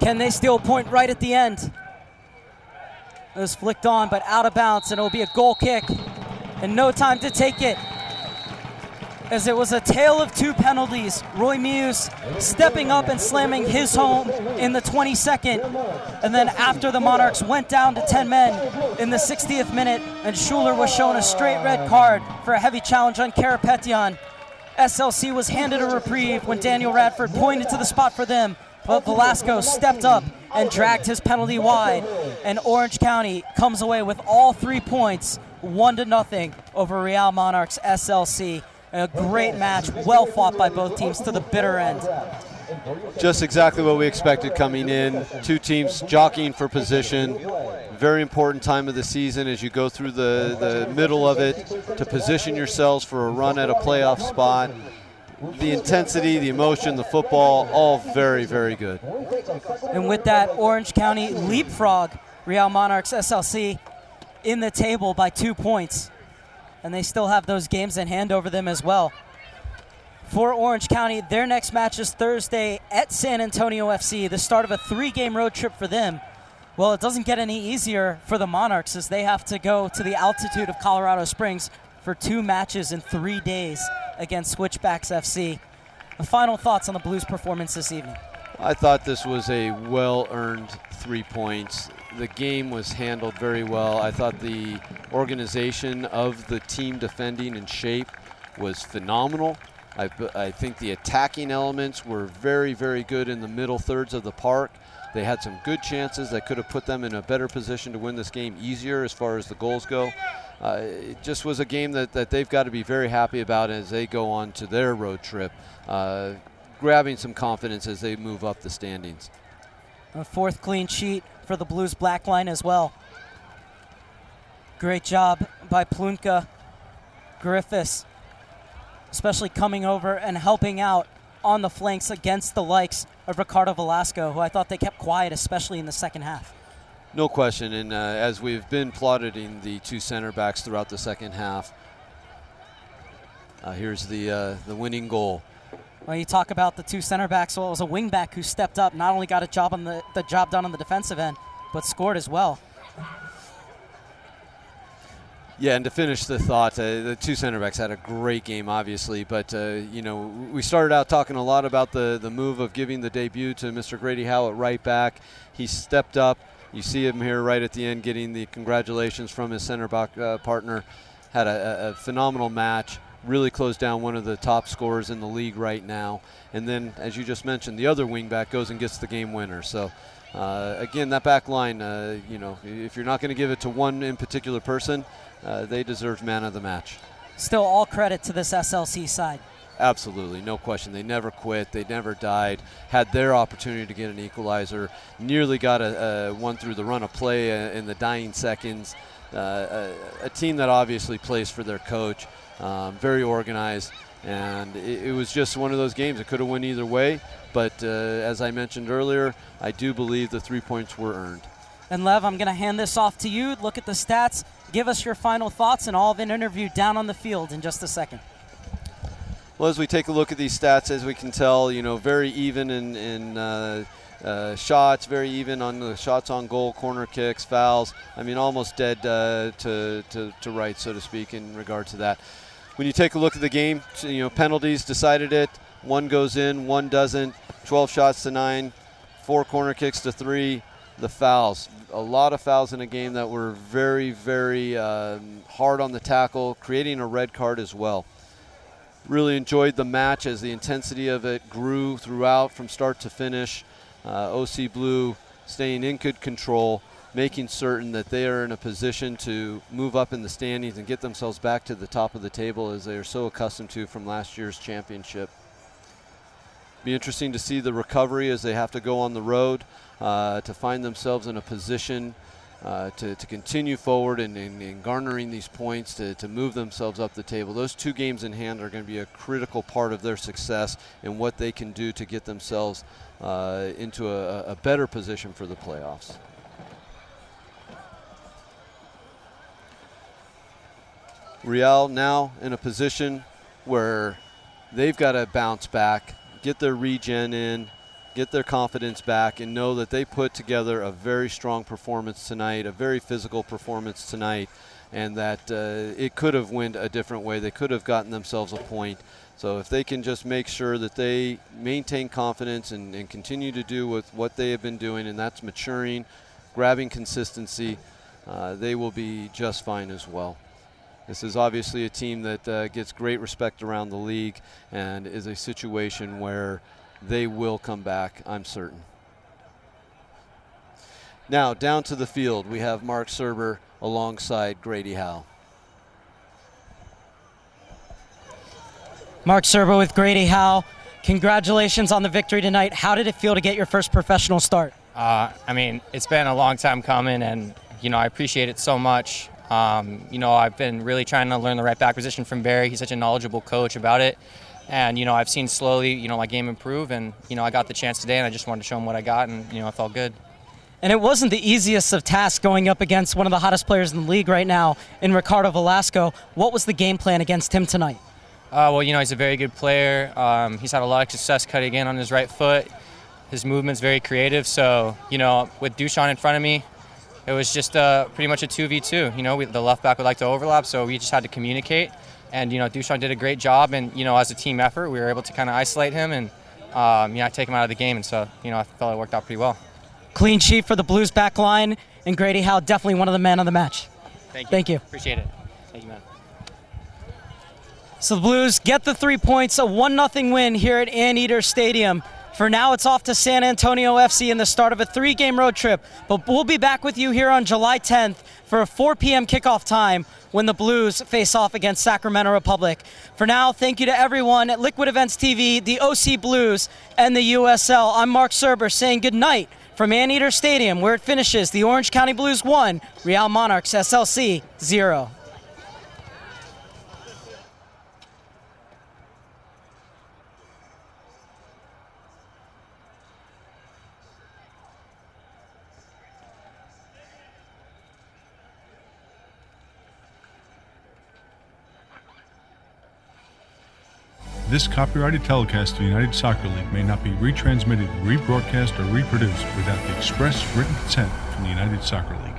Speaker 2: Can they steal a point right at the end? It was flicked on, but out of bounds, and it'll be a goal kick. And no time to take it, as it was a tale of two penalties. Roy Muse stepping up and slamming his home in the 22nd. And then after the Monarchs went down to 10 men in the 60th minute, and Schuler was shown a straight red card for a heavy challenge on Karapetyan, SLC was handed a reprieve when Daniel Radford pointed to the spot for them. But Velasco stepped up and dragged his penalty wide, and Orange County comes away with all 3 points, 1-0 over Real Monarchs SLC. A great match, well fought by both teams to the bitter end.
Speaker 3: Just exactly what we expected coming in. Two teams jockeying for position. Very important time of the season as you go through the middle of it to position yourselves for a run at a playoff spot. The intensity, the emotion, the football, all very, very good.
Speaker 2: And with that, Orange County leapfrog Real Monarchs SLC in the table by 2 points. and they still have those games in hand over them as well. For Orange County, their next match is Thursday at San Antonio FC, the start of a 3-game road trip for them. Well, it doesn't get any easier for the Monarchs as they have to go to the altitude of Colorado Springs for 2 matches in 3 days against Switchbacks FC. The final thoughts on the Blues' performance this evening.
Speaker 3: I thought this was a well-earned 3 points. The game was handled very well. I thought the organization of the team defending in shape was phenomenal. I think the attacking elements were very, very good in the middle thirds of the park. They had some good chances that could have put them in a better position to win this game easier as far as the goals go. It just was a game that they've got to be very happy about as they go on to their road trip, grabbing some confidence as they move up the standings.
Speaker 2: A 4th clean sheet for the Blues black line as well. Great job by Plunka, Griffiths, especially coming over and helping out on the flanks against the likes of Ricardo Velasco, who I thought they kept quiet, especially in the second half.
Speaker 3: No question, and as we've been plotting the 2 center backs throughout the second half, here's the winning goal.
Speaker 2: Well, you talk about the 2 center backs. Well, it was a wing back who stepped up, not only got a job on the job done on the defensive end, but scored as well.
Speaker 3: Yeah, and to finish the thought, the 2 center backs had a great game, obviously, but you know, we started out talking a lot about the move of giving the debut to Mr. Grady Howe at right back. He stepped up. You see him here right at the end getting the congratulations from his center back partner. Had a phenomenal match. Really closed down one of the top scorers in the league right now. And then, as you just mentioned, the other wingback goes and gets the game winner. So, again, that back line, you know, if you're not going to give it to one in particular person, they deserve man of the match.
Speaker 2: Still all credit to this SLC side.
Speaker 3: Absolutely, no question. They never quit. They never died. Had their opportunity to get an equalizer. Nearly got one through the run of play in the dying seconds. A team that obviously plays for their coach. Very organized, and it was just one of those games. It could have went either way, but as I mentioned earlier, I do believe the 3 points were earned.
Speaker 2: And Lev, I'm going to hand this off to you. Look at the stats, give us your final thoughts, and all of an interview down on the field in just a second.
Speaker 3: Well, as we take a look at these stats, as we can tell, you know, very even in shots, very even on the shots on goal, corner kicks, fouls. I mean, almost dead to rights, so to speak, in regard to that. When you take a look at the game, you know, penalties decided it. 1 goes in, 1 doesn't. 12 shots to 9, 4 corner kicks to 3. The fouls, a lot of fouls in a game that were very, very hard on the tackle, creating a red card as well. Really enjoyed the match as the intensity of it grew throughout from start to finish. OC Blue staying in good control, making certain that they are in a position to move up in the standings and get themselves back to the top of the table as they are so accustomed to from last year's championship. Be interesting to see the recovery as they have to go on the road to find themselves in a position to continue forward and garnering these points to move themselves up the table. Those 2 games in hand are going to be a critical part of their success and what they can do to get themselves into a better position for the playoffs. Real now in a position where they've got to bounce back, get their regen in, get their confidence back, and know that they put together a very strong performance tonight, a very physical performance tonight, and that it could have went a different way. They could have gotten themselves a point. So if they can just make sure that they maintain confidence and continue to do with what they have been doing, and that's maturing, grabbing consistency, they will be just fine as well. This is obviously a team that gets great respect around the league and is a situation where they will come back, I'm certain. Now, down to the field, we have Mark Serber alongside Grady Howe.
Speaker 2: Mark Serber with Grady Howe. Congratulations on the victory tonight. How did it feel to get your first professional start?
Speaker 11: I mean, it's been a long time coming, and, you know, I appreciate it so much. You know, I've been really trying to learn the right back position from Barry. He's such a knowledgeable coach about it. And, you know, I've seen slowly, you know, my game improve, and, you know, I got the chance today, and I just wanted to show him what I got, and, you know, it felt good.
Speaker 2: And it wasn't the easiest of tasks going up against one of the hottest players in the league right now in Ricardo Velasco. What was the game plan against him tonight?
Speaker 11: Well, he's a very good player. He's had a lot of success cutting in on his right foot. His movement's very creative. So, with Dushan in front of me, it was just pretty much a 2v2. The left back would like to overlap, so we just had to communicate. And, Dushan did a great job. And, as a team effort, we were able to kind of isolate him and, take him out of the game. And so, I felt it worked out pretty well.
Speaker 2: Clean sheet for the Blues back line, and Grady Howe, definitely one of the men of the match.
Speaker 11: Thank you. Appreciate it. Thank you, man.
Speaker 2: So the Blues get the 3 points, a 1-0 win here at Anteater Stadium. For now, it's off to San Antonio FC in the start of a 3-game road trip, but we'll be back with you here on July 10th for a 4 p.m. kickoff time when the Blues face off against Sacramento Republic. For now, thank you to everyone at Liquid Events TV, the OC Blues, and the USL. I'm Mark Serber saying good night from Anteater Stadium, where it finishes the Orange County Blues 1, Real Monarchs SLC 0.
Speaker 12: This copyrighted telecast of the United Soccer League may not be retransmitted, rebroadcast, or reproduced without the express written consent from the United Soccer League.